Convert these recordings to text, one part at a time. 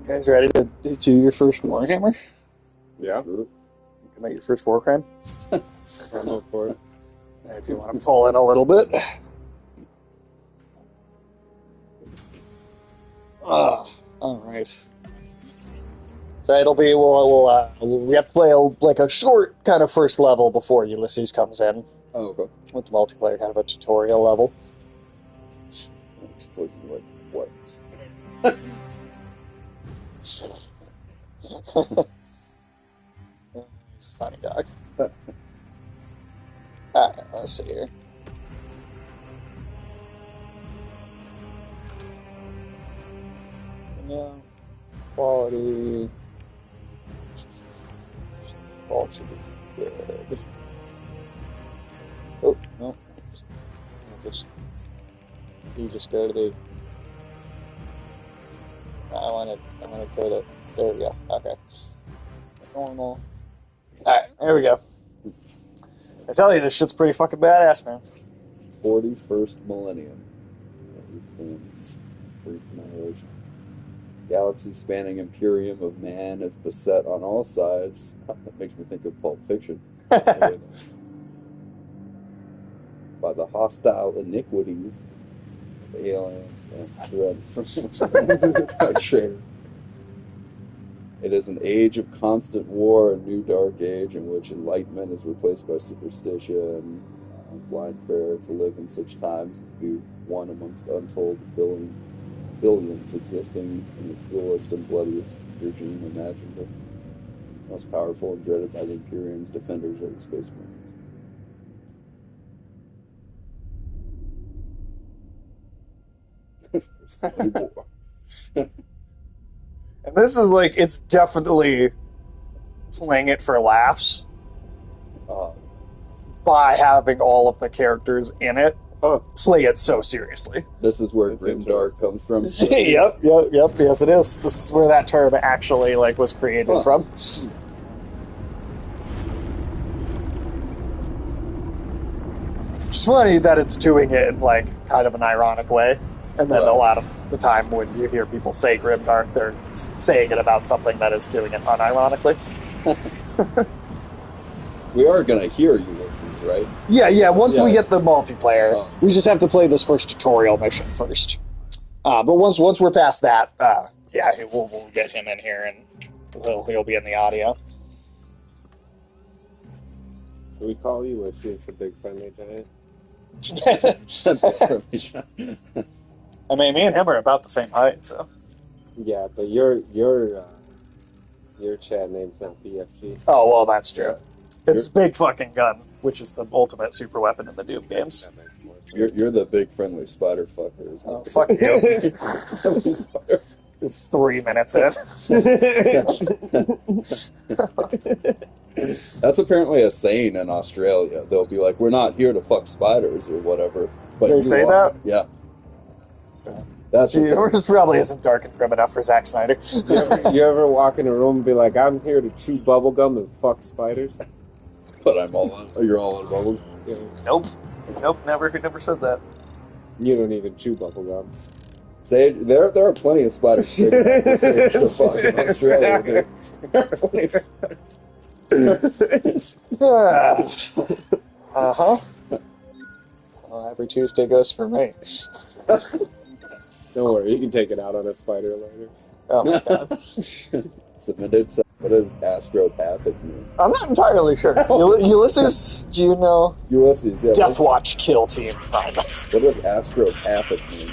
You guys ready to do your first Warhammer? Yeah. Commit your first war crime? I'm up for it. If you want to pull in a little bit. Alright. So it'll be, we have to play a short kind of first level before Ulysses comes in. Oh, okay. With the multiplayer, kind of a tutorial level. It's like, what? He's a funny dog. Alright, let's see here. Yeah. Quality. All should be good. Oh, no. You just go to the. I want to go to. There we go. Okay. Normal. Alright, there we go. I tell you, this shit's pretty fucking badass, man. 41st millennium. That stands brief annihilation. Galaxy-spanning imperium of man is beset on all sides. That makes me think of Pulp Fiction. By the hostile iniquities of aliens and threat from trade. It is an age of constant war, a new dark age in which enlightenment is replaced by superstition, blind prayer to live in such times to be one amongst untold billions existing in the cruelest and bloodiest regime imaginable, most powerful and dreaded by the Imperium's defenders of the Space Marines. And this is it's definitely playing it for laughs by having all of the characters in it play it so seriously. This is where Grimdark comes from. Yep, yes it is. This is where that term actually was created from. It's funny that it's doing it in kind of an ironic way. And then a lot of the time when you hear people say Grimdark, they're saying it about something that is doing it unironically. We are going to hear Ulysses, right? Yeah, once we get the multiplayer, we just have to play this first tutorial mission first. But once we're past that, we'll get him in here and he'll be in the audio. Do we call Ulysses the big friendly giant? I mean, me and him are about the same height, so. Yeah, but your chat name's not BFG. Oh, well, that's true. It's Big Fucking Gun, which is the ultimate super weapon in the Doom games. You're the big friendly spider fucker, isn't it? Fuck you. 3 minutes in. That's apparently a saying in Australia. They'll be like, we're not here to fuck spiders or whatever. But they say that? Yeah. That's yours probably isn't dark and grim enough for Zack Snyder. You ever walk in a room and be like, I'm here to chew bubblegum and fuck spiders? But you're all in bubbles? Yeah. Nope, never said that. You don't even chew bubblegum. There are plenty of spiders big enough to save the fuck in Australia, dude. There are plenty of spiders. Well, every Tuesday goes for me. Don't worry, you can take it out on a spider later. Oh my god. Submitted. What does astropathic mean? I'm not entirely sure. Ulysses, do you know? Ulysses, yeah. Death Watch Kill Team Primus. What does astropathic mean?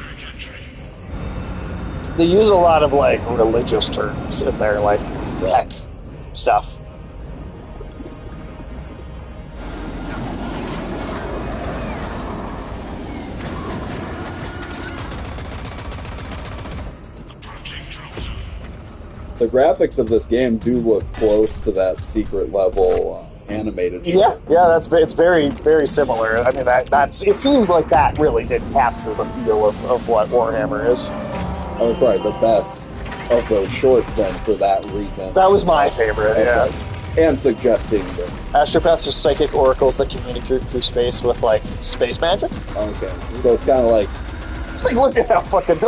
They use a lot of religious terms in their tech stuff. The graphics of this game do look close to that secret level animated. Yeah, it's very, very similar. I mean, it seems like that really did capture the feel of what Warhammer is. That was probably the best of those shorts then for that reason. That was my favorite, yeah. And suggesting that astropaths are psychic oracles that communicate through space with space magic. Okay, so it's kind of like look at how fucking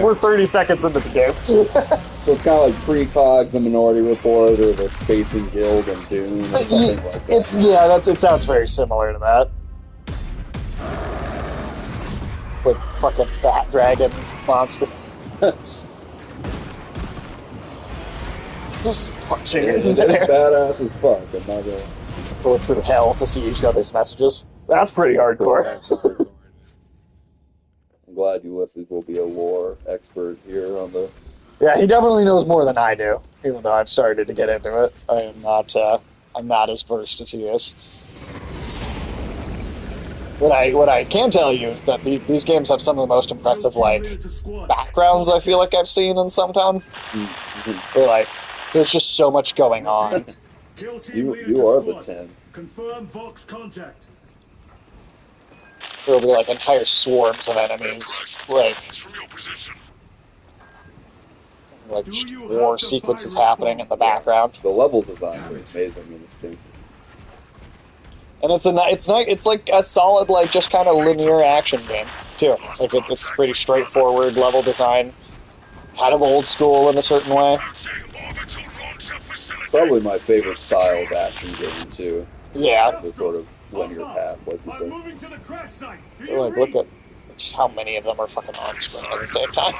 we're 30 seconds into the game. So it's kind of like Precogs, the Minority Report, or the Spacing Guild and Dune, or something like that. It sounds very similar to that. With fucking bat dragon monsters. Just punching it into there. Badass as fuck. I'm not gonna... To look through hell to see each other's messages. That's pretty hardcore. I'm glad Ulysses will be a lore expert here on the... Yeah, he definitely knows more than I do, even though I've started to get into it. I'm not as versed as he is. What I can tell you is that these games have some of the most impressive backgrounds I feel like I've seen in some time. They're there's just so much going on. You are the 10. Confirm Vox contact. There'll be entire swarms of enemies, war sequences happening in the background. The level design is amazing in this game. And it's like a solid just kind of linear action game too. It's pretty straightforward level design, kind of old school in a certain way. Probably my favorite style of action game too. Yeah, it's a sort of linear path, like you said. Look at just how many of them are fucking on screen at the same time.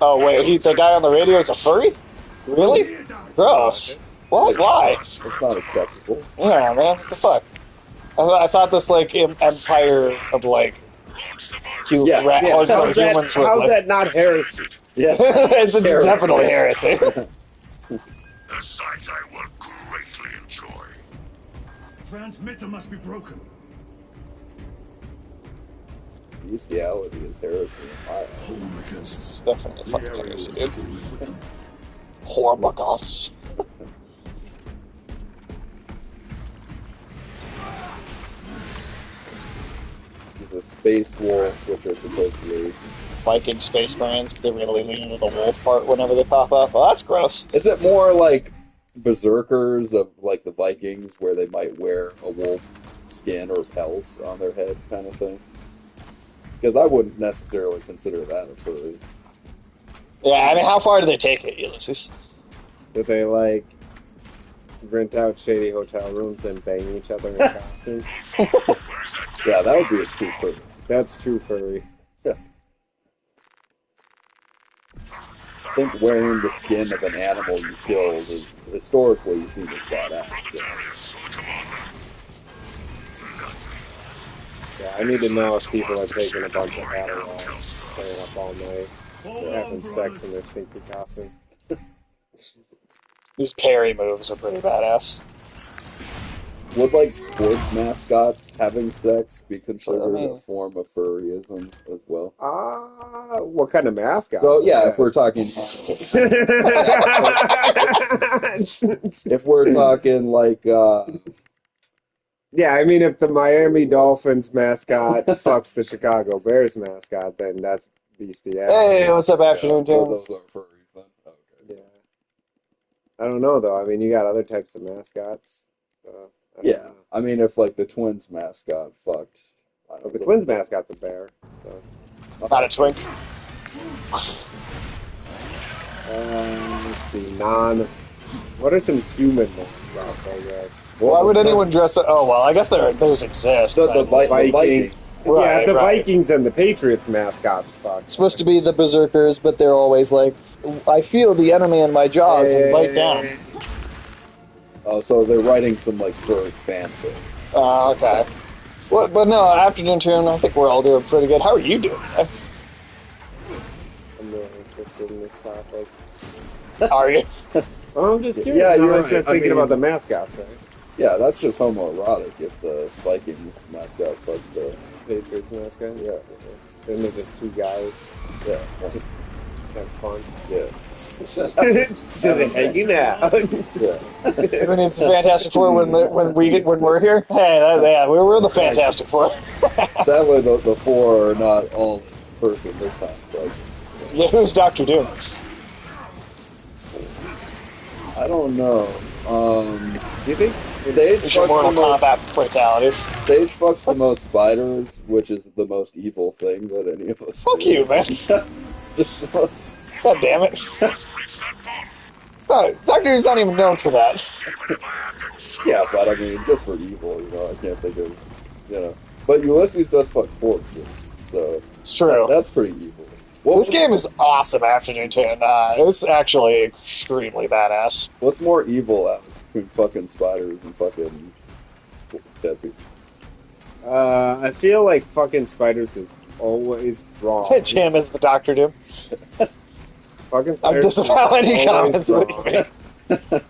Oh wait, the guy on the radio is a furry? Really? Gross. What? Why? It's not acceptable. Yeah, man. What the fuck? I thought this empire of humans. How's that not heresy? Yeah, it's definitely heresy. A sight I will greatly enjoy. Transmitter must be broken. Bestiality is heresy. It's definitely fucking heresy, dude. Horrible goths. He's a space wolf, which are supposed to be Viking space marines, but they really lean into the wolf part whenever they pop up. Well, that's gross. Is it more like berserkers of the Vikings, where they might wear a wolf skin or pelts on their head, kind of thing? Because I wouldn't necessarily consider that a furry. Yeah, I mean, how far do they take it, Ulysses? Do they rent out shady hotel rooms and bang each other in costumes? Yeah, that would be a true furry. That's true furry. Yeah. I think wearing the skin of an animal you killed is historically seen as badass. So. Yeah, I need to know if people are taking a bunch of Adderall, staying up all night, they're having sex in their stinky costumes. These parry moves are pretty badass. Would sports mascots having sex be considered a form of furryism as well? What kind of mascot? So yeah, if we're talking, yeah, I mean, if the Miami Dolphins mascot fucks the Chicago Bears mascot, then that's bestiality. Hey, what's up, afternoon, Tim? Those are furries then. Okay. Yeah. I don't know though. I mean, you got other types of mascots. So I don't know. I mean, if the Twins mascot fucked. The Twins mascot's a bear, so. Not a twink. Let's see. What are some human mascots? I guess. Why would anyone dress up? Oh well, I guess those exist. The Vikings. Right, the right. Vikings and the Patriots mascots fuck. It's supposed to be the berserkers, but they're always I feel the enemy in my jaws and bite down. Oh, so they're writing some bird fanfic. Okay. Well, but no, afternoon tune. I think we're all doing pretty good. How are you doing? I'm really interested in this topic. Are you? Well, I'm just curious. Yeah, you're I right. start thinking about the mascots, right? Yeah, that's just homoerotic if the Vikings mascot fucks the Patriots mascot. Yeah. Then they're just two guys. Yeah. Just have fun. Yeah. Just hanging out. Yeah. When it's the Fantastic Four when we're here. Hey, we're the Fantastic Four. Sadly, the four are not all in person this time. Yeah, who's Dr. Doom? I don't know. Do you think Sage It's your Mortal Kombat fatalities. Sage fucks the most spiders, which is the most evil thing that any of us Fuck do. you, man. Just God damn it. You must reach that bomb, It's not, Doctor Who's not even known for that. even if I have to choke yeah, but I on mean, just for evil, I can't think of, But Ulysses does fuck corpses, so It's true. that's pretty evil. What This game is awesome, Afternoon 10. It's actually extremely badass. What's more evil out between fucking spiders and fucking dead people? I feel like fucking spiders is always wrong. Jim is the Doctor Doom. Fucking I spiders disavow is any always comments that you wrong. make.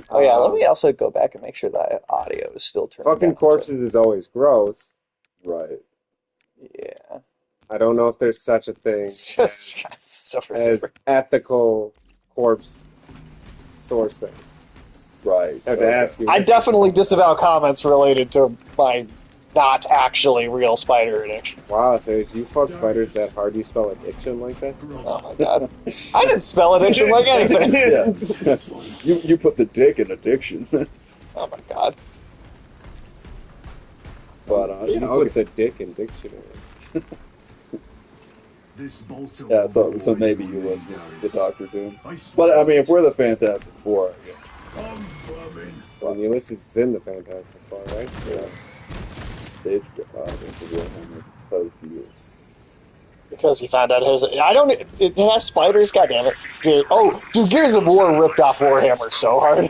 Oh yeah, let me also go back and make sure that audio is still turned Fucking down. corpses is always gross. Right. Yeah. I don't know if there's such a thing It's just so as ethical corpse sourcing. Right. I have to ask you. I definitely disavow comments related to my not actually real spider addiction. Wow, so you fuck spiders that hard? You spell addiction like that? Oh my god. I didn't spell addiction like anything. Yeah. you put the dick in addiction. Oh my god. But You put the dick in dictionary. this bolt of yeah, so maybe you listen to Doctor Doom. But I mean, if we're the Fantastic Four, I guess. Come, vermin. Well, Ulysses is in the Fantastic Four, right? Yeah. Stage into Warhammer because he. Because he found out his. I don't. It has spiders. God damn it. Oh, dude, Gears of War ripped off Warhammer so hard.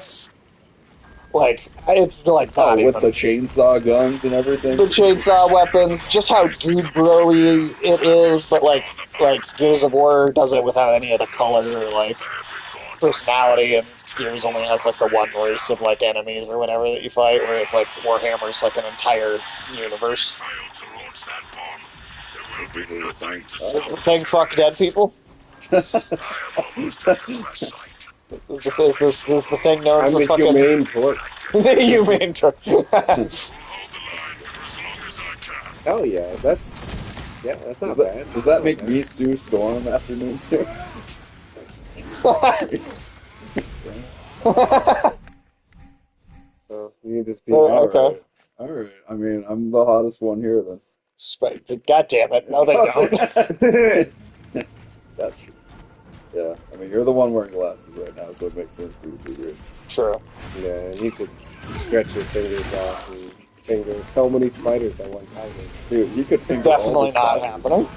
Like it's like not with even. the chainsaw guns and everything. The chainsaw weapons, just how dude bro-y it is, but like Gears of War does it without any of the color or like personality, and Gears only has like the one race of like enemies or whatever that you fight, whereas like Warhammer's like an entire universe. Fail to launch that bomb. There will be nothing to Is the stop. thing fuck dead people? Almost at the crash site. Is the thing known I'm for the fucking humane torch. the humane torch? Hold the line for as long as I can. Hell yeah, that's not bad. Does that make me Sue Storm afternoon too? So you can just be Okay. Alright. I mean, I'm the hottest one here then. God damn it! No, they don't. That's true. Yeah, I mean, you're the one wearing glasses right now, so it makes sense for you to be here. True. Yeah, and you could stretch your fingers off and finger so many spiders at one time. Dude, you could finger all Definitely the not spiders. happening.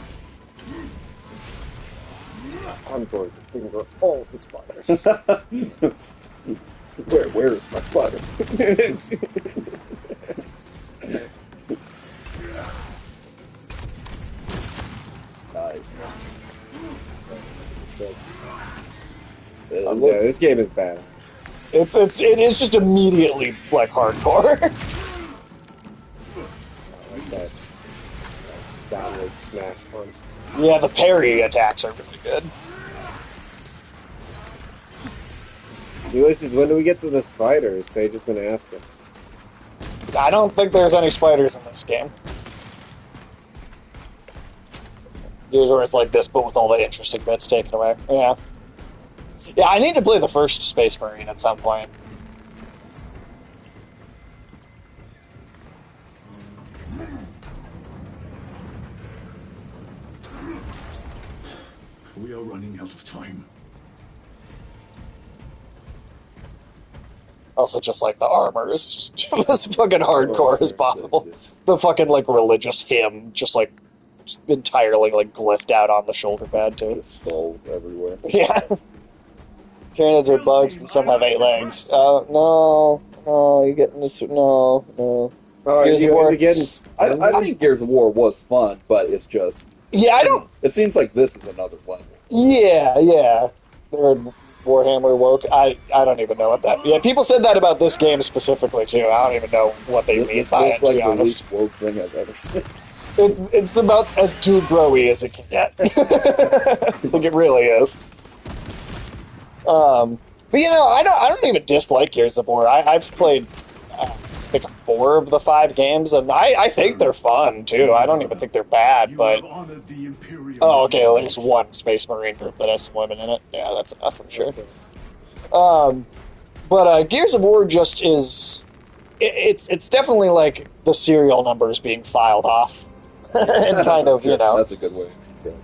I'm going to finger all the spiders. Where is my spider? Nice. So, It yeah, looks- this game is bad. It is just immediately like hardcore. I like that downward smash punch. Yeah, the parry attacks are really good. Ulysses, when do we get to the spiders? Sage has been asking. I don't think there's any spiders in this game. Usually it's like this, but with all the interesting bits taken away. Yeah. Yeah, I need to play the first Space Marine at some point. We are running out of time. Also, just like the armor is just as fucking hardcore as possible. The fucking like religious hymn, just like entirely like glyphed out on the shoulder pad too. Just skulls everywhere. Yeah. Canids are bugs and some have 8 legs. No, you're getting this. No. Oh, Gears of War. you're getting I think Gears of War was fun, but it's just... Yeah, I don't. It seems like this is another level. Yeah. They're Warhammer woke. I don't even know what that. Yeah, people said that about this game specifically too. I don't even know what they mean This by it. looks To like be the honest, least woke thing I've ever seen. it's about as dude bro-y as it can get. Like it really is. But I don't even dislike Gears of War. I've played I think 4 of the 5 games, and I think they're fun too. I don't even think they're bad, You but have honored the Imperium. oh, okay, there's one Space Marine group that has some women in it. Yeah, that's enough, I'm sure. But Gears of War just is... It's definitely like the serial numbers being filed off. And kind of, That's a good way to describe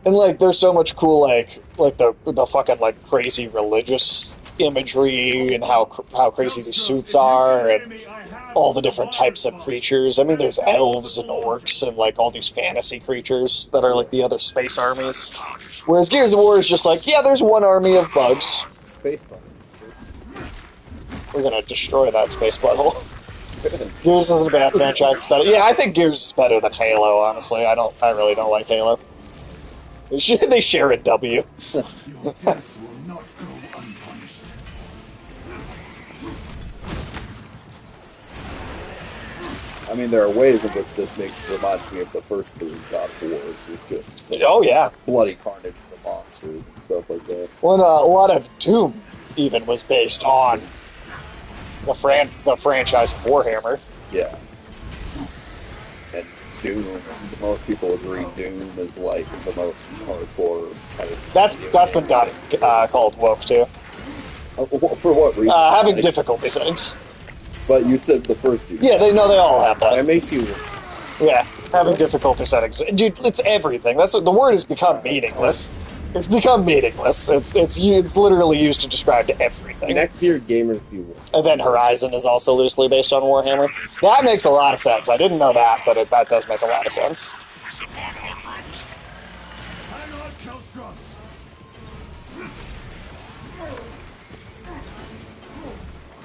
And like, there's so much cool like the fucking like crazy religious imagery and how crazy these suits are and all the different types of creatures. I mean, there's elves and orcs and like all these fantasy creatures that are like the other space armies. Whereas Gears of War is just like, yeah, there's one army of bugs. Space button. We're gonna destroy that space butthole. Gears isn't a bad franchise. It's better. Yeah, I think Gears is better than Halo. Honestly, I really don't like Halo. They share a W. Your death will not go unpunished. I mean, there are ways in which this reminds me of the first three God of Wars, with just Oh yeah. bloody carnage of the monsters and stuff like that. Well, a lot of Doom even was based on the franchise of Warhammer. Yeah. And Doom, most people agree Doom is like the most hardcore kind of... That's been called woke too. For what reason? Having difficulty settings. But you said the first Doom. Yeah, they all have that. That makes you... Yeah, having difficulty settings. Dude, it's everything. That's what the word has become meaningless. It's become meaningless. It's literally used to describe everything. Neckbeard gamers beware. And then Horizon is also loosely based on Warhammer. That makes a lot of sense. I didn't know that, but that does make a lot of sense. Is the bomb en route? Hang on, Kelstros.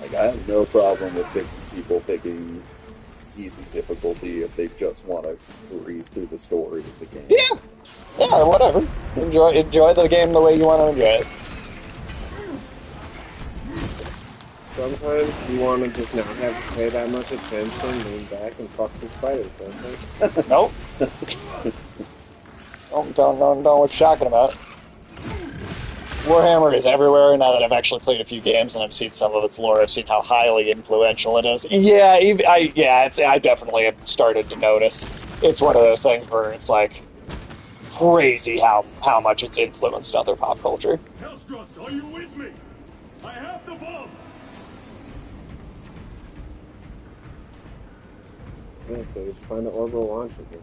Like, I have no problem with people picking easy difficulty if they just want to breeze through the story of the game. Yeah, whatever. Enjoy the game the way you want to enjoy it. Sometimes you want to just not have to pay that much attention, lean back and fuck some spiders, don't you? Nope. Don't know what you're talking about. Warhammer is everywhere now that I've actually played a few games and I've seen some of its lore. I've seen how highly influential it is. Yeah, I definitely have started to notice. It's one of those things where it's like crazy how much it's influenced other pop culture. Kelstros, are you with me? I have the bomb. Yeah, so just find an orbital launcher again.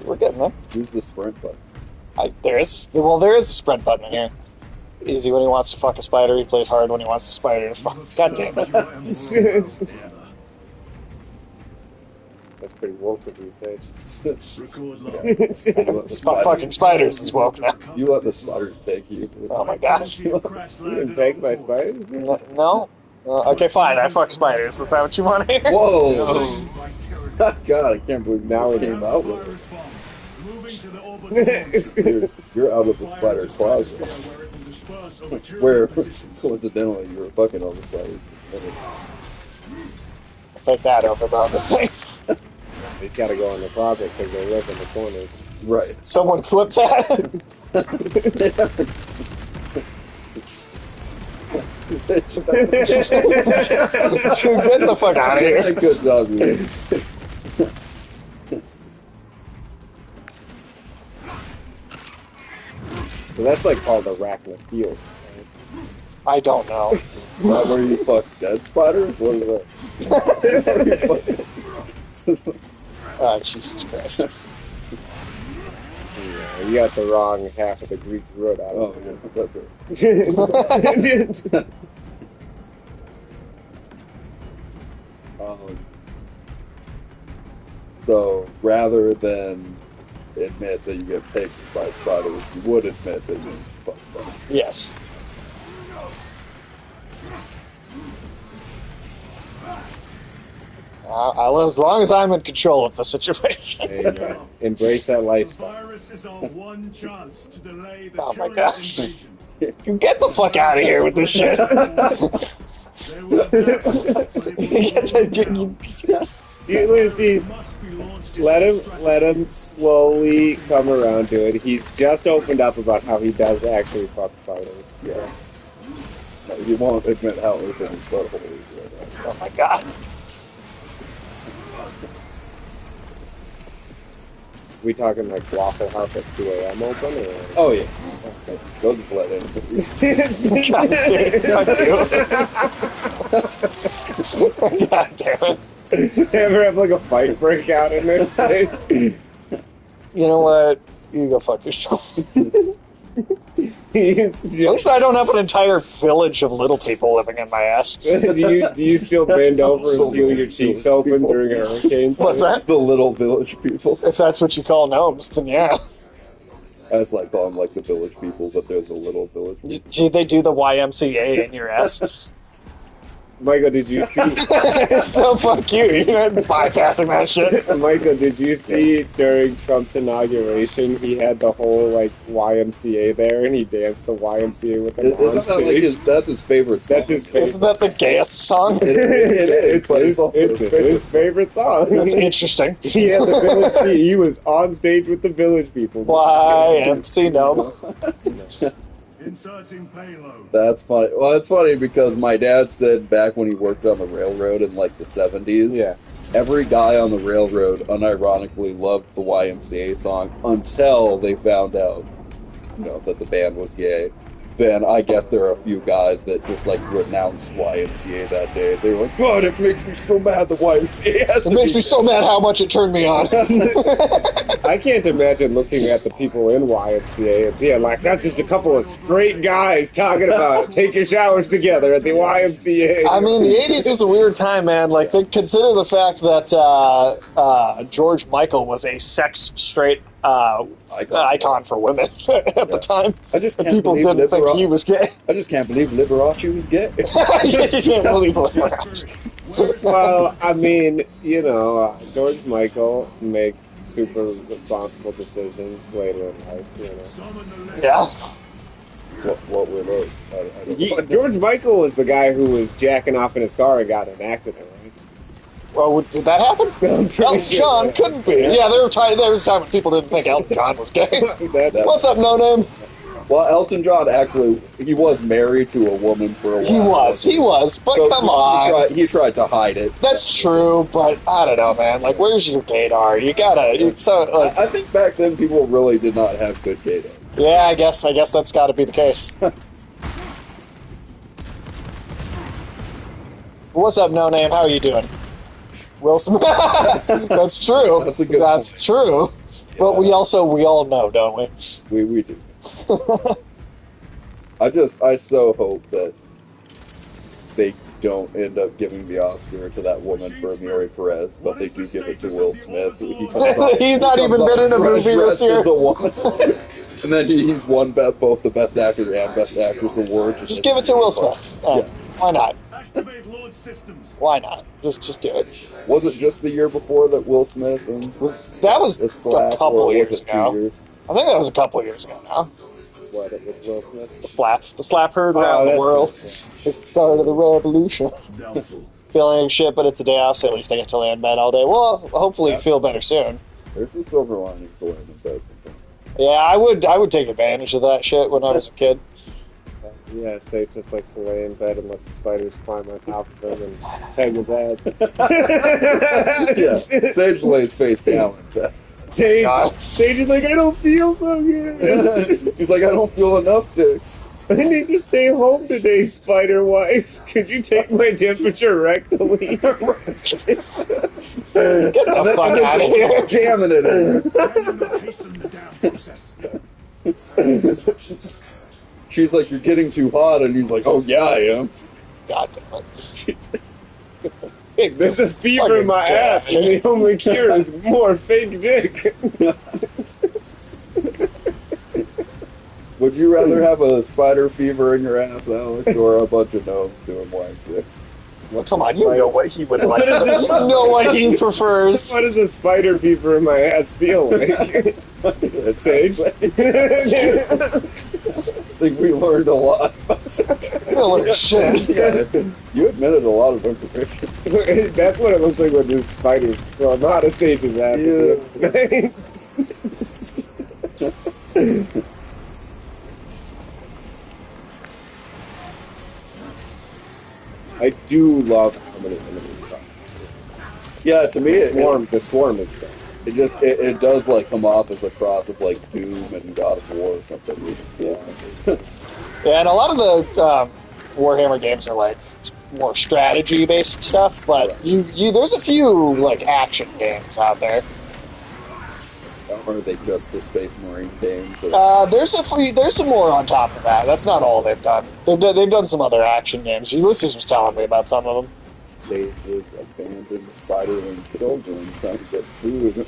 We're getting there. Use the sprint button. There is a sprint button in here. Easy when he wants to fuck a spider. He plays hard when he wants to spider to fuck. God damn it. That's pretty woke of you, Sage. Record log. Fucking spiders is woke now. You let the spiders beg you. Oh my gosh. You been begged by spiders? No? Okay, fine. I fuck spiders. Is that what you want to hear? Whoa! God, I can't believe now it came out with it. You're out of the spider closet. Where, coincidentally, you were fucking all the spiders. I'll take that over the other thing. He's got to go in the closet because they live in the corner. Right. Someone flip that. Get the fuck out of here. Good job, man. So that's like called arachnophobia. Right? I don't know. Is that where you fuck dead spiders? What is that? Oh, Jesus Christ. Yeah, you got the wrong half of the Greek root out of it. Yeah, that's right. So, rather than admit that you get picked by spiders, you would admit that you fuck spiders. Yes. As long as I'm in control of the situation. There you go. Embrace that The lifestyle. virus is our one chance to delay the Oh my tyrannic gosh. invasion. You get the fuck out of here with this shit. They will adapt, but it will not go. Ulysses, Must be launched let into him slowly come around to it. He's just opened up about how he does actually fuck spiders. Yeah. No, you won't admit how open his butthole is right now. Oh my god. We talking like Waffle House at 2 a.m. open? Or? Oh, yeah. Okay. Go just let in. God damn it. God damn it. Ever have like a fight break out in there? You know what? You go fuck yourself. At do least I don't have an entire village of little people living in my ass. you still bend over and peel your cheeks open during a hurricane? What's that? The little village people. If that's what you call gnomes, then yeah. I just like calling them like the village people, but they're the little village people. Do they do the YMCA in your ass? Michael, did you see? So fuck you. You're bypassing that shit. Michael, did you see during Trump's inauguration, he had the whole like YMCA there, and he danced the YMCA with them on Isn't that stage? like that's his favorite song? That's his favorite. Isn't that the gayest song? It's his favorite song. That's interesting. He had the village. He was on stage with the village people. YMC gnome. Inserting payload. That's funny. Well, it's funny because my dad said back when he worked on the railroad in like the 70s, Yeah. every guy on the railroad unironically loved the YMCA song until they found out, that the band was gay. Then I guess there are a few guys that just like renounced YMCA that day. They were like, God, it makes me so mad the YMCA has to It makes be me so mad how much it turned me on. I can't imagine looking at the people in YMCA and being like, that's just a couple of straight guys talking about taking showers together at the YMCA. I mean, the 80s was a weird time, man. Like, they consider the fact that George Michael was a sex-straight icon for women at the time. I just And can't people believe didn't think he was gay. I just can't believe Liberace was gay. You can't believe it. Well, I mean, George Michael makes super responsible decisions later in life, Yeah. What were those? I don't know. George Michael was the guy who was jacking off in his car and got in an accident, right? Well, did that happen? I'm pretty Elton sure. John couldn't be. Yeah, there was a time when people didn't think Elton John was gay. What's up, No Name? Well, Elton John actually, he was married to a woman for a while. He was, but So come on. He tried to hide it. That's true, but I don't know, man. Like, where's your gaydar? You gotta. I think back then people really did not have good gaydar. Yeah, I guess that's got to be the case. What's up, No Name? How are you doing? Wilson. That's true. That's a good That's true. But we all know, don't we? We do. I so hope that they don't end up giving the Oscar to that woman for Amiri Perez, but they do give it to Will Smith. He's not even been in a movie this year. As a woman. And then he's won both the Best Actor and Best Actress award. Just give it to Will Smith. Yeah. Why not? Activate Lord systems. Why not? Just do it. Was it just the year before that Will Smith and That was it a slapped, couple or was years it 2 ago. years? I think that was a couple years ago now. What, with Will Smith? The slap heard around the that's world. right, It's the start of the revolution. Doubtful. Feeling like shit, but it's a day off, so at least I get to lay in bed all day. Well, hopefully you feel better soon. There's a silver lining to laying in bed sometimes. Yeah, I would take advantage of that shit when I was a kid. Yeah, Sage just likes to lay in bed and let the spiders climb on top of him and peg the bed. Yeah, Sage lays face down in bed. Sage is like, I don't feel so good. He's like, I don't feel enough dicks. I need to stay home today, spider wife. Could you take my temperature rectally? Get the fuck out of here. Jamming it in. Hasten the down process. She's like, you're getting too hot, and he's like, oh yeah, I am. God damn it. There's a fever in my ass, and the only cure is more fake dick. Would you rather have a spider fever in your ass, Alex, or a bunch of gnomes doing waxing? Come on, you know what he would like. You know what he prefers. What does a spider fever in my ass feel like? Sage? I think we learned a lot. Holy shit. You admitted a lot of information. That's what it looks like when this spider's crawling out of Sage's ass. Yeah. I do love how many enemies are. Yeah, to me, The swarm is good. it does like come off as a cross of like Doom and God of War or something. Yeah. Yeah, and a lot of the Warhammer games are like more strategy based stuff, but you there's a few like action games out there. Or are they just the Space Marine games? Or... There's some more on top of that. That's not all they've done. They've done some other action games. Ulysses was telling me about some of them. They just abandoned spider-wing children trying to get food.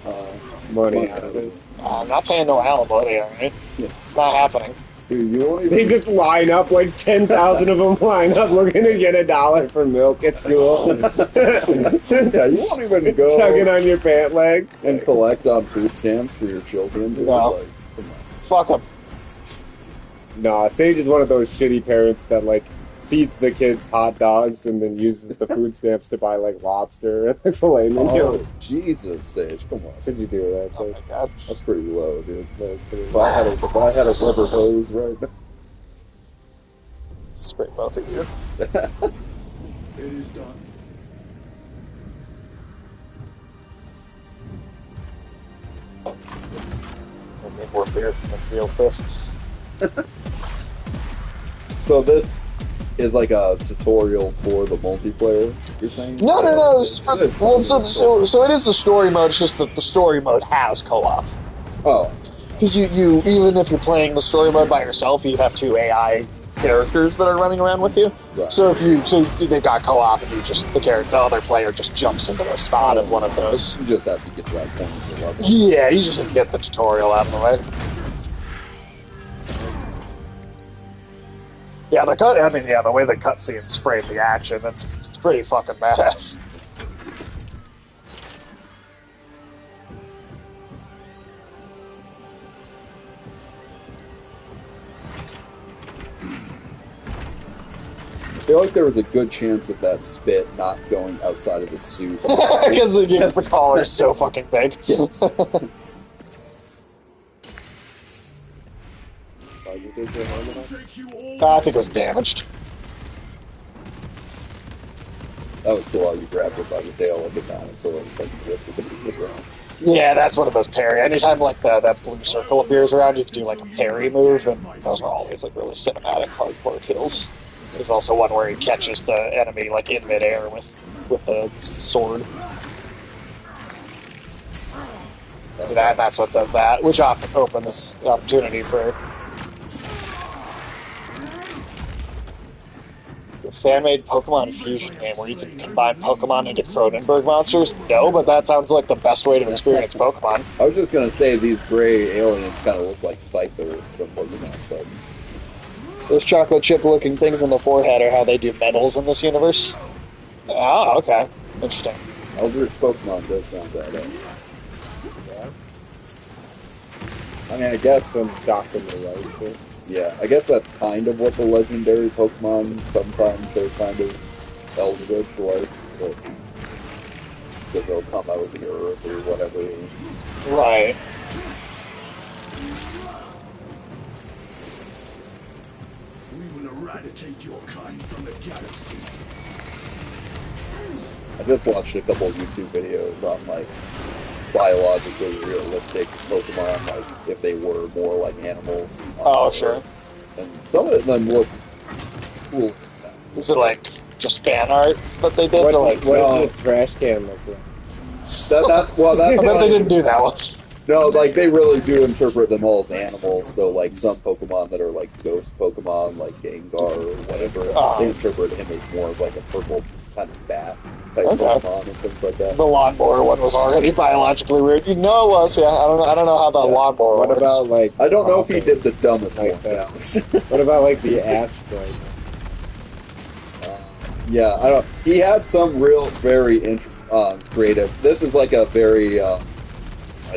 Money out of it. I'm not paying no alimony, alright? Yeah. It's not happening. Dude, you won't even... They just line up, like 10,000 of them line up looking to get $1 for milk at school. Yeah, you won't even go... Tugging on your pant legs. And collect on food stamps for your children. Dude. No. Like, come on. Fuck them. Nah, Sage is one of those shitty parents that, like, feeds the kids hot dogs and then uses the food stamps to buy, like, lobster and like, filet mignon. Oh, Jesus, Sage, come on. What did you do with that, Oh Sage? my god. That's pretty low, dude. That was pretty If I had a rubber hose right now. Spray both of you. It is done. We'll need more beer to deal with this. So this is like a tutorial for the multiplayer, you're saying? No. It's for, well, so it is the story mode. It's just that the story mode has co-op. Oh. Because you even if you're playing the story mode by yourself, you have two AI characters that are running around with you. Right. So they've got co-op, and the other player just jumps into the spot of one of those. You just have to get to that point of the level. Yeah, you just have to get the tutorial out of the way. Yeah, the way the cutscenes frame the action, it's pretty fucking badass. I feel like there was a good chance of that spit not going outside of his suit. Because the collar's so fucking big. You did your helmet off? Take you all. I think it was damaged. That was cool how you grabbed it by the tail like a dinosaur and like lifted it to the ground. Yeah, that's one of those parry. Anytime like that blue circle appears around, you can do like a parry move, and those are always like really cinematic, hardcore kills. There's also one where he catches the enemy like in midair with the sword. That's what does that, which often opens the opportunity for a fan-made Pokemon fusion game where you can combine Pokemon into Cronenberg monsters. No, but that sounds like the best way to experience Pokemon. I was just gonna say these gray aliens kind of look like Scyther from Pokemon, but Those chocolate chip-looking things on the forehead are how they do medals in this universe. Oh, okay. Interesting. Eldritch Pokemon does sound badass. I mean, I guess some documentary right too. Yeah, I guess that's kind of what the legendary Pokemon, sometimes they're kind of Eldritch like, but because they'll come out of the earth or whatever. Right. We will eradicate your kind from the galaxy. I just watched a couple of YouTube videos on like biologically realistic Pokemon, like if they were more like animals. Oh, sure. And some of them look cool. Is it like just fan art that they did? What Or, like, does the trash can look like? Well, I that's bet they didn't do that one. no, like they really do interpret them all as animals. So like some Pokemon that are like ghost Pokemon, like Gengar or whatever, they interpret him as more of like a purple kind of bat type Pokemon and things like that. The lawnmower one was already biologically weird. You know it was, yeah. I don't know how the lawnmower What works. about like? I don't know if he did the dumbest like one. that. What about like the asteroid? Yeah, I don't. He had some real, very creative. This is like a very, I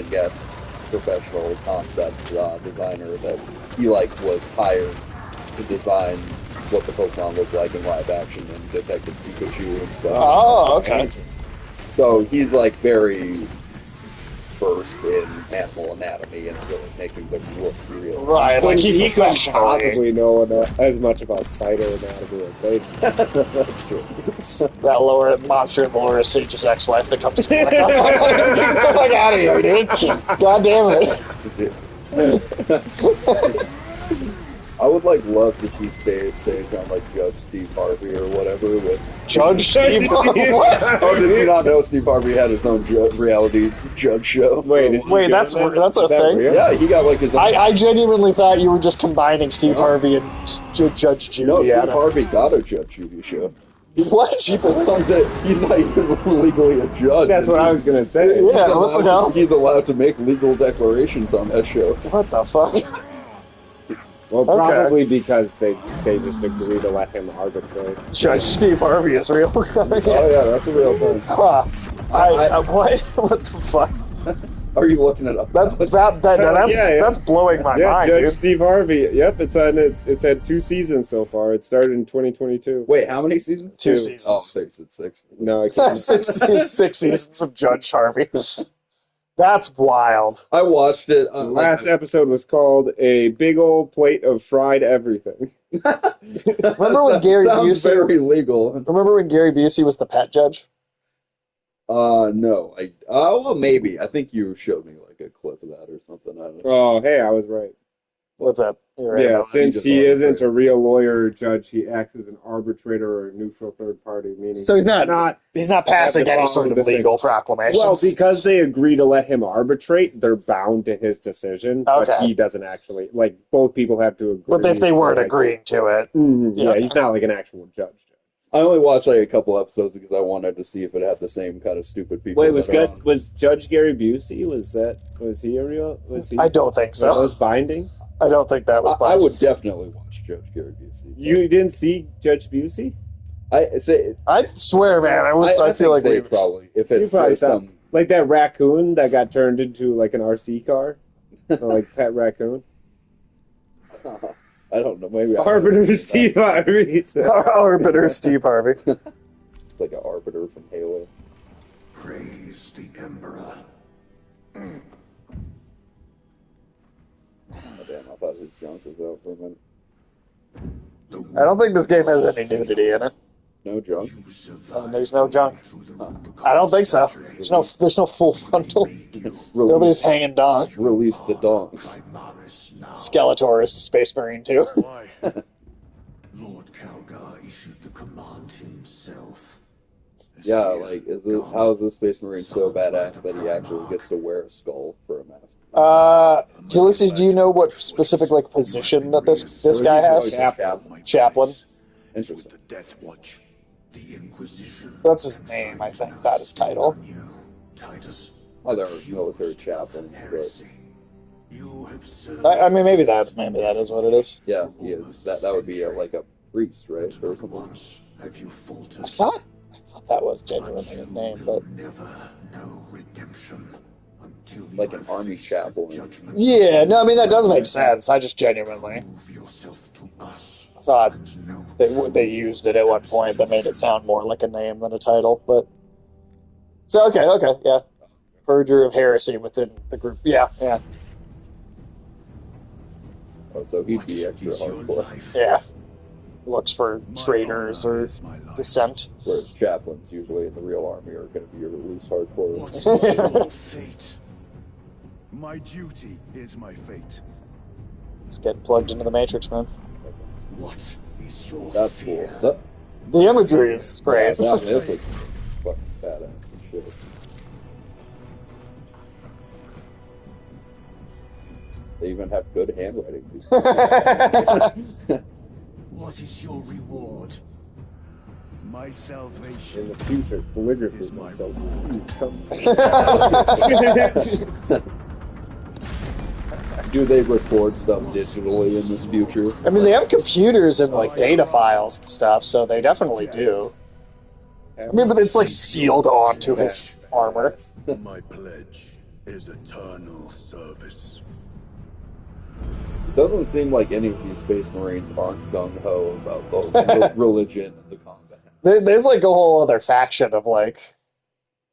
guess, professional concept designer that he like was hired to design what the Pokemon looked like in live action and Detective Pikachu and stuff. Oh, okay. So he's like very versed in animal anatomy and really making them look real. Right, like He couldn't professionally. possibly know as much about spider anatomy as they. That's true. That lower monster in Laura Sage's ex-wife that comes to get the fuck out of here, dude. God damn it. I would like love to see Sage on like Judge Steve Harvey or whatever with Judge Steve. What? Oh, did you not know Steve Harvey had his own reality judge show? Wait, is he Wait, good that's at that? a Is that thing. real? Yeah, he got like his own. I genuinely thought you were just combining Steve Harvey and Judge Judy. No, Steve Adam. Harvey got a Judge Judy show. What? He's not even legally a judge. That's what I was gonna say. Yeah, what the hell? He's allowed to make legal declarations on that show. What the fuck? Well, Okay. probably because they just agree to let him arbitrate. Judge Steve Harvey is real. Oh yeah, that's a real thing. Huh. What? What the fuck? Are you looking it up? That's Yeah. that's blowing my Yeah, mind, Judge dude. Steve Harvey. Yep, it's had 2 seasons so far. It started in 2022. Wait, how many seasons? 2 2. seasons. Oh, 6. It's 6. No, I can't. six seasons of Judge Harvey. That's wild. I watched it. The last episode was called "A Big Old Plate of Fried Everything." Remember when Gary sounds Busey? very legal. Remember when Gary Busey was the pet judge? No. Well, maybe. I think you showed me like a clip of that or something. I don't know. Oh, hey, I was right. What's up? You're right Yeah, about that. since just he arbitrate. isn't a real lawyer or judge, he acts as an arbitrator or a neutral third party, meaning So he's not passing any sort of legal proclamations. Well, because they agree to let him arbitrate, they're bound to his decision. But Okay. he doesn't actually. Like, both people have to agree. but if they to, weren't like- agreeing to it, Yeah, Yeah. he's not like an actual judge. I only watched like a couple episodes because I wanted to see if it had the same kind of stupid people. that are on. Was Judge Gary Busey? Was he a real? Was he? I don't think Was so. binding? I don't think that was. I binding. would definitely watch Judge Gary Busey. You didn't see Judge Busey? I say. I swear, man. I feel like they we. probably if You it's probably like saw some. like that raccoon that got turned into like an RC car, or like pet raccoon. I don't know. Maybe Arbiter Steve Harvey. Arbiter Steve Harvey. like an arbiter from Halo. Praise the Emperor. Oh, damn, I thought his junk was out for a minute. I don't think this game has any nudity in it. No junk. There's no junk. I don't think so. There's no full frontal. Nobody's hanging dong. Release the dong. Skeletor is a Space Marine too. Why? Lord Calgar issued the command himself. Yeah, like how is the Space Marine so badass that he actually gets to wear a skull for a mask? Ulysses, do you know what specific like position that this guy has? Chaplain. Interesting. The Death Watch, the Inquisition. That's his name, I think. Not his title. You, Titus. Oh, there are military chaplains, but Heresy. You have served. I mean, maybe that is what it is. yeah, he is. That would be like a priest, right, or something. Once have you faltered. I thought that was genuinely his name, but Never know redemption until you Like an have army faced chaplain. the judgment. yeah, no, I mean that does make sense. I just genuinely Prove yourself to us thought and know they used it at one point that made it sound more like a name than a title. But so okay, yeah, Verger of heresy within the group. Yeah. Oh, so he'd be what extra is your hardcore. life? Yeah. Looks for traitors or dissent. Whereas chaplains usually in the real army are going to be your least hardcore. What is your fate? My duty is my fate. It's getting plugged into the Matrix, man. What is your That's cool. fear? The imagery is great. Yeah, this looks fucking badass and shit. They even have good handwriting. What is your reward? My In salvation the future, calligraphy is my is a reward. huge company. Do they record stuff digitally in this future? I mean, they have computers and like data files and stuff, so they definitely do. I mean, but it's like sealed onto his armor. My pledge is eternal service. It doesn't seem like any of these Space Marines aren't gung-ho about the religion and the combat. There's like a whole other faction of like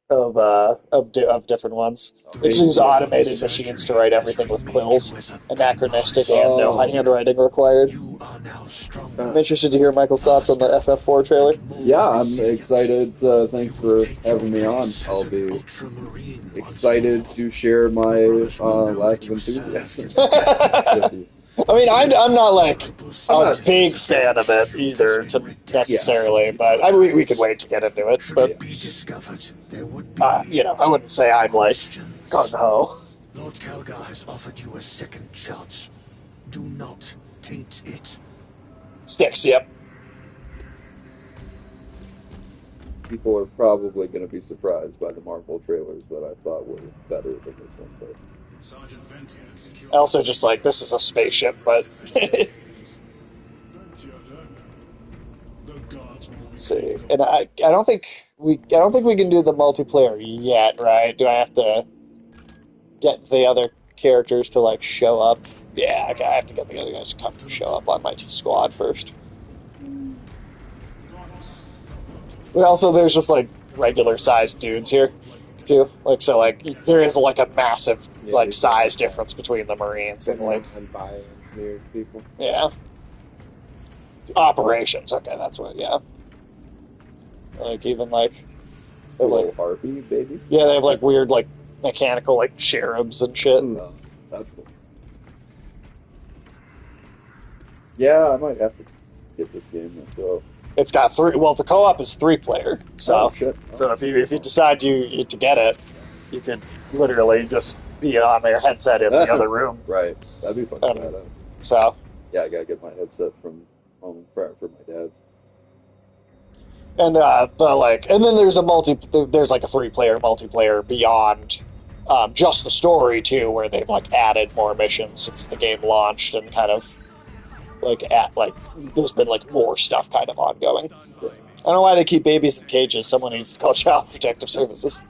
of different ones. They just use automated machines to write everything with quills, anachronistic and no handwriting required. You are now stronger. I'm interested to hear Michael's thoughts on the FF4 trailer. Yeah, I'm excited. Thanks for having me on. I'll be Ultramarine. excited to share my lack of enthusiasm with you. I mean, I'm not like a big fan of it either, necessarily, but I mean, we could wait to get into it. Should But it be discovered, there would be I wouldn't say I'm like gung questions. ho. Lord Kelgar has offered you a second chance. Do not taint it. 6, yep. People are probably going to be surprised by the Marvel trailers that I thought were better than this one. But Sergeant Ventian and security. Also, just like this is a spaceship, but The guards will let's see. And I don't think we can do the multiplayer yet, right? Do I have to get the other characters to like show up? Yeah, okay, I have to get the other guys to come show up on my squad first. But also, there's just like regular sized dudes here, too. Like so, like there is like a massive like size difference between the Marines and like unbioengineered people. yeah. Operations, okay, that's what, yeah. Like even like a little harpy, baby. yeah, they have like weird like mechanical like cherubs and shit. Oh, that's cool. Yeah, I might have to get this game myself. It's got 3. Well, the co-op is 3-player, so shit. so if you decide you to get it, you could literally just be on your headset in the other room. Right, that'd be fucking badass. So yeah, I gotta get my headset from home for my dad's. and and then there's there's like a 3-player multiplayer beyond just the story too, where they've like added more missions since the game launched and kind of there's been like more stuff kind of ongoing. I don't know why they keep babies in cages. Someone needs to call Child Protective Services.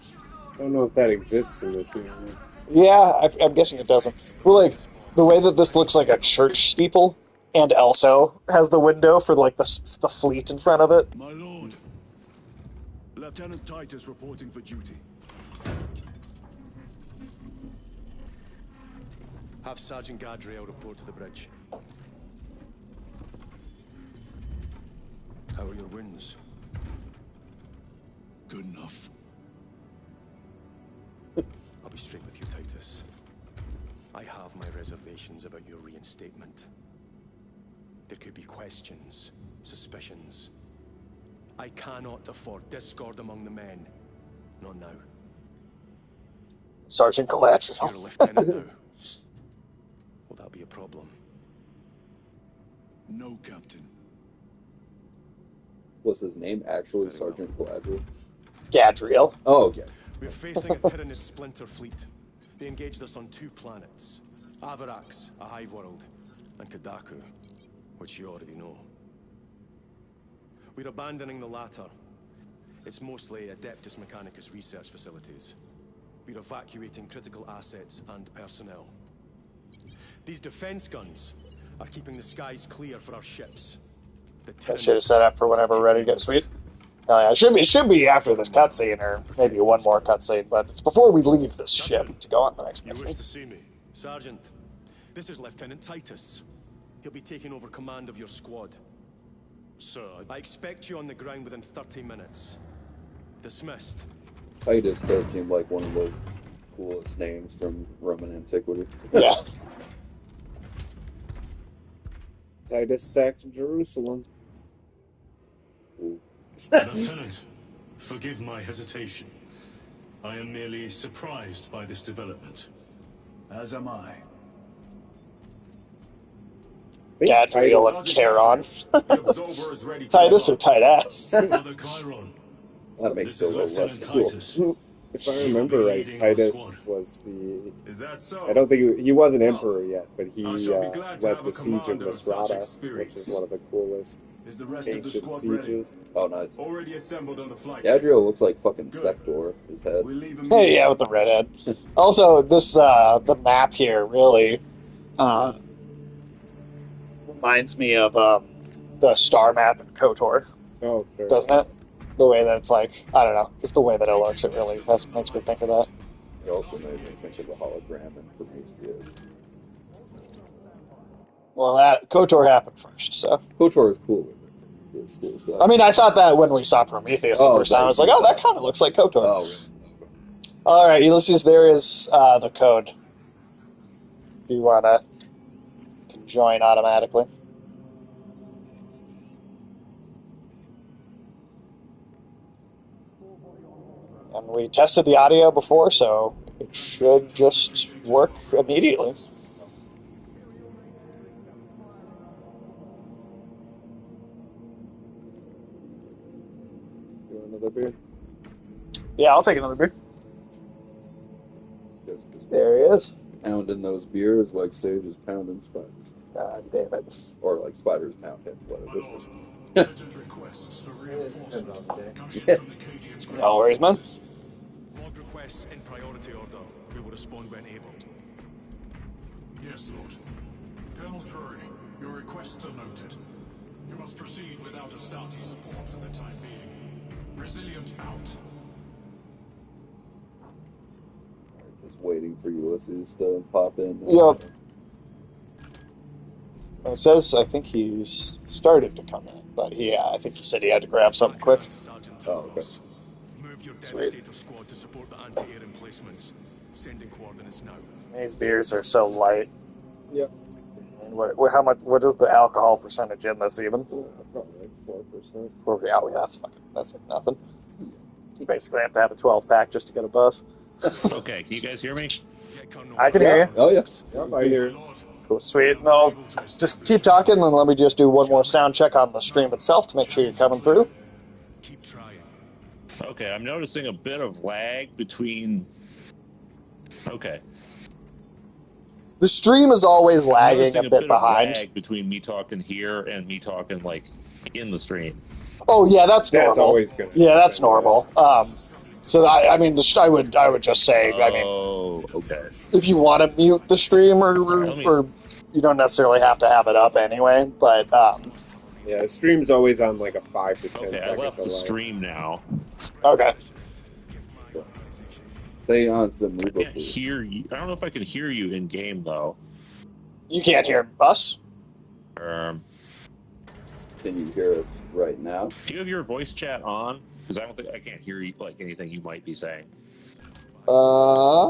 I don't know if that exists in this universe. Yeah, I'm guessing it doesn't. Well, like the way that this looks like a church steeple, and also has the window for like the fleet in front of it. My lord, Lieutenant Titus reporting for duty. Have Sergeant Gadriel report to the bridge. How are your wounds? Good enough. I'll be straight with you, Titus. I have my reservations about your reinstatement. There could be questions, suspicions. I cannot afford discord among the men. Not now. Sergeant You're a Galadriel. lieutenant now. Will that be a problem? No, Captain. Was his name actually Sergeant Galadriel? Gadriel. Oh, okay. We're facing a Tyranid splinter fleet. They engaged us on 2 planets. Avarax, a hive world, and Kadaku, which you already know. We're abandoning the latter. It's mostly Adeptus Mechanicus research facilities. We're evacuating critical assets and personnel. These defense guns are keeping the skies clear for our ships. That should have set up for whenever we're ready to go. Sweet. Oh yeah, it should be after this cutscene, or maybe one more cutscene, but it's before we leave this ship to go on the next You mission. wish to see me? Sergeant, this is Lieutenant Titus. He'll be taking over command of your squad. Sir, I expect you on the ground within 30 minutes. Dismissed. Titus does seem like one of the coolest names from Roman antiquity. Yeah. Titus sacked Jerusalem. Ooh. Lieutenant, forgive my hesitation. I am merely surprised by this development. as am I. Gadriel and Charon. Titus or Titus? Brother Chiron, That makes this it a is little Lieutenant less cool. Titus. If I remember right, leading our Titus squad. was the... Is that so? I don't think he wasn't emperor yet, but he I shall be glad to led have the a siege of commander of such Misrata, which experience. is one of the coolest Is the rest of the ancient squad ready? sieges. Oh, nice. Already assembled on the flight. Gadriel looks like fucking Good. Sector, his head. We'll leave him. Hey, yeah, with the redhead. Also, this the map here really reminds me of the star map in KOTOR, Oh, sure. doesn't it? The way that it's like, I don't know, just the way that it looks, it really makes me think of that. It also made me think of the hologram in Prometheus. Well, that KOTOR happened first, so. KOTOR is cooler. I mean, I thought that when we saw Prometheus the first time, I was like, oh, that kind of looks like KOTOR. Oh, really? All right, Ulysses, there is the code. If you want to join automatically. And we tested the audio before, so it should just work immediately. You want another beer? Yeah, I'll take another beer. Just There he is. pounding those beers like Sage is pounding spiders. God damn it. Or like spiders pound him, whatever. Urgent requests for reinforcement coming in from the Cadians. No worries, man. Log requests in priority order. We will respond when able. Yes, Lord. Colonel Drury, your requests are noted. You must proceed without Astarte support for the time being. Resilient out. Just waiting for Ulysses to pop in. Yep. It says, I think he's started to come in, but I think he said he had to grab something quick. Oh, okay. Move your Sweet. Devastator squad to support the anti-air emplacements. Sending coordinates now. These beers are so light. Yep. And what is the alcohol percentage in this even? Probably like 4%. That's like nothing. You basically have to have a 12-pack just to get a bus. Okay, can you guys hear me? I can hear you. Oh, yeah. Yep, I hear it. Cool, sweet. No, just keep talking, and let me just do one more sound check on the stream itself to make sure you're coming through. Keep trying. Okay, I'm noticing a bit of lag between... Okay. The stream is always I'm lagging noticing a bit of behind. lag between me talking here and me talking, like, in the stream. Oh, yeah, that's normal. That's always good. Yeah, that's normal. So I mean, I would just say, I mean, Oh, okay. if you want to mute the stream or you don't necessarily have to have it up anyway, but Yeah, the stream's always on like a 5 to 10 Okay, I second left the delay. stream now. okay. Say on some I can't food. hear you. I don't know if I can hear you in game though. You can't hear us? Um, Can you hear us right now? do you have your voice chat on? Because I can't hear you, like anything you might be saying. Uh,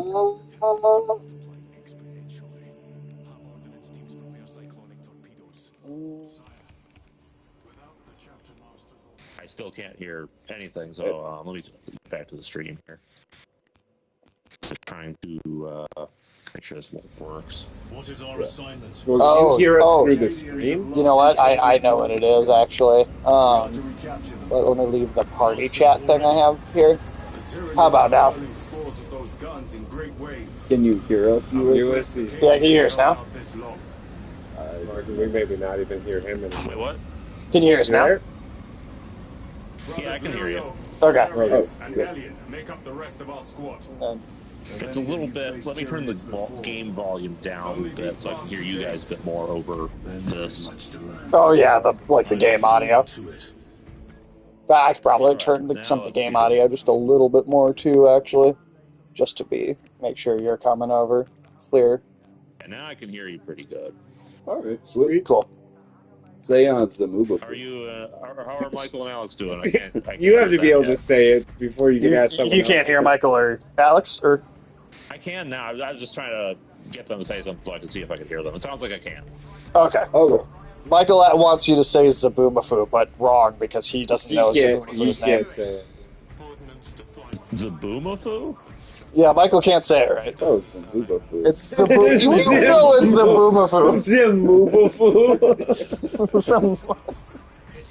I still can't hear anything, so let me get back to the stream here. Just trying to make sure this works. What is our assignment? Well, Oh, you hear it oh. through the stream? you know what? I know what it is, actually. Let me leave the party chat thing I have here. How about now? Can you hear us, Ulysses? Ulysses. Yeah, can you hear us now? Or do we maybe not even hear him anymore? Wait, what? Can you hear us now? There? Yeah, I can hear you. Okay. And Alien make up the rest of our squad. It's a little bit. Let me turn the game volume down a bit so I can hear you guys a bit more over this. Oh yeah, the game audio. I could probably turn some of the game audio just a little bit more too, actually, just to make sure you're coming over clear. And now I can hear you pretty good. All right, sweet. Cool. Say on Zamuba. How are you? How are Michael and Alex doing? I can't You have hear to be that able yet. to say it before you can ask someone You else. can't hear Michael or Alex, or I can now. I was just trying to get them to say something so I can see if I can hear them. It sounds like I can. okay. Oh, Michael wants you to say Zaboomafoo, but wrong because he doesn't know You Zaboomafoo's name. can't say it. Zaboomafoo? Yeah, Michael can't say it right. oh, Zamuba food. It's Zaboom. You know it's Zaboomafoo. Zaboomafoo. Some-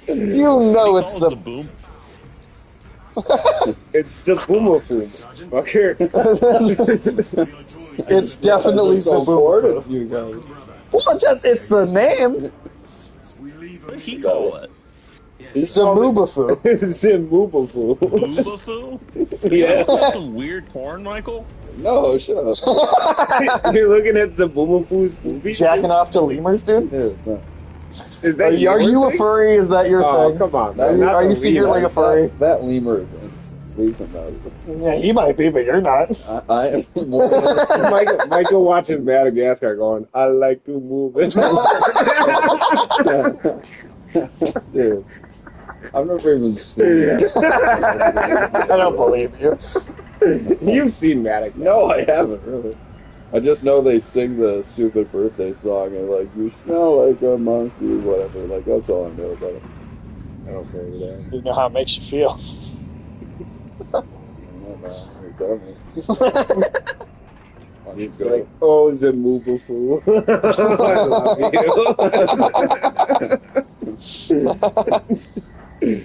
You know it's the Zab. boom. It's Zaboomafoo, fucker. It's definitely so important, Zaboomafoo. you guys. Well, it's the name. What did he call it? Zaboomafoo. Zaboomafoo. Boobafoo? Yeah. That's some weird porn, Michael. No, shut up. You're looking at Zaboomafoo's boobies? Jacking off to lemurs, dude? Yeah, no. Is that Are you your a thing? furry? Is that your Oh, thing? come on, Are man. you, Not are the you secretly a furry? That lemur thing. Leave him out of it. Yeah, he might be, but you're not. I am more than Michael watches Madagascar going, I like to move it. Dude, I've never even seen that. I don't believe you. You've seen Madagascar. No, I haven't, really. I just know they sing the stupid birthday song and like, you smell like a monkey, whatever. Like, that's all I know about it. I don't care with that. You know how it makes you feel. I don't know, man. You tell me. It's like, oh, Zamubufu. I love you.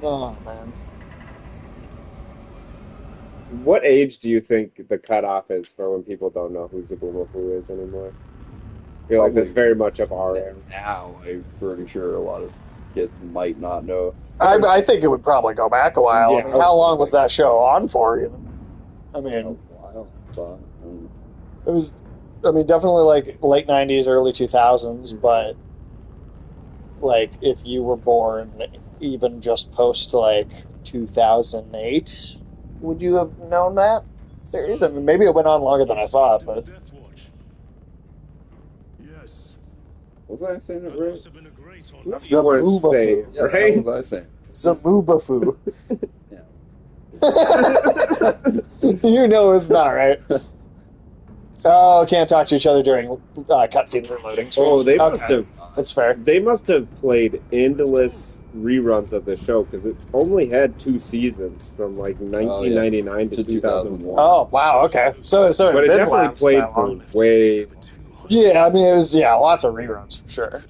Oh, man. What age do you think the cutoff is for when people don't know who Zabubufu is anymore? I feel like that's very much of our era. Now, I'm pretty sure a lot of kids might not know. I think it would probably go back a while. Yeah, I mean, how long was that show on for? Even? I A mean, while, but, it was. I mean, definitely like late '90s, early 2000s. But like, if you were born even just post like 2008, would you have known that series? I mean, maybe it went on longer than I thought, but Death Watch. Yes. was I saying it That right? must have been a great honor. You were Zabubufu. saying, Yeah, right? what was I saying? Zabubafu. Yeah. You know it's not right. Oh, can't talk to each other during cutscenes or loading screens. Oh, they Okay, must have. that's fair. They must have played endless reruns of the show because it only had 2 seasons from like 1999 to 2001. Oh, wow, okay. So But it it did definitely last played that for long. way. Yeah, I mean, it was, lots of reruns, for sure.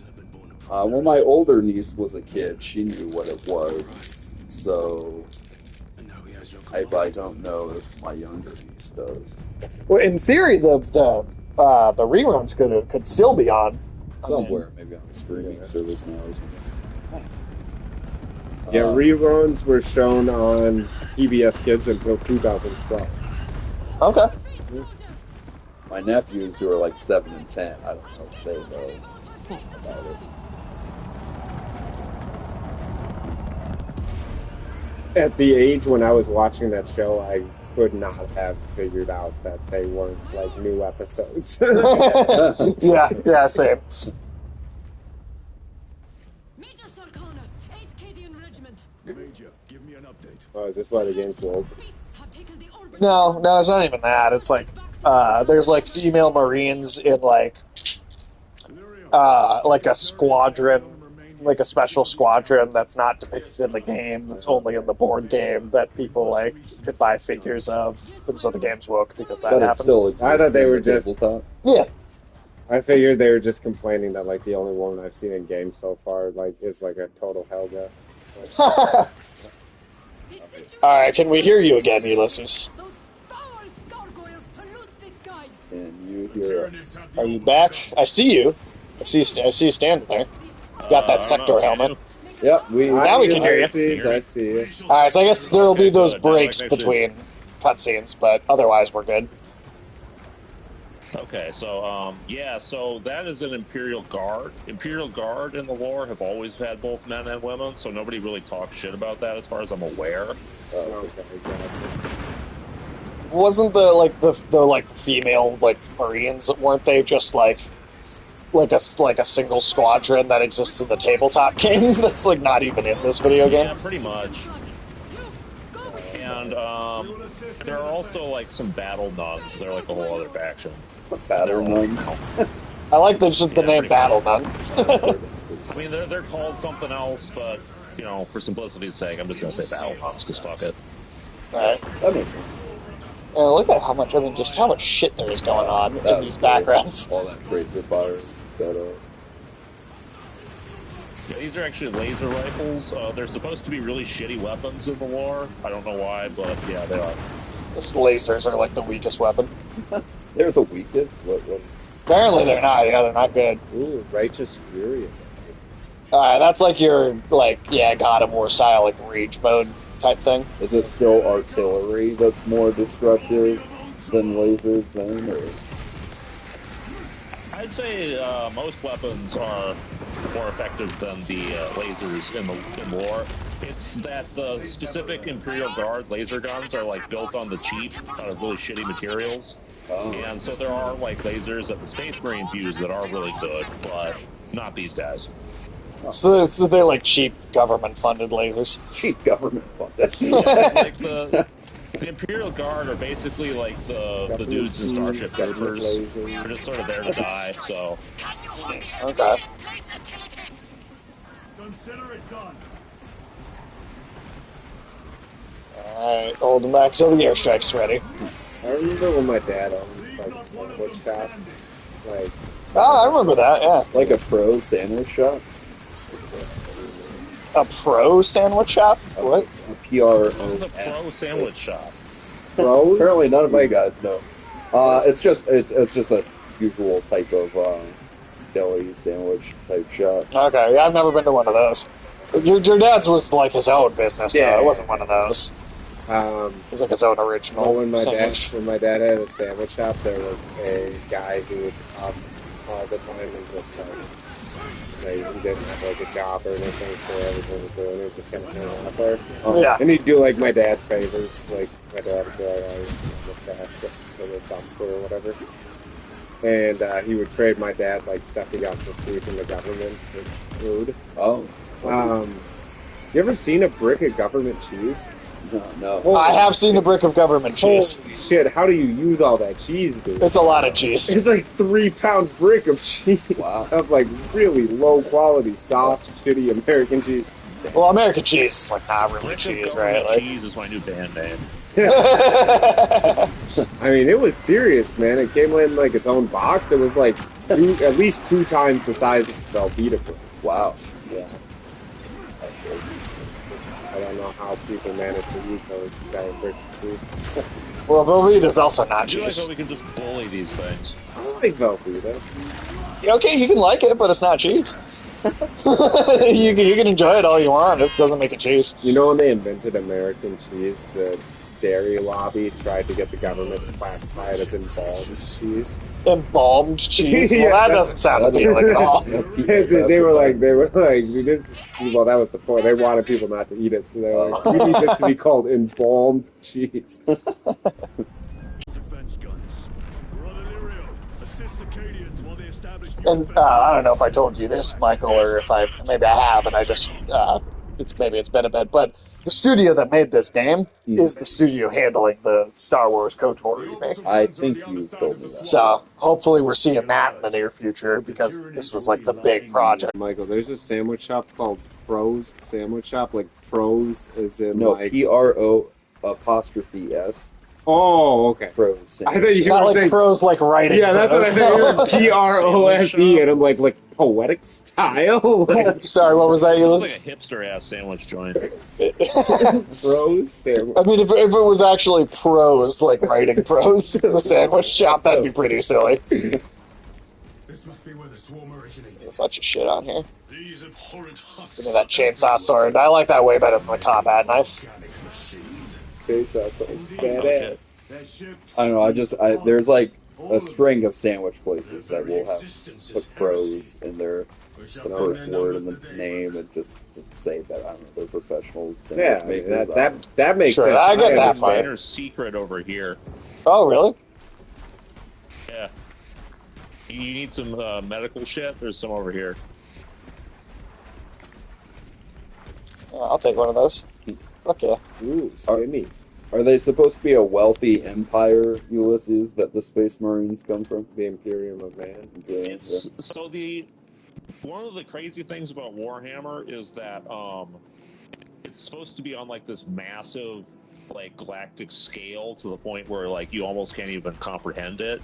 Well, my older niece was a kid. She knew what it was. So I don't know if my younger niece does. Well, in theory, the reruns could still be on. Somewhere, maybe on a streaming service now or something. Yeah, reruns were shown on PBS Kids until 2012. Okay. My nephews who are like 7 and 10, I don't know if they know about it. At the age when I was watching that show, I could not have figured out that they weren't like new episodes. Yeah, same. Major Sarkana, 8th Cadian Regiment. Major, give me an update. Oh, is this why the game's woke? Beasts have taken the orbit. No, it's not even that. It's like there's like female Marines in like a squadron, like a special squadron that's not depicted in the game. It's only in the board game that people like could buy figures of, and so the game's woke because that But it happened. still exists. I thought they in were the just- tabletop. Yeah. I figured they were just complaining that like the only woman I've seen in games so far like is like a total Helga. All right, can we hear you again, Ulysses? Those foul gargoyles pollute the skies. Can you hear us? Are you back? I see you. I see you standing there. You got that sector helmet. Yep, Now we can hear you. I see you. All right, so I guess there will be Okay, those good. breaks Actually- between cutscenes, but otherwise we're good. Okay, so so that is an Imperial Guard. Imperial Guard in the lore have always had both men and women, so nobody really talks shit about that as far as I'm aware. Okay, gotcha. Wasn't the female Marines, weren't they just like a single squadron that exists in the tabletop game that's like not even in this video Yeah, game? pretty much. And there are also like some battle nuns. They're like a whole other faction. Battle nuns. I like the name pretty Battle Nun. I mean, they're called something else, but for simplicity's sake, I'm just gonna say battle nuns because fuck it. Alright. That makes sense. Look at how much shit there is going on That in was these cool. backgrounds. All that tracer fire. That, Yeah, these are actually laser rifles. They're supposed to be really shitty weapons in the lore. I don't know why, but yeah, they are. Those lasers are like the weakest weapon. they're the weakest. What? Apparently they're not. Yeah, they're not good. Ooh, Righteous Fury. That's like your God of War style rage mode type thing. Is it still artillery that's more destructive than lasers then? Or? I'd say most weapons are more effective than the lasers in lore. It's that the specific Imperial Guard laser guns are built on the cheap out of really shitty materials. Oh. And so there are lasers that the Space Marines use that are really good, but not these guys. So they're cheap government funded lasers. Cheap government funded. Yeah, The Imperial Guard are basically like the dudes in Starship Troopers. They're just sort of there to die, so... Okay. Consider it done. Alright, hold them back till the airstrike's ready. I remember when my dad owned like a sandwich shop. Like, Oh, I remember that, yeah. Like a pro sandwich shop? A pro sandwich shop? What? PRO. This is a pro sandwich shop. pros? Apparently none of you guys know. It's just a usual type of deli sandwich type shop. Okay, yeah, I've never been to one of those. Your dad's was like his own business, though. Yeah. It wasn't one of those. Um, It was like his own original well, when my sandwich. dad had a sandwich shop, there was a guy who would come all the time and just like, he didn't have like a job or anything, so everything was doing it, just kind of hanging out there. Yeah. And he'd do like my dad favors, like my dad would be like, oh, what's that, for the dumpster or whatever. And he would trade my dad like stuff he got for free from the government for food. Oh. You ever seen a brick of government cheese? No. I have seen a brick of government cheese. Holy shit, how do you use all that cheese, dude? It's a lot of cheese. It's like 3-pound brick of cheese. Wow. Of like really low quality, soft, shitty American cheese. Well, American cheese is like not really Brick of cheese, Government right? Like, Cheese is my new band name. I mean, it was serious, man. It came in like its own box. It was like at least 2 times the size of Velveeta brick. Wow. Yeah. I don't know how people manage to eat those giant bricks of cheese. well, Velveeta is also not I feel like cheese. we can just bully these things. I like Velveeta. Okay, you can like it, but it's not cheese. you can enjoy it all you want. It doesn't make it cheese. You know when they invented American cheese, the dairy lobby tried to get the government to classify it as embalmed cheese. Embalmed cheese? Well, Yeah, that that's- doesn't sound appealing at all. they were like, this, well, that was the point. They wanted people not to eat it, so they were like, we need this to be called embalmed cheese. Defense guns. We're on Illyrio. Assist Acadians while they establish new And defenses. I don't know if I told you this, Michael, or if maybe I have, and I just it's been a bit. But the studio that made this game is the studio handling the Star Wars KOTOR remake. I think you told me that. So hopefully we're seeing that in the near future because this was like the big project. Michael, there's a sandwich shop called Pros Sandwich Shop, like Pros is in No, like... PRO''S. Oh, okay. Pros. I thought you Not were like saying... pros like writing. Yeah, that's what I pros. said. PROSE, and I'm like poetic style? Like, Sorry, what was that? You It's listen? like a hipster-ass sandwich joint. Pros Sandwich. I mean, if it was actually pros, like writing pros in the sandwich shop, that'd be pretty silly. This must be where the swarm originated. There's a bunch of shit on here. These abhorrent husks. Give me that chainsaw sword. I like that way better than the combat knife. Organic machines. It's also Oh, badass. shit. Their ships. I don't know. There's like a string of sandwich places that will have put pros in their We shall the find first their word in numbers the today. name and just to say that I don't know they're professional sandwich Yeah, I mean, makers. that makes Sure, sense. I get that understand. part. Inner secret over here. Oh, really? Yeah. You need some medical shit? There's some over here. Yeah, I'll take one of those. Fuck yeah. Ooh, skinnies. Are they supposed to be a wealthy empire, Ulysses, that the Space Marines come from? The Imperium of Man. It's so one of the crazy things about Warhammer is that it's supposed to be on like this massive like galactic scale to the point where like you almost can't even comprehend it.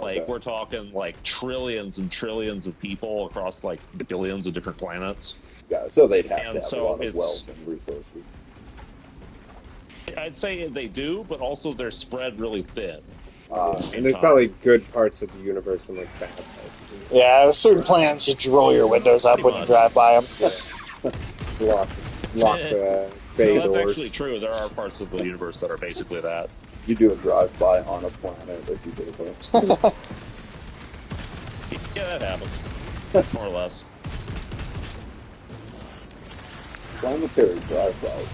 Like Okay. we're talking like trillions and trillions of people across like billions of different planets. Yeah, so they'd have And to have so a lot of it's- wealth and resources. I'd say they do, but also they're spread really thin. And there's probably good parts of the universe and like bad parts. Yeah, there's certain plans you roll your windows up when you drive by them. Lock the bay No, that's doors. actually true. There are parts of the universe that are basically that. You do a drive-by on a planet, as you do. Yeah, that happens. More or less. Planetary drive-bys.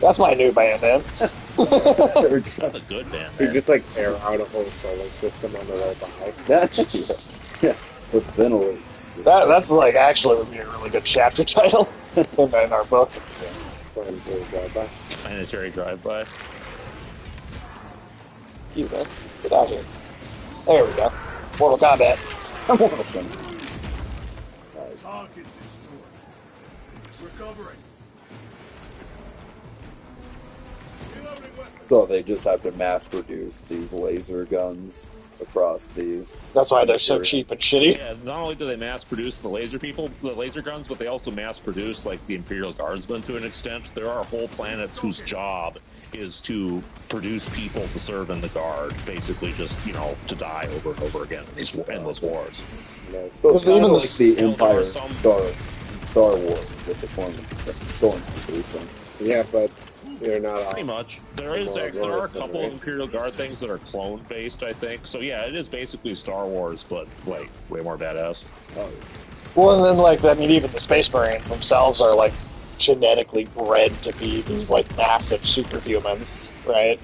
That's my new band, man. That's a good band. So you just like air out a whole solar system on the way by. Yeah, with ventilate. That's like actually would be a really good chapter title in our book. Planetary drive-by. Planetary drive-by. You man. Get out here. There we go. Mortal Kombat. Mortal Kombat. Nice. Target destroyed. Recovering. Reloading weapon. So they just have to mass produce these laser guns across the. That's why they're so cheap and shitty. Yeah, not only do they mass produce the laser guns, but they also mass produce like the Imperial Guardsmen to an extent. There are whole planets whose job is to produce people to serve in the Guard, basically just, to die over and over again in these endless wars. Yeah, So it's Even kind of the like the there are Empire some- Star Wars with the Stormtroopers. yeah, but they're not all. Pretty much. There are a couple of Imperial Guard things that are clone-based, I think. So yeah, it is basically Star Wars, but, like, way more badass. Oh, Well, and then, even the Space Marines themselves are, genetically bred to be these, massive superhumans, right?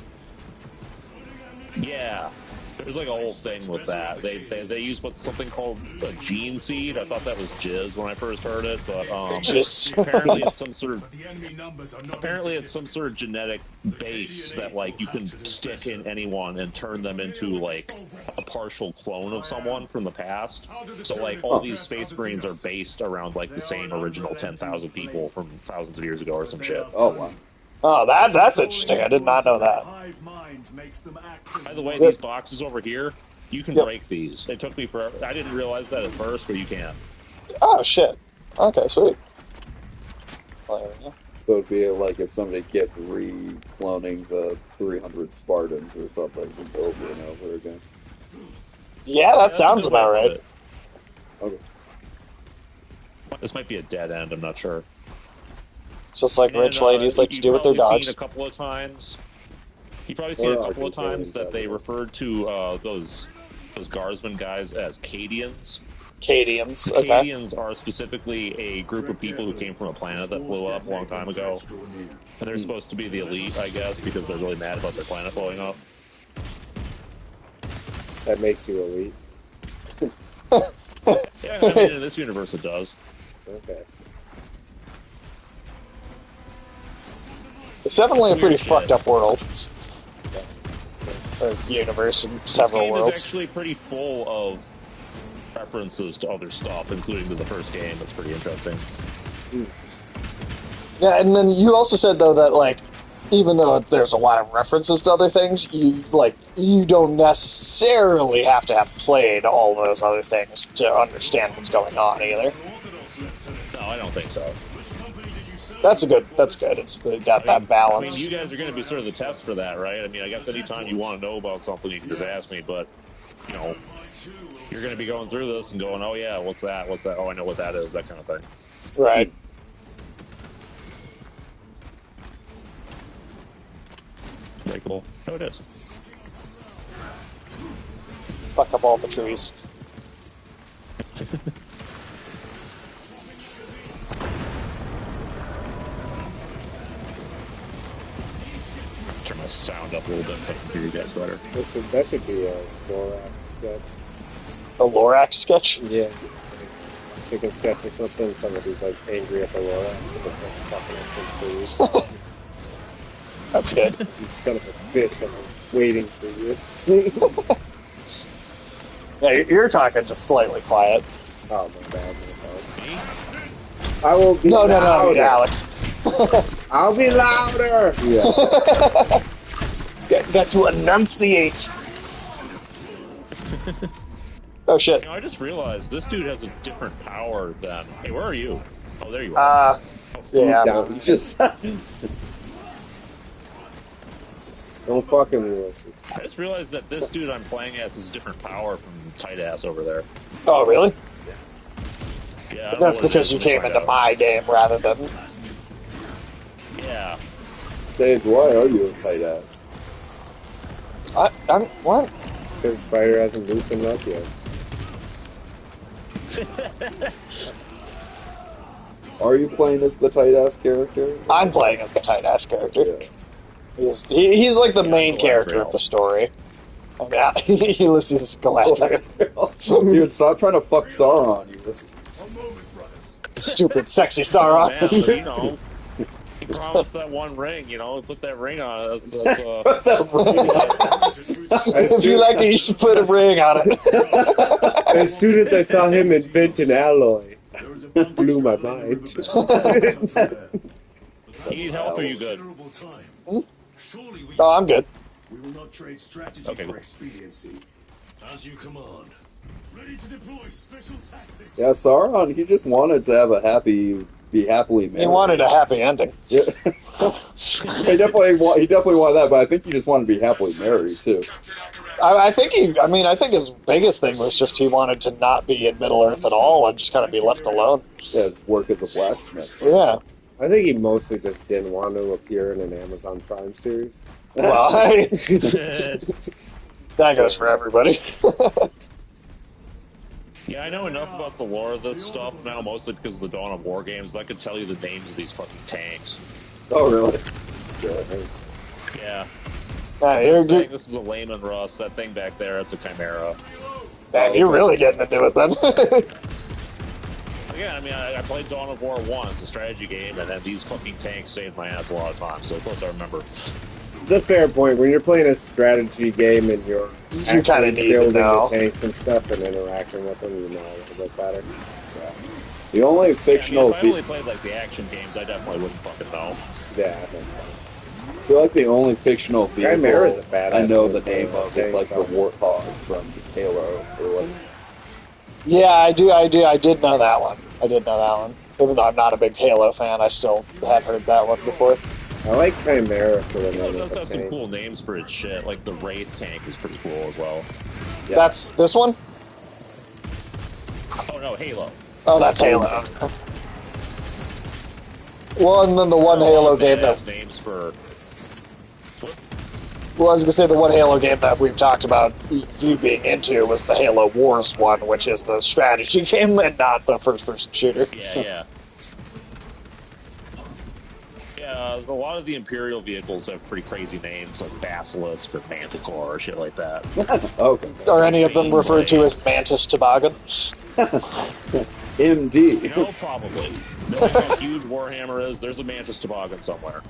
Yeah. There's like a whole thing with that. They use something called a gene seed. I thought that was jizz when I first heard it, but Just apparently it's some sort of But the enemy numbers are not apparently it's some sort of genetic base that you can stick in anyone and turn them into a partial clone of someone from the past. So all these Space Marines are based around the same original 10,000 people from thousands of years ago or some shit. Oh wow. Oh, that's interesting. I did not know that. Hive mind makes them act as By the way, one. these boxes over here, you can Yep. break these. It took me forever. I didn't realize that at first, but you can. Oh, shit. Okay, sweet. Well, there we go. So it'd be like if somebody kept re-cloning the 300 Spartans or something over and over again. Yeah, that That's a sounds good way about to put right. it. Okay. This might be a dead end. I'm not sure. Just like And, rich ladies like to you've do with their probably dogs. seen a couple of times. You've probably seen a couple of times that they referred to those Guardsmen guys as Cadians. Cadians, okay. Cadians are specifically a group of people who came from a planet that blew up a long time ago. And they're supposed to be the elite, I guess, because they're really mad about their planet blowing up. that makes you elite. Yeah, I mean, in this universe it does. Okay. It's definitely a pretty Weird shit. fucked up world. Or universe in several This game worlds. is actually pretty full of references to other stuff, including to the first game. That's pretty interesting. Yeah, and then you also said though that even though there's a lot of references to other things, you don't necessarily have to have played all those other things to understand what's going on either. No, I don't think so. That's good. It's got that balance. I mean, you guys are going to be sort of the test for that, right? I mean, I guess anytime you want to know about something, you can just ask me, but, you're going to be going through this and going, oh yeah, what's that? What's that? Oh, I know what that is, that kind of thing. Right. Very cool. Oh, it is. Fuck up all the trees. Turn my sound up a little bit so I can hear you guys better. That should be a Lorax sketch. A Lorax sketch? Yeah. Chicken sketch or something. Somebody's angry at the Lorax and it's fucking up some food. That's good. You son of a bitch, I'm waiting for you. Yeah, you're talking just slightly quiet. Oh, my bad. I will be No, louder. Alex. I'll be louder. Yeah. Got to enunciate. Oh shit. I just realized this dude has a different power than... Hey, where are you? Oh, there you are. Yeah. Down. He's just. Don't fucking listen. I just realized that this dude I'm playing as is a different power from tight ass over there. Oh really? Yeah, I don't That's know what it because is, you we'll came find into out. my game rather than. Yeah. Dave, why are you a tight ass? I'm what? Because Spider hasn't loosened up yet. Are you playing as the tight ass character? I'm playing as the tight ass character. Yeah. He's like the main Galadriel. character of the story. I mean, Ulysses Galadriel. Dude, stop trying to fuck Sauron, you just. Stupid, sexy Man, Sauron. but, He promised that one ring, you know, put that ring on it. That's, Put that ring on. If you like it, you should put a ring on it. As soon as I saw him invent an alloy, blew my mind. You need help or you good? Surely we, Oh, I'm good. we will not trade strategy Okay, for cool. expediency. As you command. Ready to deploy special tactics. Yeah, Sauron, he just wanted to have be happily married. He wanted a happy ending. Yeah. he definitely wanted that, but I think he just wanted to be happily married too. I think his biggest thing was just he wanted to not be in Middle Earth at all and just kind of be left alone. Yeah, his work as a blacksmith. Yeah. I think he mostly just didn't want to appear in an Amazon Prime series. Well, that goes for everybody. Yeah, I know enough about the lore of this stuff now, mostly because of the Dawn of War games. I could tell you the names of these fucking tanks. Oh, really? Yeah. This is a layman Russ. That thing back there, it's a Chimera. Man, you're really getting into it then. Yeah, I mean, I played Dawn of War 1, it's a strategy game, and then these fucking tanks saved my ass a lot of times, so of course I remember. It's a fair point. When you're playing a strategy game and you're You kind of need to building know. the tanks and stuff and interacting with them, you know a little bit better. Yeah. The only fictional... Yeah, I mean, if I only played like the action games, I definitely wouldn't fucking know. Yeah, that makes sense. I feel like the only fictional vehicle Chimera's a badass I know the vehicle. name of is like the Warthog from Halo or like. Yeah, I did know that one. Even though I'm not a big Halo fan, I still have heard that one before. I like Chimera for the You know, name it of does the have some tank. cool names for its shit, like the Wraith tank is pretty cool as well. Yeah. That's this one? Oh no, Halo. Oh, that's Halo. Well, and then the one Halo game that... names for... Well, I was going to say the one Halo game that we've talked about you being into was the Halo Wars one, which is the strategy game and not the first-person shooter. Yeah. Yeah, a lot of the Imperial vehicles have pretty crazy names, like Basilisk or Manticore or shit like that. Okay. Are any of them referred to as Mantis Toboggan? MD. You know, probably. Knowing how huge Warhammer is, there's a Mantis Toboggan somewhere.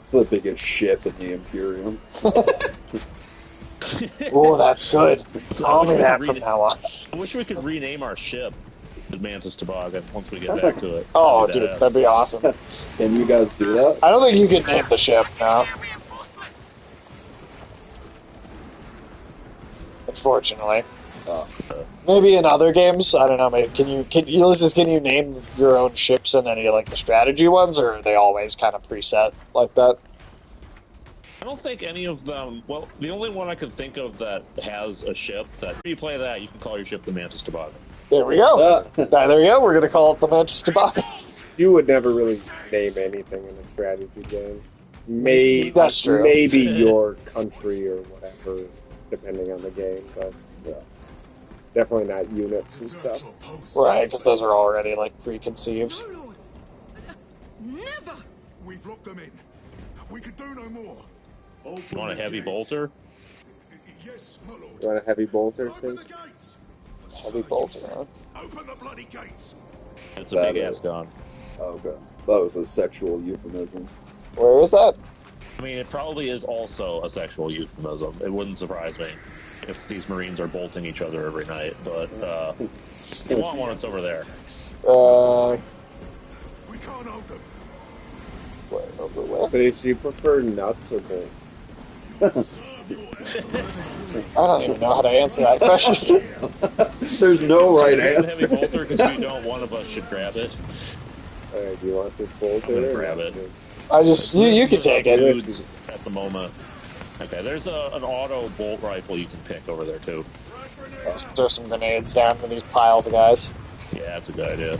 It's the biggest ship in the Imperium. Oh, that's good. So Call I me wish that we from could now on. I wish we could rename our ship to Mantis Toboggan once we get back to it. Oh, That'd be dude, badass. that'd be awesome. Can you guys do that? I don't think you can name the ship now. Unfortunately. Maybe in other games, I don't know. Maybe can you name your own ships in any like the strategy ones, or are they always kind of preset like that? I don't think any of them. Well, the only one I could think of that has a ship that if you play that, you can call your ship the Mantis Toboggan. There we go. There we go. We're gonna call it the Mantis Toboggan. You would never really name anything in a strategy game. That's true. Maybe your country or whatever, depending on the game, but yeah. Definitely not units and stuff. Right, because those are already like preconceived. No, Lord. Never! We've locked them in. We could do no more. You want a heavy bolter? Yes, my lord. You want a heavy bolter Open thing? the gates. Heavy bolter, huh? Open the bloody gates. It's a big ass gun. Okay. That was a sexual euphemism. Where is that? I mean, it probably is also a sexual euphemism. It wouldn't surprise me if these Marines are bolting each other every night, but if you want one, it's over there. We can't hold them. Where? So do you prefer nuts or bolts? I don't even know how to answer that question. There's no right Heavy answer. bolter, because we don't, one of us should grab it. Alright, do you want this bolter? I'm gonna grab it. You can take it. Dudes at the moment. Okay, there's an auto bolt rifle you can pick over there too. Throw some grenades down to these piles of guys. Yeah, that's a good idea.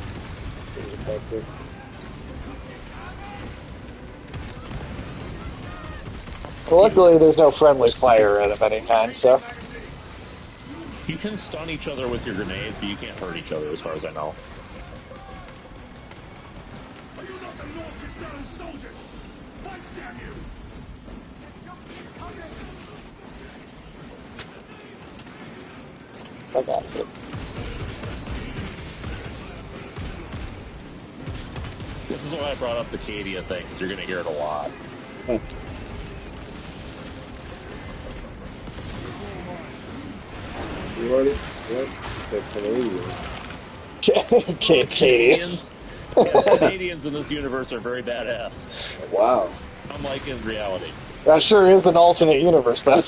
Well, luckily, there's no friendly fire of any kind, so. You can stun each other with your grenades, but you can't hurt each other as far as I know. Are you not the Lord Castellan soldiers? Fight, damn you! I got it. is why I brought up the Cadia thing, because you're going to hear it a lot. What? The Canadian. Canadians. Canadians in this universe are very badass. Wow. Unlike in reality. That sure is an alternate universe, then.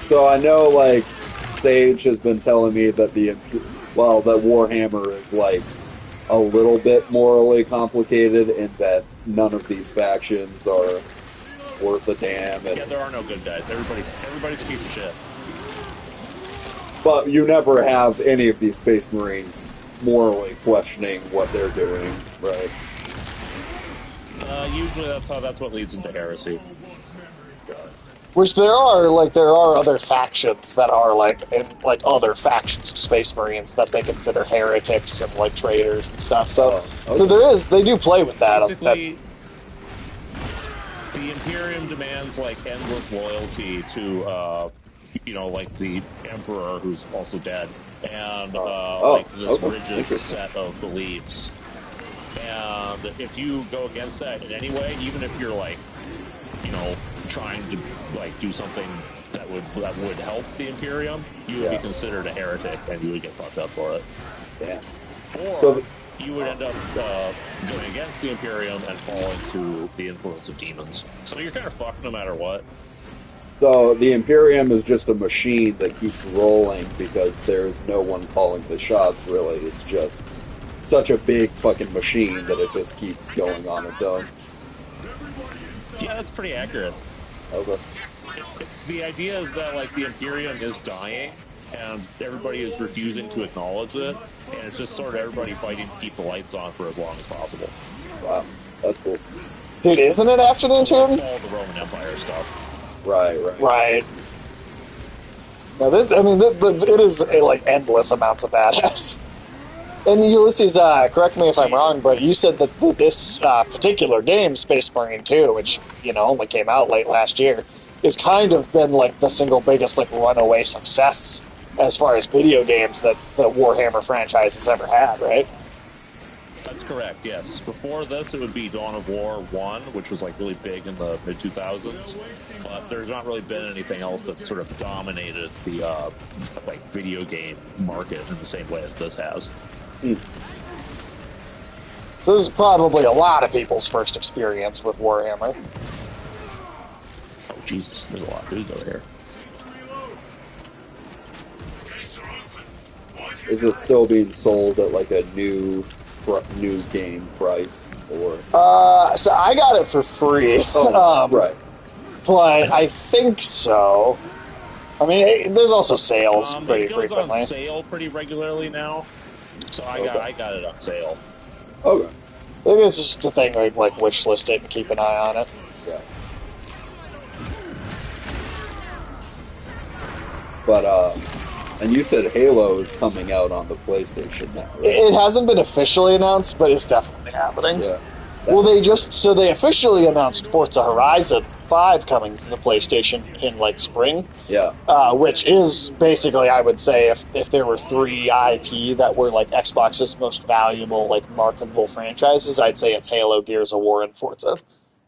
So I know, like, Sage has been telling me that that Warhammer is, like, a little bit morally complicated and that none of these factions are worth a damn. Yeah, there are no good guys. Everybody's a piece of shit. But you never have any of these Space Marines morally questioning what they're doing, right? Usually that's what leads into heresy. Which there are other factions that are other factions of Space Marines that they consider heretics and like traitors and stuff. So, they do play with that. Basically, the Imperium demands like endless loyalty to, like the Emperor, who's also dead, and this rigid set of beliefs. And if you go against that in any way, even if you're trying to do something that would help the Imperium, you would be considered a heretic and you would get fucked up for it. Yeah. Or you would end up going against the Imperium and falling to the influence of demons. So you're kind of fucked no matter what. So the Imperium is just a machine that keeps rolling because there's no one calling the shots, really. It's just such a big fucking machine that it just keeps going on its own. Yeah, that's pretty accurate. Okay. The idea is that the Imperium is dying, and everybody is refusing to acknowledge it, and it's just sort of everybody fighting to keep the lights on for as long as possible. Wow, that's cool. Dude, isn't it after the Imperium? All the Roman Empire stuff. Right. Now, it is endless amounts of badass. And Ulysses, correct me if I'm wrong, but you said that this particular game, Space Marine 2, which, only came out late last year, has kind of been, the single biggest, runaway success as far as video games that the Warhammer franchise has ever had, right? That's correct, yes. Before this, it would be Dawn of War 1, which was, really big in the mid-2000s, but there's not really been anything else that sort of dominated the, video game market in the same way as this has. So this is probably a lot of people's first experience with Warhammer. Oh, Jesus, there's a lot of dudes over here. Is it still being sold at a new game price, or? So I got it for free. Right. But I think so. I mean, there's also sales pretty frequently. It goes on sale pretty regularly now. So I got it on sale. Okay. I think it's just a thing where you wish list it and keep an eye on it. Yeah. But and you said Halo is coming out on the PlayStation now, right? It hasn't been officially announced, but it's definitely happening. Yeah. Well, they officially announced Forza Horizon 5 coming to the PlayStation in spring. Yeah. Which is basically, I would say, if there were 3 IP that were Xbox's most valuable, marketable franchises, I'd say it's Halo, Gears of War, and Forza.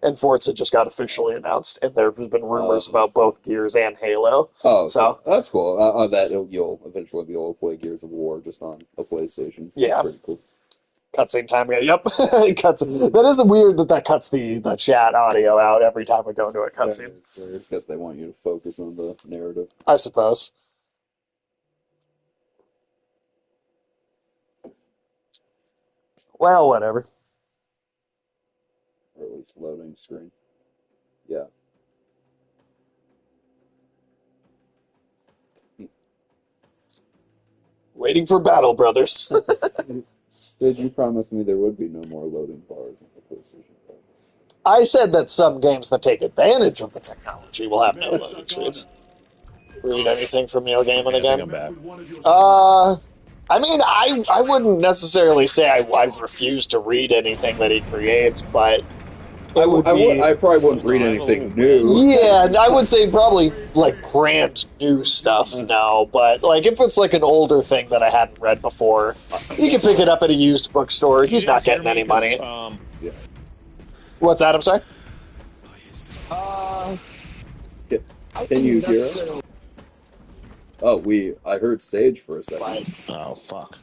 And Forza just got officially announced, and there have been rumors about both Gears and Halo. Oh, so that's cool. That you'll eventually be able to play Gears of War just on a PlayStation. Yeah. That's pretty cool. Cutscene time. Yep. Cuts. That is weird that cuts the chat audio out every time we go into a cutscene. Yeah, it's weird because they want you to focus on the narrative. I suppose. Well, whatever. Or at least loading screen. Yeah. Waiting for battle, brothers. Did you promise me there would be no more loading bars on the PlayStation 5? I said that some games that take advantage of the technology will have no loading screens. Read anything from Neil Gaiman again? I'm back. I mean, I wouldn't necessarily say I refuse to read anything that he creates, but I probably wouldn't read anything new. Yeah, I would say probably like brand new stuff now, but like if it's like an older thing that I hadn't read before, you can pick it up at a used bookstore. He's not getting any money. Yeah. What's that? I'm sorry. Can you hear us? Oh, I heard Sage for a second. Oh, fuck.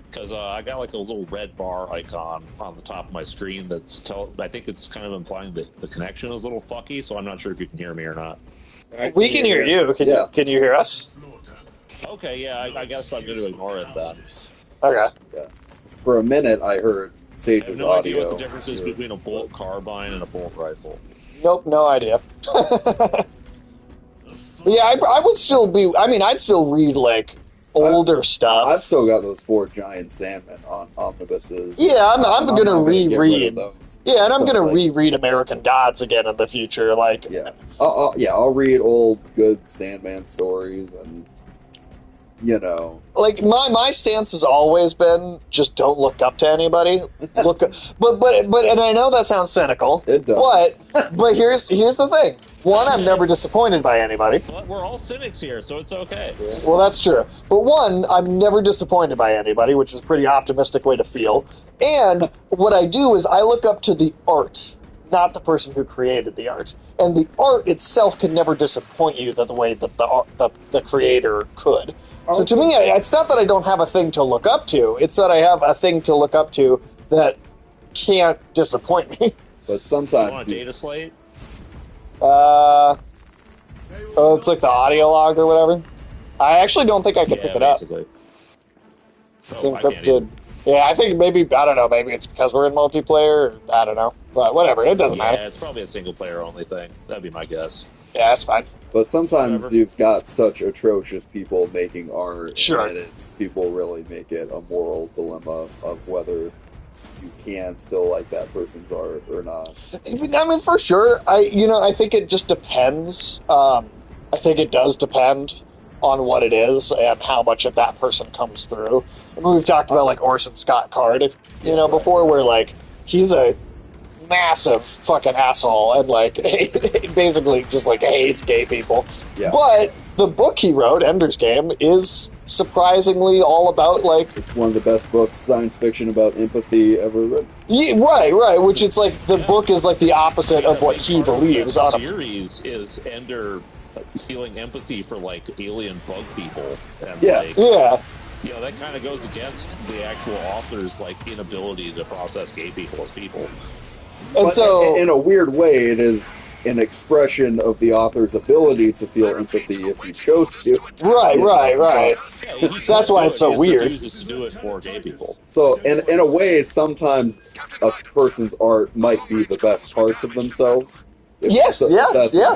Because I got like a little red bar icon on the top of my screen I think it's kind of implying that the connection is a little fucky, so I'm not sure if you can hear me or not. We can hear you. Can you hear us? Okay, yeah, I guess I'm going to ignore it then. Okay. Yeah. For a minute, I heard I have Sage's no audio. idea what the difference is between a bolt carbine and a bolt rifle. Nope, no idea. But yeah, I would still be. I mean, I'd still read like older stuff. I've still got those 4 giant salmon on omnibuses. Yeah, I'm gonna get rid reread. of those. Yeah, and I'm gonna Like- reread American Gods again in the future. Like, Yeah. I'll read old good Sandman stories and like my stance has always been just don't look up to anybody. But and I know that sounds cynical. It does. But here's the thing. One, I'm never disappointed by anybody. But we're all cynics here, so it's okay. Well, that's true. But one, I'm never disappointed by anybody, which is a pretty optimistic way to feel. And what I do is I look up to the art, not the person who created the art. And the art itself can never disappoint you the way that the creator could. So to me, it's not that I don't have a thing to look up to. It's that I have a thing to look up to that can't disappoint me. But You sometimes want a data slate? It's like the audio log or whatever. I actually don't think I can pick it up. basically. It's Oh, I can't encrypted. Yeah, I think maybe, I don't know, maybe it's because we're in multiplayer, or, I don't know. But whatever, it doesn't Yeah, matter. it's probably a single player only thing. That'd be my guess. Yeah, that's fine. But sometimes Whatever. you've got such atrocious people making art, Sure. and people really make it a moral dilemma of whether you can still like that person's art or not. I mean, for sure. I think it just depends. I think it does depend on what it is and how much of that person comes through. I mean, we've talked about like Orson Scott Card, before, where like he's a massive fucking asshole and like basically just like hates gay people. Yeah. But the book he wrote, Ender's Game, is surprisingly all about like It's one of the best books, science fiction about empathy ever written. right, which it's like the book is like the opposite of what he believes The on a series is Ender feeling empathy for like alien bug people, and Yeah. like, yeah. that kind of goes against the actual author's like inability to process gay people as people. And But so in a weird way, it is an expression of the author's ability to feel empathy if he chose to. right. Yeah, That's why it's so weird. He refuses to do it for gay people. So, in a way, sometimes a person's art might be the best parts of themselves. Yes, So yeah. that's Yeah,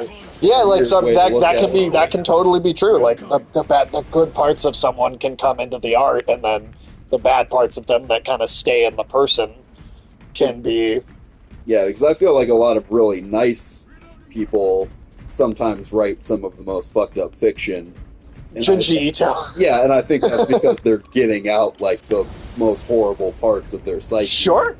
like weird some way to that look that at can be it. that can totally be true. Like the good parts of someone can come into the art, and then the bad parts of them that kind of stay in the person can be. Yeah, because I feel like a lot of really nice people sometimes write some of the most fucked up fiction. And Junji Ito. Yeah, and I think that's because they're getting out like the most horrible parts of their psyche. Sure.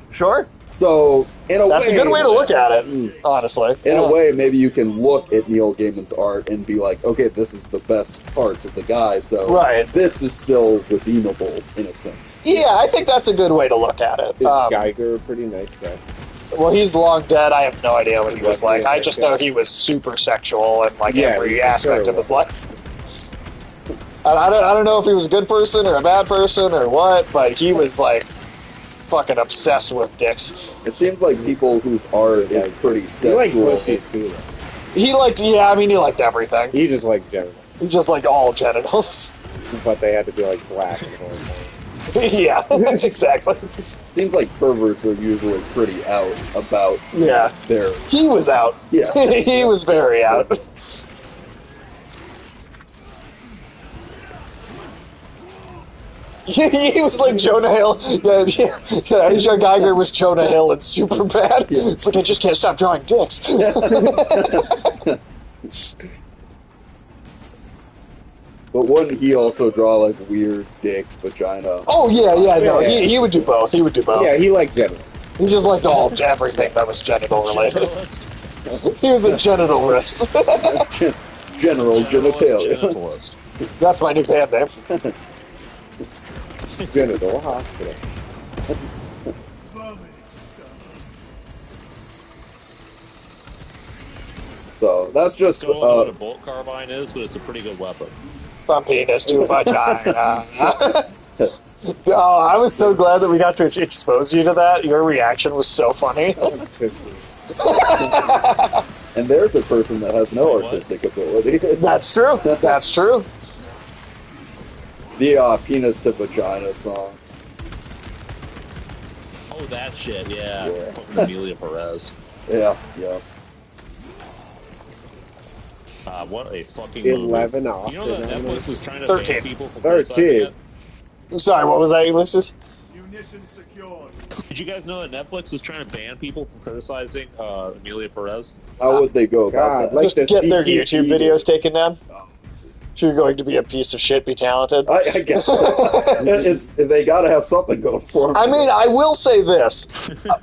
So, in a That's way, a good way to look at it, honestly. In a way, maybe you can look at Neil Gaiman's art and be like, okay, this is the best parts of the guy, so Right. this is still redeemable in a sense. Yeah, I think that's a good way to look at it. Is Geiger a pretty nice guy? Well, he's long dead. I have no idea what he was like. I just Yeah. know he was super sexual in like Yeah, every he's aspect very of his life. And I don't know if he was a good person or a bad person or what, but he was like fucking obsessed with dicks. It seems like people whose art is pretty He sexual. liked pussies too, though. He liked everything. He just liked general. He just liked all genitals. But they had to be like black and horrible. Yeah, exactly. Seems like perverts are usually pretty out about Yeah. their. He was out. Yeah. He was very out. He was like Jonah Hill. Yeah. Asia Geiger was Jonah Hill in Superbad. Yeah. It's like, I just can't stop drawing dicks. But wouldn't he also draw like weird dick vagina? Oh, yeah, no. Yeah. He would do both. Yeah, he liked general. He just liked everything that was genital related. He was a genitalist. General genitalia. Genitalist. That's my new band name. Genital hospital. So that's just Don't know what a bolt carbine is, but it's a pretty good weapon. From penis to vagina. Oh, I was so glad that we got to expose you to that. Your reaction was so funny. and there's a person that has no Wait, what? artistic ability. That's true. That's true. The penis to vagina song. Oh, that shit, yeah. Yeah. Fucking Amelia Perez. Yeah. What a fucking movie. 11 Oscar You know that nominations? Netflix is trying to 13. ban people from 13. criticizing it? I'm sorry, what was that, Ulysses? Munitions secured. Did you guys know that Netflix is trying to ban people from criticizing Amelia Perez? How would they go about God, that? like Just this get their CCTV. YouTube videos taken down. Oh, let's see. If you're going to be a piece of shit, be talented. I guess it's they got to have something going for them. I mean, I will say this: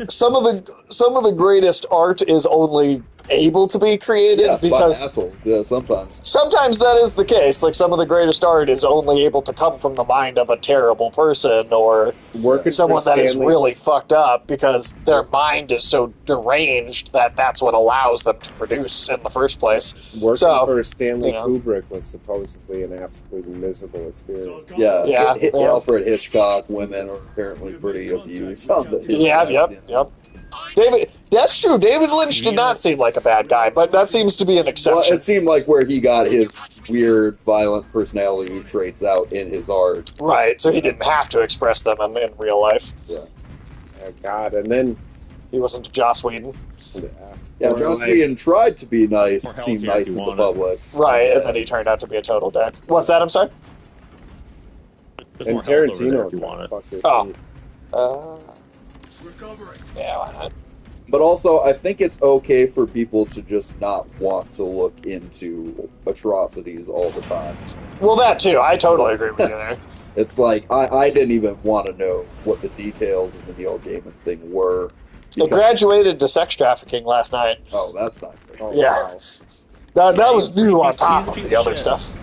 some of the greatest art is only able to be created yeah, because by assholes. Yeah, sometimes. sometimes that is the case. Like some of the greatest art is only able to come from the mind of a terrible person or Working someone for that is Stanley- really fucked up because their mind is so deranged that that's what allows them to produce in the first place. Working So, for Stanley you know. Kubrick was supposedly an absolutely miserable experience. Yeah, Yeah. Alfred Hitchcock women are apparently pretty abused on the Yeah, yep. That's true. David Lynch did not seem like a bad guy, but that seems to be an Well, exception. it seemed like where he got his weird, violent personality traits out in his art. Right, so he didn't have to express them in real life. Yeah, Oh, God, and then He wasn't Joss Whedon. yeah. Or Joss like- Whedon tried to be nice, Or seem healthier nice if in you the want it. public. Right, Yeah. and then he turned out to be a total dick. What's that, I'm sorry? There's and more health over there Tarantino if you want it. fucked it. Oh. Recovering. Yeah, why not? But also, I think it's okay for people to just not want to look into atrocities all the time. Well, that too. I totally agree with you there. It's like, I didn't even want to know what the details of the Neil Gaiman thing were. It because- graduated to sex trafficking last night. Oh, that's not good. Oh, Yeah. wow. That was new on he's top a of piece the of other shit. stuff.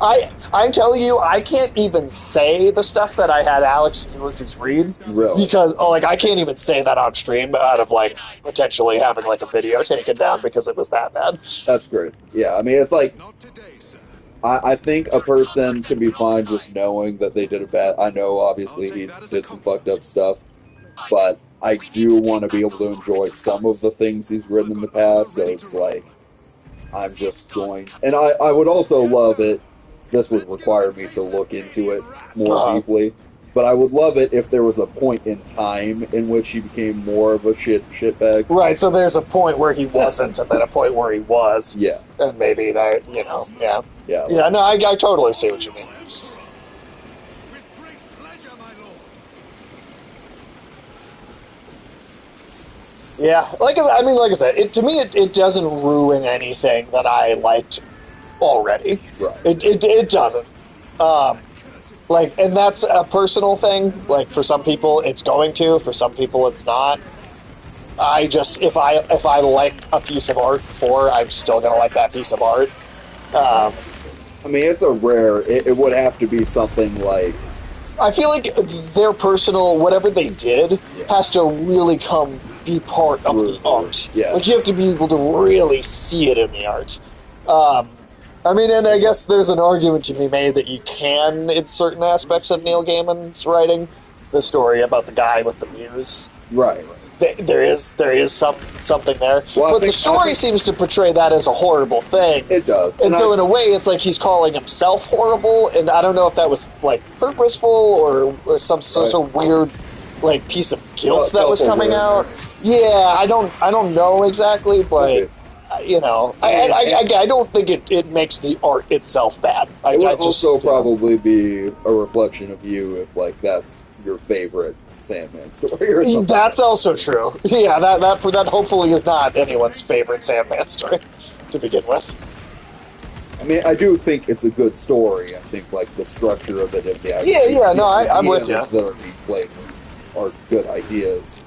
I'm telling you, I can't even say the stuff that I had Alex and Ulysses read Really? because, I can't even say that on stream out of like potentially having like a video taken down because it was that bad. That's great. Yeah, I mean, it's like, Not today, sir. I think a person can be fine just knowing that they did a bad. I know, obviously, he did some fucked up stuff, but I do want to be able to enjoy some of the things he's written in the past. So it's like, I'm just going, and I would also love it. This would require me to look into it more deeply, but I would love it if there was a point in time in which he became more of a shitbag. Right, so there's a point where he wasn't and then a point where he was. Yeah, And maybe that, yeah. yeah. Yeah, no, I totally see what you mean. With great pleasure, my lord. Yeah, like I said, to me, it doesn't ruin anything that I liked already. Right. It doesn't. And that's a personal thing. Like for some people, it's going to. For some people, it's not. I just if I like a piece of art before, I'm still gonna like that piece of art. I mean, it's a rare. It would have to be something like. I feel like their personal whatever they did has to really be part of the art. Yeah. Like you have to be able to really see it in the art. And I guess there's an argument to be made that you can in certain aspects of Neil Gaiman's writing. The story about the guy with the muse. Right. There is something there. Well, but the story seems to portray that as a horrible thing. It does. And so in a way, it's like he's calling himself horrible, and I don't know if that was like purposeful or was some sort of weird like piece of guilt that was coming out. Yeah, I don't know exactly, but I don't think it makes the art itself bad. It would also probably be a reflection of you if like that's your favorite Sandman story or something. That's also true. Yeah, that hopefully is not anyone's favorite Sandman story to begin with. I mean, I do think it's a good story. I think like the structure of it and the I'm with you. that are being played with are good ideas.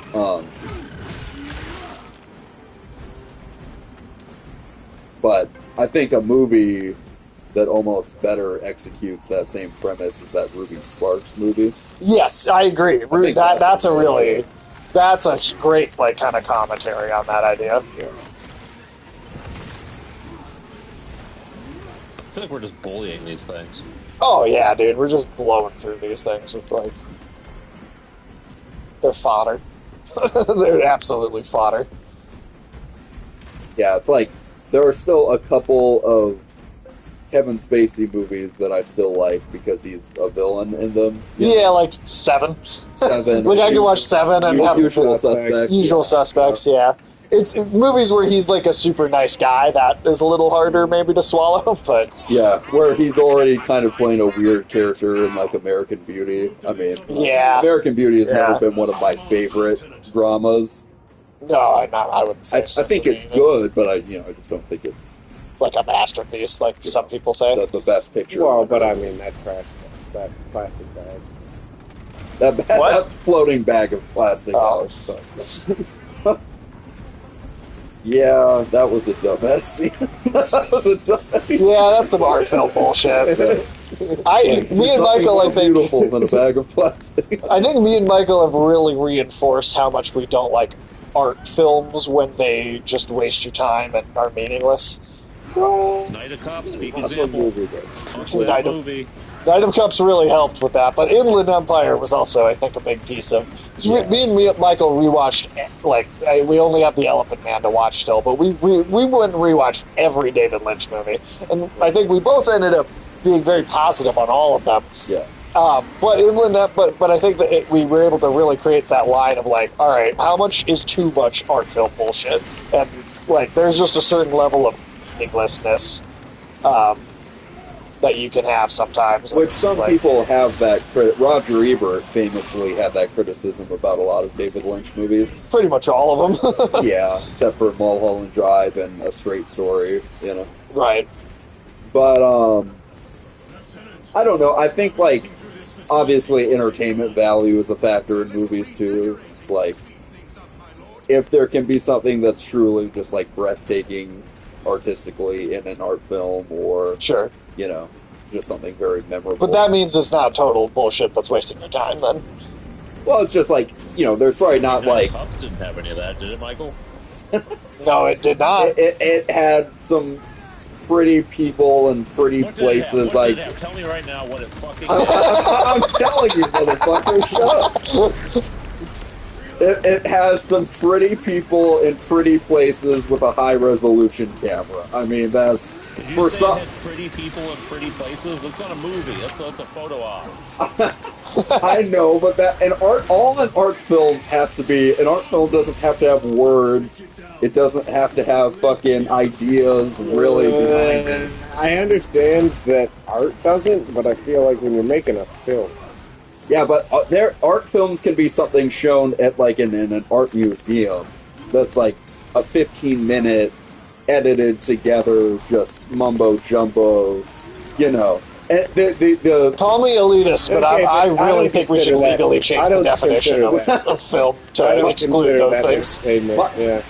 But I think a movie that almost better executes that same premise is that Ruby Sparks movie. Yes, I agree. think That's a really really, that's a great like kind of commentary on that idea. Yeah. I feel like we're just bullying these things. Oh yeah, dude, we're just blowing through these things with like, they're fodder. They're absolutely fodder. Yeah, it's like there are still a couple of Kevin Spacey movies that I still like because he's a villain in them. Yeah, like Seven. Seven. Like I can watch Seven and have Usual Suspects. Usual Suspects. Yeah. It's movies where he's like a super nice guy. That is a little harder maybe to swallow, but Yeah, where he's already kind of playing a weird character in like American Beauty. I mean, yeah. American Beauty has Yeah. never been one of my favorite dramas. No, I wouldn't say. I think it's good, but I just don't think it's like a masterpiece, like some people say. the best picture. Well, but I mean, that plastic bag. That floating bag of plastic. Oh. Yeah, that was a dumbass scene. That was a dumbass scene. Yeah, that's some art film bullshit. Me and Michael, I think, beautiful than a bag of plastic. I think me and Michael have really reinforced how much we don't like art films when they just waste your time and are meaningless. Night of Cops, peak example. Night of- Movie. Night of Cups really helped with that, but Inland Empire was also, I think, a big piece of. Me and Michael rewatched, like, we only have the Elephant Man to watch still, but we went and rewatched every David Lynch movie, and I think we both ended up being very positive on all of them. Yeah. But I think that we were able to really create that line of like, all right, how much is too much art film bullshit, and like, there's just a certain level of meaninglessness. That you can have sometimes. Which some people have that credit. Roger Ebert famously had that criticism about a lot of David Lynch movies. Pretty much all of them. Yeah, except for Mulholland Drive and A Straight Story, Right. But, I don't know. I think, like, obviously entertainment value is a factor in movies, too. It's like, if there can be something that's truly just, like, breathtaking artistically in an art film or... Sure. Just something very memorable. But that means it's not total bullshit that's wasting your time, then. Well, it's just like, there's probably not like... Cups didn't have any of that, did it, Michael? No, it did not. It had some pretty people and pretty places. Tell me right now what it fucking... I'm telling you, motherfucker, shut up. It has some pretty people in pretty places with a high-resolution camera. I mean, that's... Did you for say some... it had pretty people in pretty places? That's not a movie. That's a photo op. I know, but all an art film has to be... An art film doesn't have to have words. It doesn't have to have fucking ideas really behind it. I understand that art doesn't, but I feel like when you're making a film... Yeah, but their art films can be something shown at like in an art museum. That's like a 15-minute edited together, just mumbo jumbo, And the Call me elitist, but Okay, I but I really don't think we should consider that- legally I change don't the definition consider of film I to don't exclude consider those that things. entertainment. Yeah.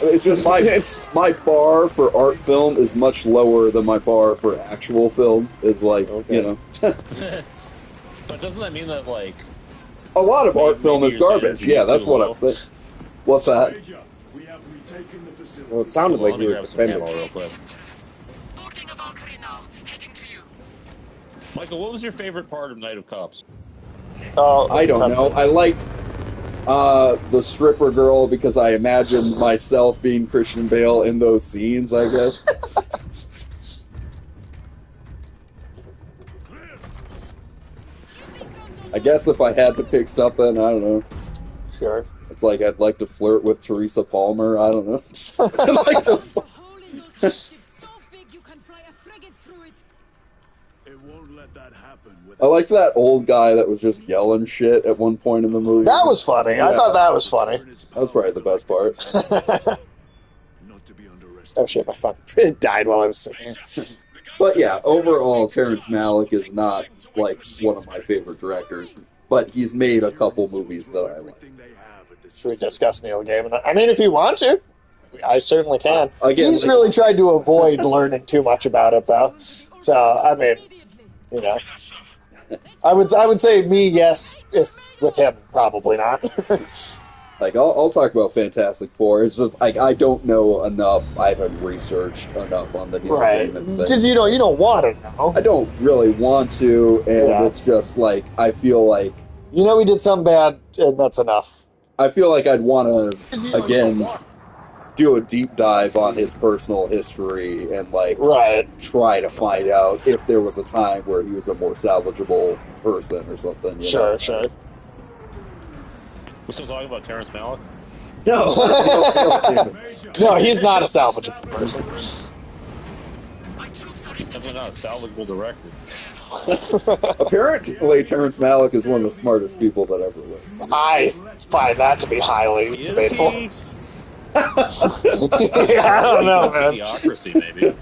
it's just my bar for art film is much lower than my bar for actual film. It's like Okay. But doesn't that mean that, like... A lot of art film is maybe your garbage. standards Yeah, are that's too what low. I'm saying. What's that? Major, we have retaken the facility. Well, it sounded like Let me you were grab some defending. ammo real quick. Boarding a Valkyrie now. Heading to you. Michael, what was your favorite part of Night of Cops? I don't know. I liked the stripper girl because I imagined myself being Christian Bale in those scenes, I guess. I guess if I had to pick something, I don't know. Sure. It's like I'd like to flirt with Teresa Palmer. I don't know. I'd like to. There's a hole in those ships so big you can fly a frigate through it. It won't let that happen I liked that old guy that was just yelling shit at one point in the movie. That was funny. I thought that was funny. That was probably the best part. not to be underestimated. Oh shit, my phone it died while I was sitting here. But yeah, overall, Terrence Malick is not like one of my favorite directors, but he's made a couple movies that I like. Everything they have at this Should we discuss Neil Gaiman? I mean, if you want to, I certainly can. Again, He's like- really tried to avoid learning too much about it, though. So, I mean, you know, I would say me, yes. If with him, probably not. Like, I'll talk about Fantastic Four. It's just, like, I don't know enough. I haven't researched enough on the Neil Right. Gaiman thing. Because you don't want to know. I don't really want to, and Yeah. it's just, like, I feel like You know, we did some bad, and that's enough. I feel like I'd want to, again, do a deep dive on his personal history and, like, Right. try to find out if there was a time where he was a more salvageable person or something. You know? Sure. We're still talking about Terrence Malick? No. No, he's not a salvageable person. Definitely not a salvageable director. Apparently, Terrence Malick is one of the smartest people that ever lived. I find that to be highly Is debatable. he? Yeah, I don't know, man. Idiocracy, maybe.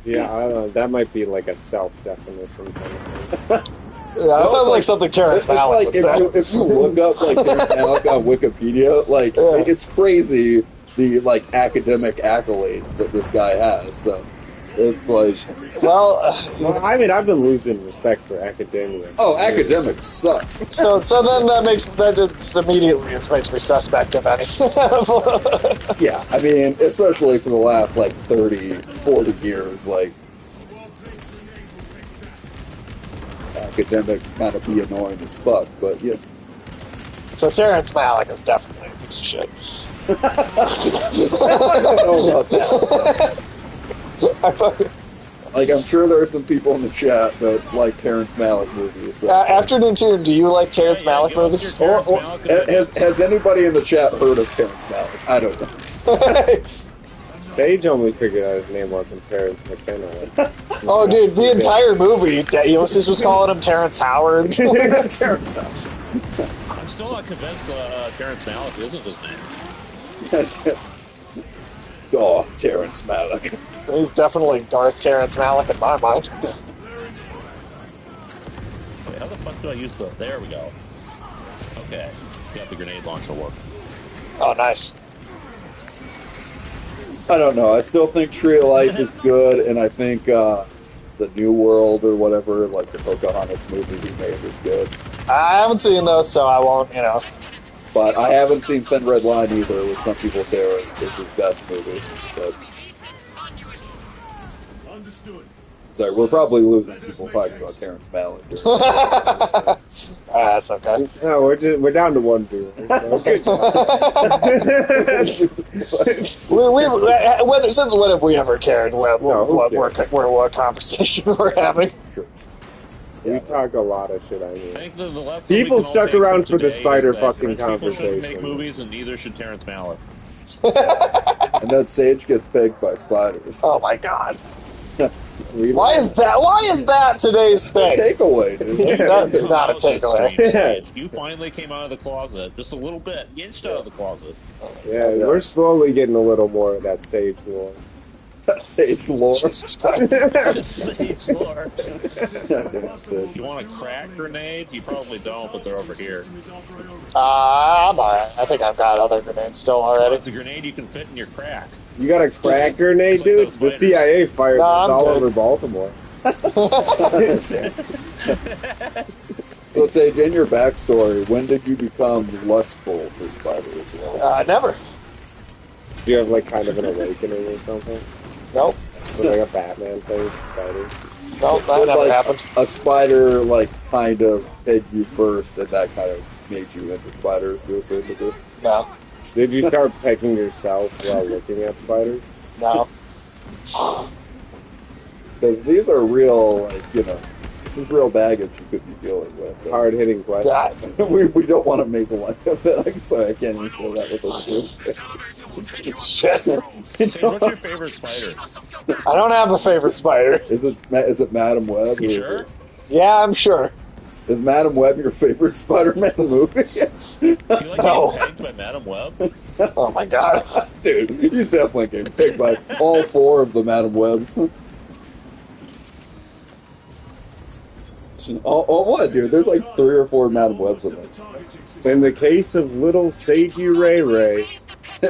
Yeah, I don't know. That might be like a self-definition kind of thing. Yeah, that sounds like something Terrence It's Malick like would if say. you look up like Terrence Malick on Wikipedia, like Yeah. it's crazy the like academic accolades that this guy has. So it's like, Well, Well, I mean, I've been losing respect for academia. oh, academics sucks. so then that just immediately makes me suspect of any. Yeah, I mean, especially for the last like 30, 40 years, like academics kind of be annoying as fuck. But yeah, So Terrence Malick is definitely a piece of shit. I don't know about that. Like, I'm sure there are some people in the chat that like Terrence Malick movies. So. Afternoon Tune, do you like Terrence Yeah, Malick give us movies? your Or Terrence Malick has anybody in the chat heard of Terrence Malick? I don't know. Sage only figured out his name wasn't Terrence McKenna. Oh, dude, the entire movie, that Ulysses was calling him Terrence Howard. Terrence Malick. I'm still not convinced Terrence Malick isn't his name. Oh, Terrence Malick. He's definitely Darth Terrence Malick in my mind. Wait, how the fuck do I use the... There we go. Okay. Got the grenade launcher work. Oh, nice. I don't know. I still think Tree of Life is good, and I think the New World or whatever, like the Pocahontas movie he made, is good. I haven't seen those, so I won't, you know. But I haven't seen Thin Red Line either, which some people say is his best movie. But Understood. sorry, we're probably losing people talking about Terrence Malick. That's okay. No, we're down to one viewer. So good job. Since when have we ever cared what conversation we're having? We talk a lot of shit, I I mean. think the lesson People we can all stuck take around from for the today spider is that fucking rich people shouldn't conversation. make movies, and neither should Terrence Malick. And that Sage gets pegged by spiders. Oh my god. We- Why is that today's thing? Takeaway, dude. That's You not a come out this takeaway. strange stage. You finally came out of the closet, just a little bit. You inched out of the closet. Yeah, we're slowly getting a little more of that Sage lore. Sage lore. Jesus Christ. Sage lore. Goddamn Sage. You want a crack grenade? You probably don't, but they're over here. I'm alright. I think I've got other grenades still already. It's a grenade you can fit in your crack. You got a crack grenade, dude? The CIA fired No, those I'm all good. over Baltimore. So, Sage, in your backstory, when did you become lustful for spiders? Never. Do you have like kind of an awakening or something? Nope. Or like a Batman thing with spiders? Nope, that Did, never like, happened. A spider, like, kind of pegged you first, and that kind of made you into spiders to a certain degree? No. Did you start pecking yourself while looking at spiders? No. Because these are real, like, you know, this is real baggage you could be dealing with. Hard-hitting questions. God. we don't want to make one of it. I'm sorry, I can't even say that with us too. Shit. Sage, what's your favorite spider? I don't have a favorite spider. Is it Madam Web? You or is sure? it- Yeah, I'm sure. Is Madam Web your favorite Spider-Man movie? Do you like No. getting pegged by Madam Web? Oh my god. Dude, he's definitely getting picked by all four of the Madam Webs. Oh, what, dude? There's like 3 or 4 Madam Webs in it. In the case of little Seiji Ray Ray,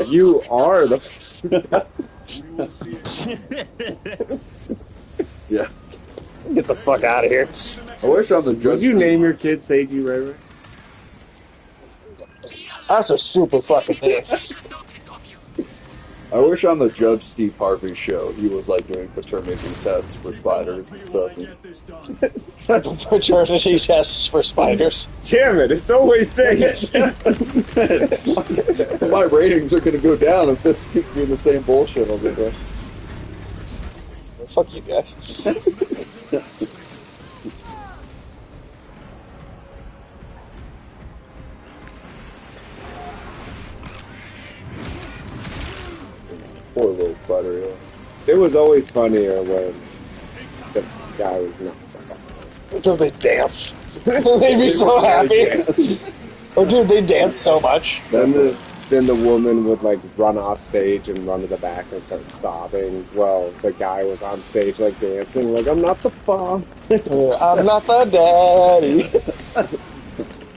you are the. Yeah. Get the fuck out of here. I wish on the Would Judge you Steve- name your kid Seiji Ray Ray? That's a super fucking name. I wish on the Judge Steve Harvey show he was like doing paternity tests for spiders and stuff. Paternity tests for spiders. Damn it! It's always saying My ratings are going to go down if this keeps being the same bullshit all the time. Well, fuck you guys. Poor little spider aliens. It was always funnier when the guy was not. Because they dance. They'd be so happy. Oh, dude, they dance so much. Then the woman would like run off stage and run to the back and start sobbing. Well, the guy was on stage like dancing, like I'm not the father. I'm not the daddy.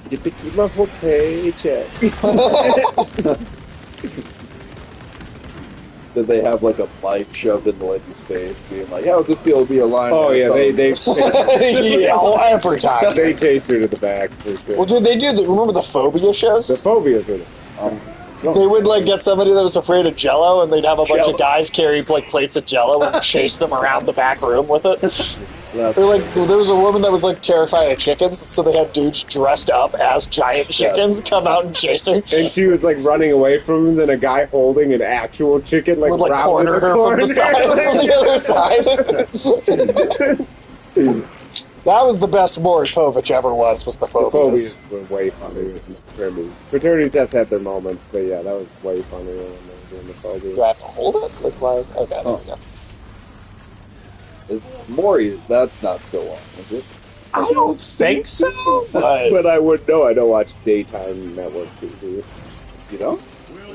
You to keep my whole paycheck. Did they have like a mic shoved in the lady's face, being like, "How does it feel to be a lion?" Oh yeah, they Yeah, every time. they chased her to the back. For sure. Well, dude, they do. Remember the phobia shows? The phobias were. They would like get somebody that was afraid of Jello, and they'd have a bunch Jell-O. of guys carry like plates of Jello and chase them around the back room with it. They're like, there was a woman that was like terrified of chickens, so they had dudes dressed up as giant chickens come out and chase her. And she was like running away from him, then a guy holding an actual chicken like Would like round corner in the her from the side, from the other side. That was the best Maury Povich ever was the The phobias. phobias were way funnier for me. Fraternity tests had their moments, but yeah, that was way funnier when they were doing the Do phobias. I have to hold it? Like, why? Okay, there we go. Is Maury, that's not still on, is it? I don't think so, but But I would know. I don't watch daytime network TV. You know?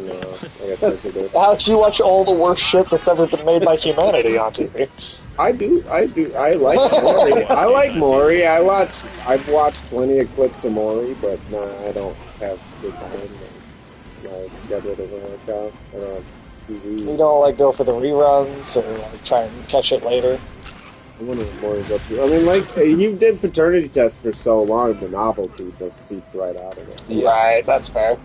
No, I guess I should do. Alex, you watch all the worst shit that's ever been made by humanity on TV. I do. I like Maury. I like Maury. I've watched plenty of clips of Maury, but no, I don't have good time. My schedule doesn't work out. I don't have TV. You don't like go for the reruns or like try and catch it later. I wonder what Maury's up to. I mean, like, he did paternity tests for so long, the novelty just seeped right out of it. Yeah. Right, that's fair.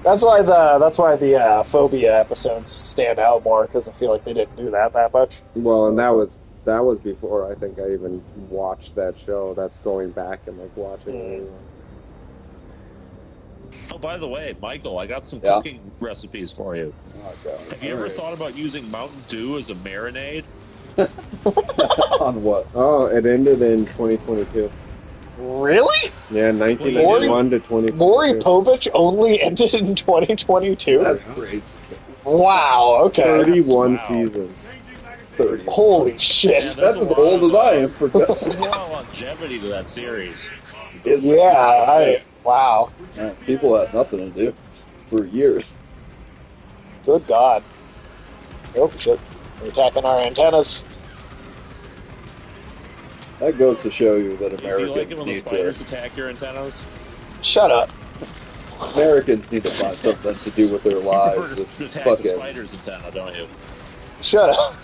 That's why the phobia episodes stand out more, because I feel like they didn't do that much. Well, and that was before I think I even watched that show. That's going back and like watching it. Oh, by the way, Michael, I got some Yeah? cooking recipes for you. Oh, God. Have you ever Alright. thought about using Mountain Dew as a marinade? On what? Oh, it ended in 2022. Really? Yeah, 1991 to 2022. Maury Povich only ended in 2022? That's crazy. Wow, okay. 31 Wow. seasons. 30. Holy shit. Yeah, That's as old as I am, for God's There's sake. a lot of longevity to that series. Wow. Man, people had nothing to do for years. Good God. Oh, shit. They're attacking our antennas. That goes to show you that Do you like it Americans when the need spiders to attack your antennas? Shut up. Americans need to find something to do with their lives. You If prefer to attack the fucking spider's antenna, don't you? Shut up.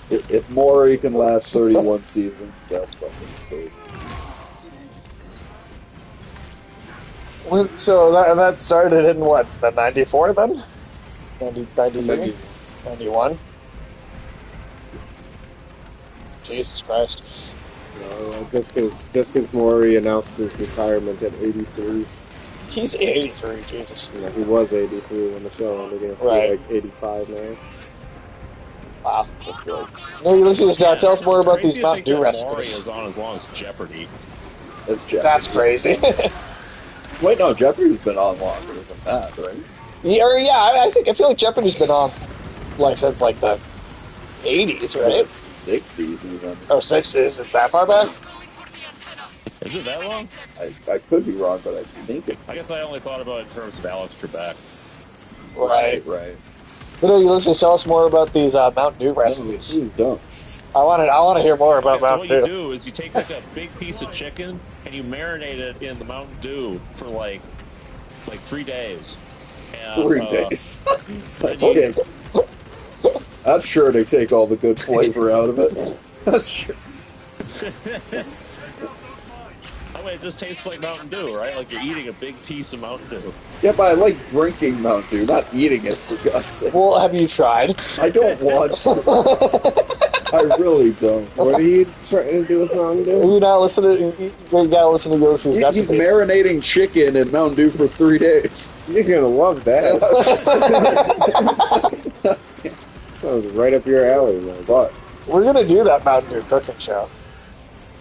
if Maury can last 31 seasons, that's fucking crazy. So that started in what, the 94 then? 93? 91? Jesus Christ. Just because Maury announced his retirement at 83. He's 83, Jesus. You know, he was 83 when the show ended. He's Right. like 85 now. Wow. That's like... No, Ulysses, now tell us more about these Crazy to Mountain think Dew that Maury recipes. is on as long as Jeopardy. That's Jeopardy. That's crazy. Wait, no, Jeopardy's been on longer than that, right? I feel like Jeopardy's been on, like, since, like, the 80s, right? 60s even. Oh, 60s? Is it that far back? Is it that long? I could be wrong, but I think it's... I guess I only thought about it in terms of Alex Trebek. Right. Right. But no, Ulysses, tell us more about these Mountain Dew recipes. Please don't. I want to hear more about So what Mountain you Dew. do is you take like a big piece of chicken and you marinate it in the Mountain Dew for like 3 days. And, 3 days. then you- Okay. That's sure to take all the good flavor out of it. That's sure. That way it just tastes like Mountain Dew, right? Like you're eating a big piece of Mountain Dew. Yeah, but I like drinking Mountain Dew, not eating it, for God's sake. Well, have you tried? I don't want to. I really don't. What are you trying to do with Mountain Dew? You not listening? You gotta listen to Gillis's He's recipes. marinating chicken in Mountain Dew for 3 days. You're gonna love that. Sounds right up your alley, man. But We're gonna do that Mountain Dew cooking show.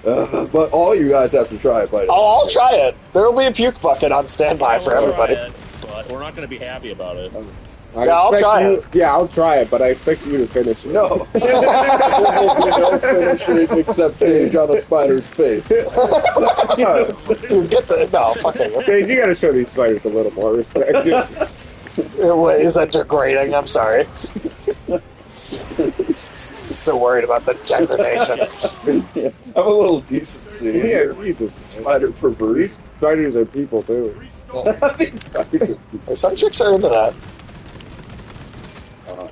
but all you guys have to try it, buddy. I'll try it. There will be a puke bucket on standby for We'll everybody. try it, but we're not going to be happy about it. I Yeah, I'll expect try you- it. Yeah, I'll try it, but I expect you to finish it. No. No finishing except Sage on a spider's face. Dude, get the no fucking. Sage, you gotta show these spiders a little more respect. Is that degrading? I'm sorry. So worried about the degradation. Yeah, have a little decency. Yeah, Jesus. Spider perverse. These spiders are people, too. These spiders are people. Some chicks are into that.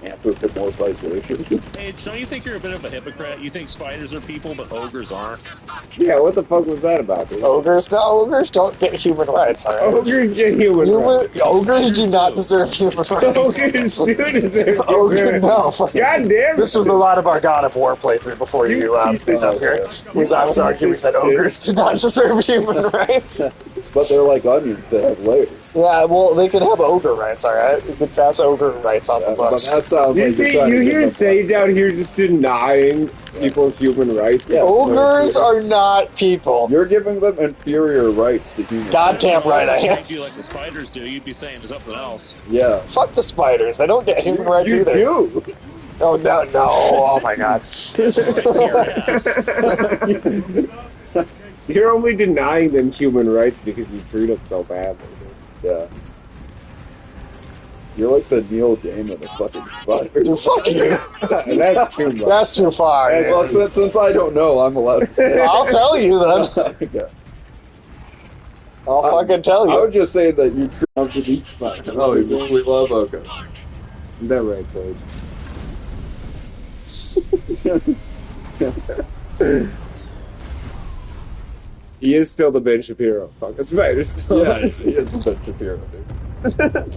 Anthropomorphization. Paige, don't you think you're a bit of a hypocrite? You think spiders are people, but ogres aren't? Yeah, what the fuck was that about, dude? Ogres, no, ogres don't get human rights. All right. Ogres get human rights. Ogres do not deserve human rights. Ogres do deserve Ogre, human no. God damn it. This was a lot of our God of War playthrough before you piece of came up here. Because I was arguing that ogres do not deserve human rights. But they're like onions that have layers. Yeah, well, they can have ogre rights, alright? You can pass ogre rights on the But books. that sounds You like see, you're trying you to hear give them Sage out here just denying people human rights. Yeah. Ogres are not people. You're giving them inferior rights to humans. Goddamn right I am. If you like the spiders do, you'd be saying something else. Yeah. Fuck the spiders. They don't get human rights You either. do. Oh, no. Oh, my God. You're only denying them human rights because you treat them so badly. Yeah. You're like the Neil Gaiman of fucking spiders. Dude, fuck you. That's too much. That's too far. dude. Well, since I don't know, I'm allowed to say. I'll tell you then. Okay. I'll fucking tell I you. would just say that you treat Up to these spiders. Oh, we love okay. That right, Sage. He is still the Ben Shapiro. Fuck the spiders. Yeah, it's Ben Shapiro, dude.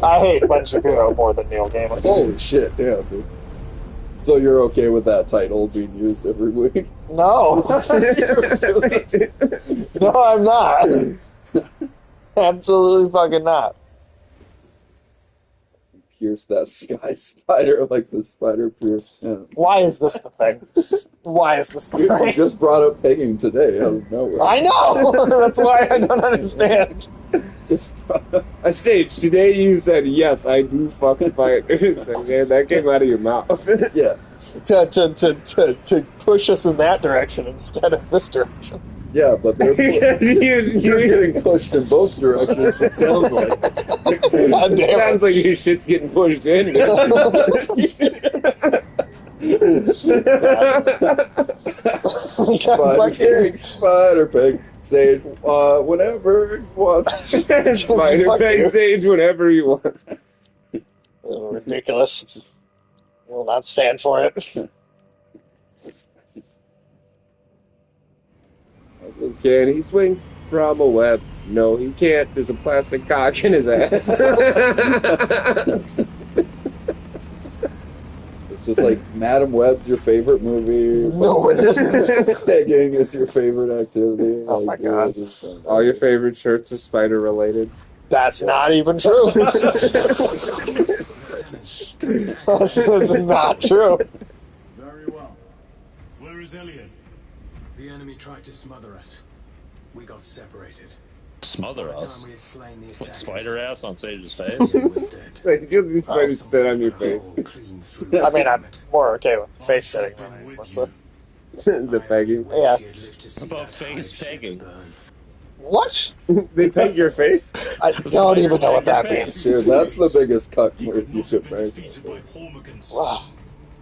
I hate Ben Shapiro more than Neil Gaiman. Holy shit, damn, dude. So you're okay with that title being used every week? No. No, I'm not. Absolutely fucking not. Pierce that sky spider like the spider pierced him. Why is this the thing? Why is this the You thing? just brought up pegging today out of nowhere. I know! That's why I don't understand. Just brought up- Sage, today you said, yes, I do fuck spiders. And man, that came out of your mouth. yeah. To push us in that direction instead of this direction. Yeah, but they're you're You're getting pushed in both directions, it sounds like. God damn Sounds like your shit's getting pushed in. Spider pig, spider pig, Sage, whenever you want. Spider Fuck you. peg Sage whenever you want. Ridiculous. Will not stand for it. Can he swing from a web? No, he can't. There's a plastic cock in his ass. It's just like Madam Web's your favorite movie. No, it isn't. Pegging is your favorite activity. Oh my God. All your favorite shirts are spider related. That's not even true. That's not true. Very well. Where is Elian? The enemy tried to smother us. We got separated. Smother By the us. time we had slain the attackers, Spider ass on Sage's face. Elian was dead. Like, you have these spiders sit on your face. Clean through I mean, I'm it. more okay with face sitting than I am with the... The pegging. Yeah. She had lived to see About that face ship pegging. burn. What? They peg your face? I don't even know what that means. Dude, that's the biggest cuck move you could make. Defeated by Hormigans. Wow.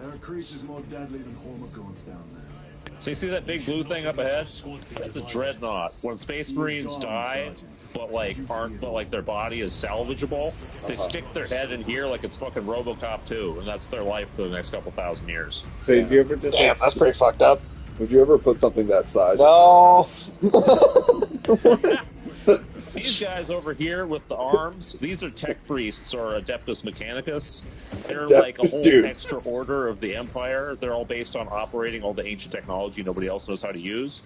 There are creatures more deadly than Hormagaunts down there. So you see that big blue thing up ahead? That's the dreadnought. When Space Marines die, but like their body is salvageable, they stick their head in here like it's fucking RoboCop 2, and that's their life for the next couple thousand years. So did you ever just Damn, that's pretty fucked up. Would you ever put something that size? No. These guys over here with the arms, these are tech priests or Adeptus Mechanicus. They're like a whole extra order of the Empire. They're all based on operating all the ancient technology nobody else knows how to use.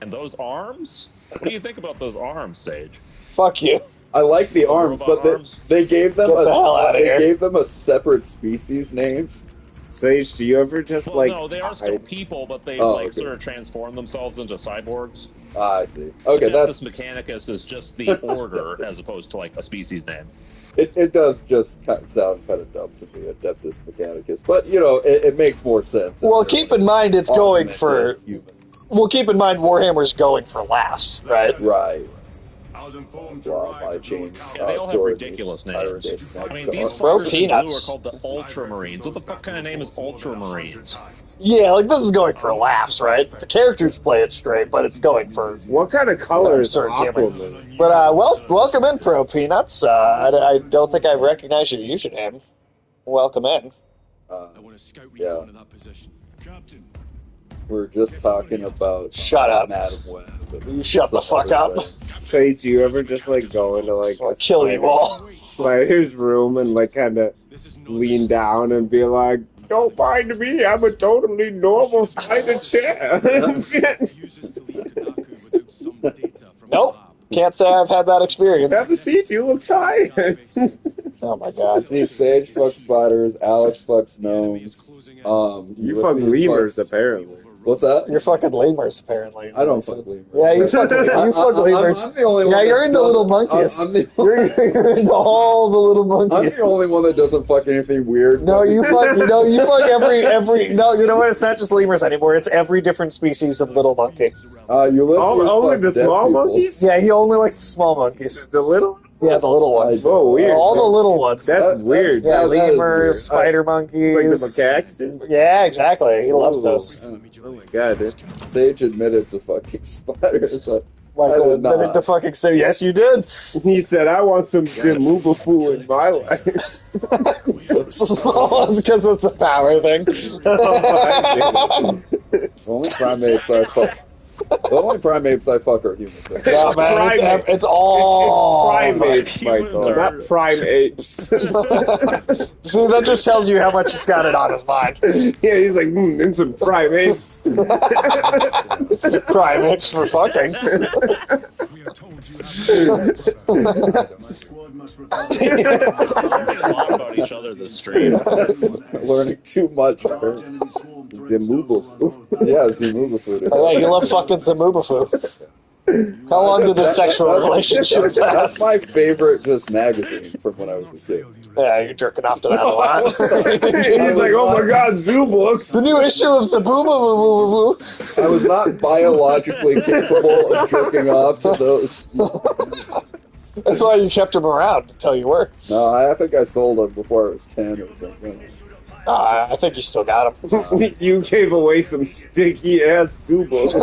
And those arms? What do you think about those arms, Sage? Fuck you. I like the arms, but they gave them Get the hell outta here. gave them a separate species name. Sage, do you ever just no, they are still people, but they sort of transform themselves into cyborgs. Ah, I see. Okay, Adeptus Mechanicus is just the order as opposed to like a species name. It does just sound kind of dumb to me, Adeptus Mechanicus, but you know it makes more sense. Well, keep in mind it's going for human. Well, keep in mind Warhammer's going for laughs, right? Right. I was informed I changed. Yeah, they all have ridiculous names. I mean, these Bro, fuckers in blue are peanuts. called the Ultramarines. What the fuck kind of name is Ultramarines? Yeah, like this is going for laughs, right? The characters play it straight, but it's going for What kind of color is absurd humor. Aquaman? But welcome in, Pro Peanuts. I don't think I recognize your username. Welcome in. I want to scout yeah. recon of that position. Captain. We're just talking about Shut up. Madam Web. You shut the fuck up. Sage, do you ever just like go into like I'll kill you all. Spider's room and like kind of lean down and be like, "Don't mind me, I'm a totally normal spider chair." Nope. Can't say I've had that experience. Have a seat, you look tired. Oh my god. See, Sage fucks spiders, Alex fucks gnomes. You fuck lemurs, apparently. What's that? You're fucking lemurs, apparently. I don't fuck lemurs. Yeah, you fuck lemurs. I'm the only one Yeah, you're that into little doesn't- monkeys. I'm You're into all the little I'm monkeys. the only one that doesn't fuck anything weird. No, you fuck every. No, you know what? It's not just lemurs anymore. It's every different species of little monkey. You live Only the small monkeys? Yeah, he only likes the small monkeys. The little? Yeah, the little ones. Oh, weird. All the little ones. That's weird. Yeah, that is weird. lemurs, spider monkeys. Like the macaques do? Yeah, exactly. He loves Ooh. those. Oh my god, dude. Sage admitted to fucking spiders. But Michael I did admitted not. to fucking say, yes, you did. He said, I want some Zimubafu in my life. It's the small ones because it's a power thing. Only primates I fuck. The only primates I fuck are humans. No, man, it's all primates, Humans Michael, are- not prime apes. See, that just tells you how much he's got it on his mind. Yeah, he's like, them some prime apes. Primates for fucking. We are told you have my squad must report. Learning a lot about each other this stream. Learning too much. Large enemy swarm threatens Zimubafu. Yeah, Zimubafu. Oh, yeah, you love fucking Zamubafu. How long did this sexual relationship That's last? my favorite just magazine from when I was a kid. Yeah, you're jerking off to that a lot. He's like, oh my god, zoo books. The new issue of Zabubabu. I was not biologically capable of jerking off to those. That's why you kept him around until you were. No, I think I sold them before I was 10 or something. I think you still got him. You gave away some sticky ass zoo books.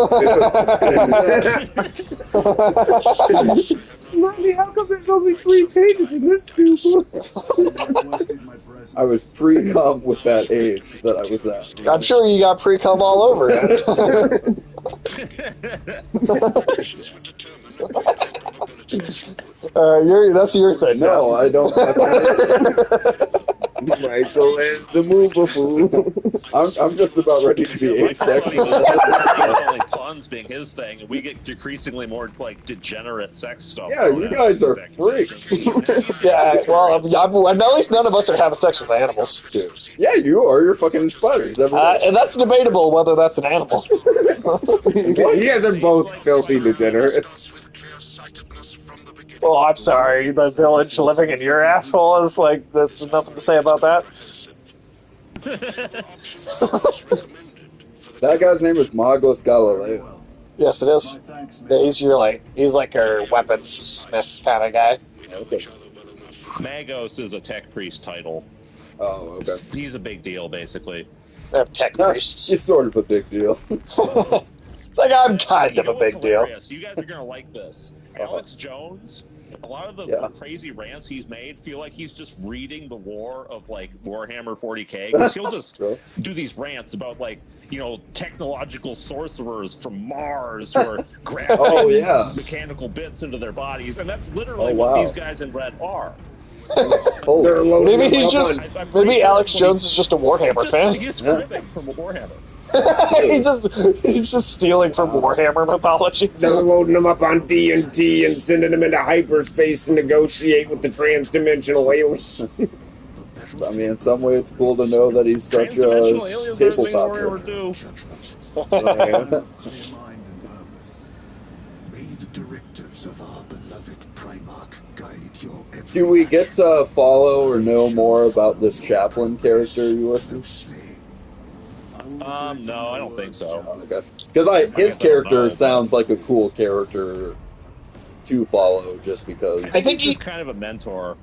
Mommy, how come there's only 3 pages in this zoo book? Requested my presence. I was pre-cum with that age that I was at. I'm sure you got pre-cum all over it. That's your thing. No, I don't. Michael and Zamubafu. I'm just about ready to be asexual. Only puns being his thing, and we get decreasingly more like degenerate sex stuff. Yeah, you guys are freaks. Yeah, well, at least none of us are having sex with animals. Yeah, you are. You're fucking spiders. And that's debatable whether that's an animal. You guys are both filthy degenerates. Oh, I'm sorry. The village living in your asshole is like, there's nothing to say about that. That guy's name is Magos Galileo. Yes, it is. Yeah, he's like our weaponsmith kind of guy. Okay. Magos is a tech priest title. Oh, okay. He's a big deal, basically. They have tech priests. He's sort of a big deal. It's like, I'm kind of a big deal. Hilarious? You guys are gonna like this. Alex Jones. A lot of the crazy rants he's made feel like he's just reading the lore of like Warhammer 40k, because he'll just do these rants about like, you know, technological sorcerers from Mars who are grafting mechanical bits into their bodies, and that's literally what these guys in red are. Maybe Alex Jones is just a Warhammer fan. He's cribbing from Warhammer. he's just stealing from Warhammer mythology. They're loading them up on D&D and sending them into hyperspace to negotiate with the trans-dimensional aliens. I mean, in some way, it's cool to know that he's such a tabletop player. Do we get to follow or know more about this chaplain character, Ulysses? No, I don't think so. Okay. Because his character sounds like a cool character to follow, just because... I think he's kind of a mentor.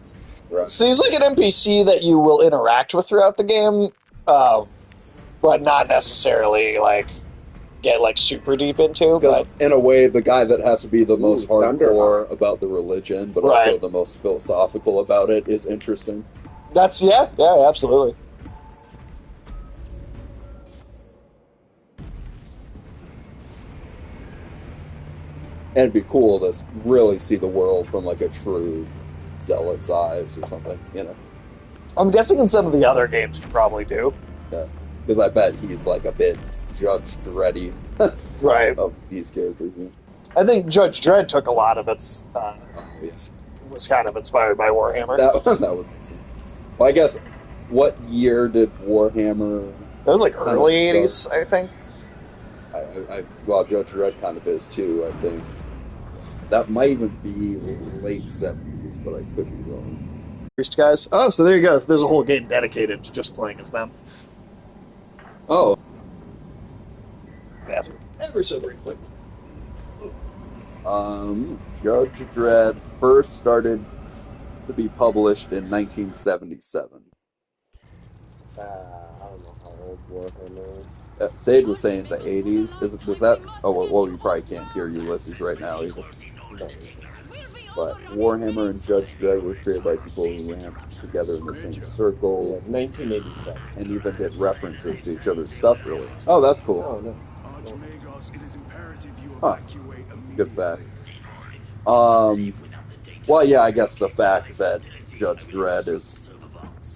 Right. So he's like an NPC that you will interact with throughout the game, but not necessarily, like, get, like, super deep into. But in a way, the guy that has to be the most hardcore about the religion, but also the most philosophical about it, is interesting. That's, yeah, absolutely. And it'd be cool to really see the world from, like, a true zealot's eyes or something, you know? I'm guessing in some of the other games you probably do. Yeah, because I bet he's, like, a bit Judge Dreddy of these characters. Yeah. I think Judge Dredd took a lot of its... was kind of inspired by Warhammer. That would make sense. Well, I guess, what year did Warhammer... That was, like, early 80s, I think. Well, Judge Dredd kind of is, too, I think. That might even be late 70s, but I could be wrong. Priest guys? Oh, so there you go. There's a whole game dedicated to just playing as them. Oh. Bathroom. Ever so briefly. Judge Dredd first started to be published in 1977. I don't know how old Warhammer is. Sage was saying the 80s. Was that... Oh, well, you probably can't hear Ulysses right now either. But Warhammer and Judge Dredd were created by people who ran together in the same circle. Yes, 1987. And even did references to each other's stuff, really. Oh, that's cool. Oh, no. Huh. Good fact. Well, yeah, I guess the fact that Judge Dredd is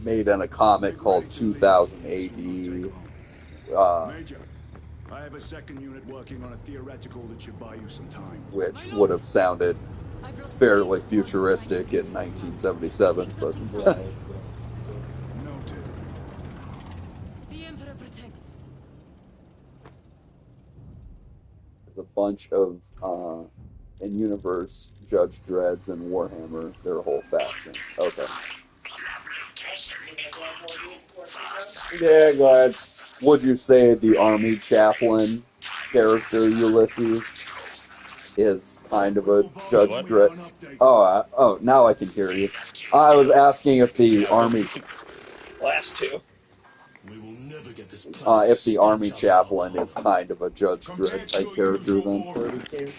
made in a comic called 2000 AD. Major, I have a second unit working on a theoretical that should buy you some time. Which would have sounded fairly futuristic in 1977, but... Noted. The Emperor protects. There's a bunch of, in-universe Judge Dredds and Warhammer, their whole faction. Okay. Yeah, go ahead. Would you say the army chaplain character, Ulysses, is kind of a Judge Dredd? Oh, now I can hear you. I was asking if the army... Last two. If the army chaplain is kind of a Judge Dredd type character, then.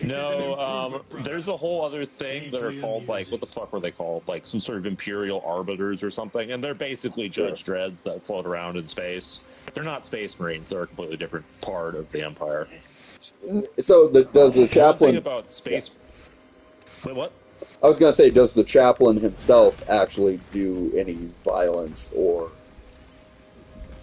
No, there's a whole other thing that are called, like, what the fuck were they called? Like, some sort of Imperial Arbiters or something, and they're basically Judge Dredds that float around in space. They're not Space Marines, they're a completely different part of the Empire. So, does the chaplain... about space... Yeah. Wait, what? I was going to say, does the chaplain himself actually do any violence or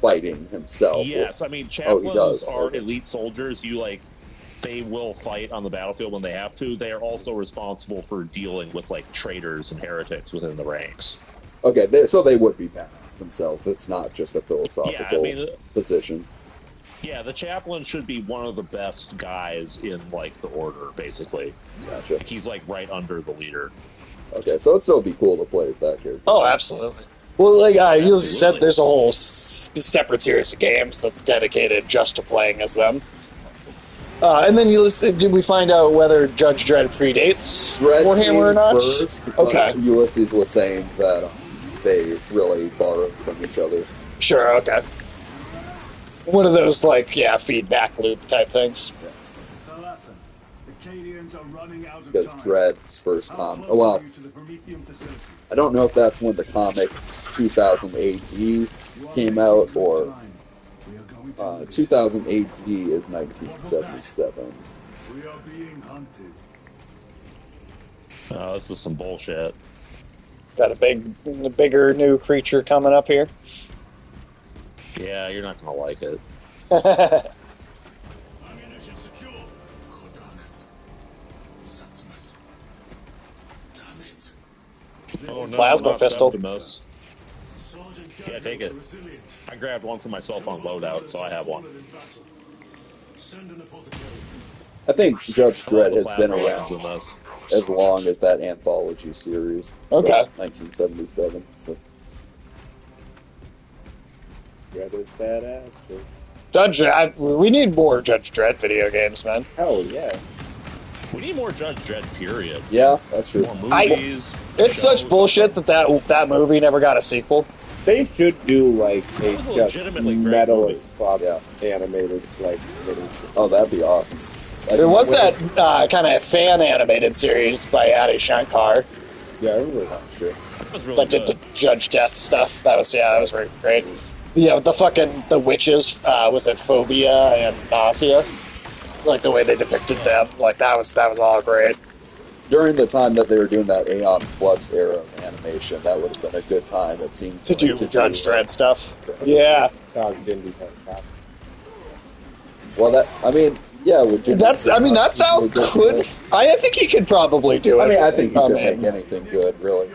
fighting himself? Yes, I mean, chaplains are elite soldiers. They will fight on the battlefield when they have to. They are also responsible for dealing with, like, traitors and heretics within the ranks. Okay, so they would be balanced themselves. It's not just a philosophical position. Yeah, the chaplain should be one of the best guys in, like, the order, basically. Gotcha. He's, like, right under the leader. Okay, so it'd still be cool to play as that character. Oh, absolutely. Well, like you said, there's a whole separate series of games that's dedicated just to playing as them. And then did we find out whether Judge Dredd predates Warhammer or not? First, okay. Ulysses was saying that they really borrowed from each other. Sure, okay. One of those, like, feedback loop type things. Thalassan, the Cadians are running out of Because time. Dread's first How comic. close Well, are you to the Prometheum facility? I don't know if that's when the comic 2000 AD came out, or 2000 AD is 1977. We are being hunted. Oh, this is some bullshit. Got a bigger new creature coming up here. Yeah, you're not gonna like it. Ammunition secure. Cordalis. Septimus. Damn it. Oh no, Plasma not pistol. Septimus. Sergeant Yeah, take it. resilient. I grabbed one for myself on loadout, so I have one. Send an apothecary. I think Judge Dredd has been Plasma around rounds in this. as long as that anthology series. Okay. 1977. So. Dread is badass. Dude. Judge Dredd, we need more Judge Dredd video games, man. Hell yeah. We need more Judge Dredd, period. Yeah, that's true. More movies. It's shows. such bullshit that movie never got a sequel. They should do like a That was a just legitimately great metal movie. as fuck animated like little shit. Oh, that'd be awesome. There was that kind of fan animated series by Adi Shankar Yeah, I remember that. Sure. That was really that did good. the Judge Death stuff. That was very great. Yeah, the witches, was it Phobia and Nausea? Like the way they depicted them, like that was all great. During the time that they were doing that Aeon Flux era of animation, that would have been a good time, it seems. To do Judge that. Dredd stuff. Yeah. Dog didn't do that. Well, yeah. That's how could. I think he could probably do it. I think he could make anything good, really.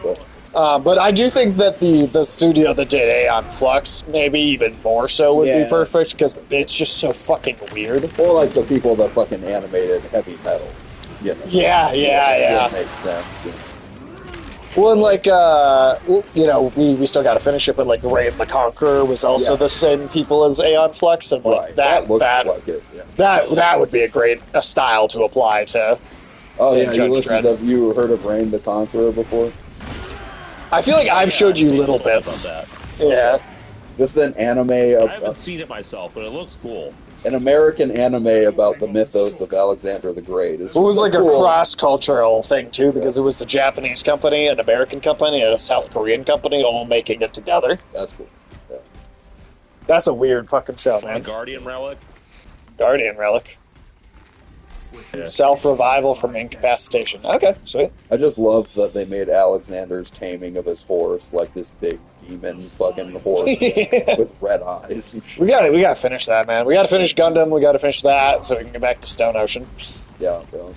But I do think that the studio that did Aeon Flux, maybe even more so, would be perfect, because it's just so fucking weird. Or like the people that fucking animated heavy metal. You know, Yeah. It makes sense. You know. Well, and we still got to finish it, but like Ray and the Conqueror was also the same people as Aeon Flux, and like Right. That looks like it. Yeah. that would be a style to apply to. Oh yeah, Judge Dredd. you heard of Reign the Conqueror before? I feel like I've showed you I've seen little stuff bits. about Yeah. This is an anime, I haven't seen it myself, but it looks cool. an American anime about the mythos of Alexander the Great. It was like a cross-cultural thing, too, because it was a Japanese company, an American company, and a South Korean company all making it together. That's cool. Yeah. That's a weird fucking show, man. Guardian Relic. Guardian Relic. Yeah. Self-revival from incapacitation. Okay, sweet. I just love that they made Alexander's taming of his horse like this big demon fucking horse with red eyes. We gotta finish that, man. We gotta finish Gundam, we gotta finish that, so we can get back to Stone Ocean. Yeah, bro.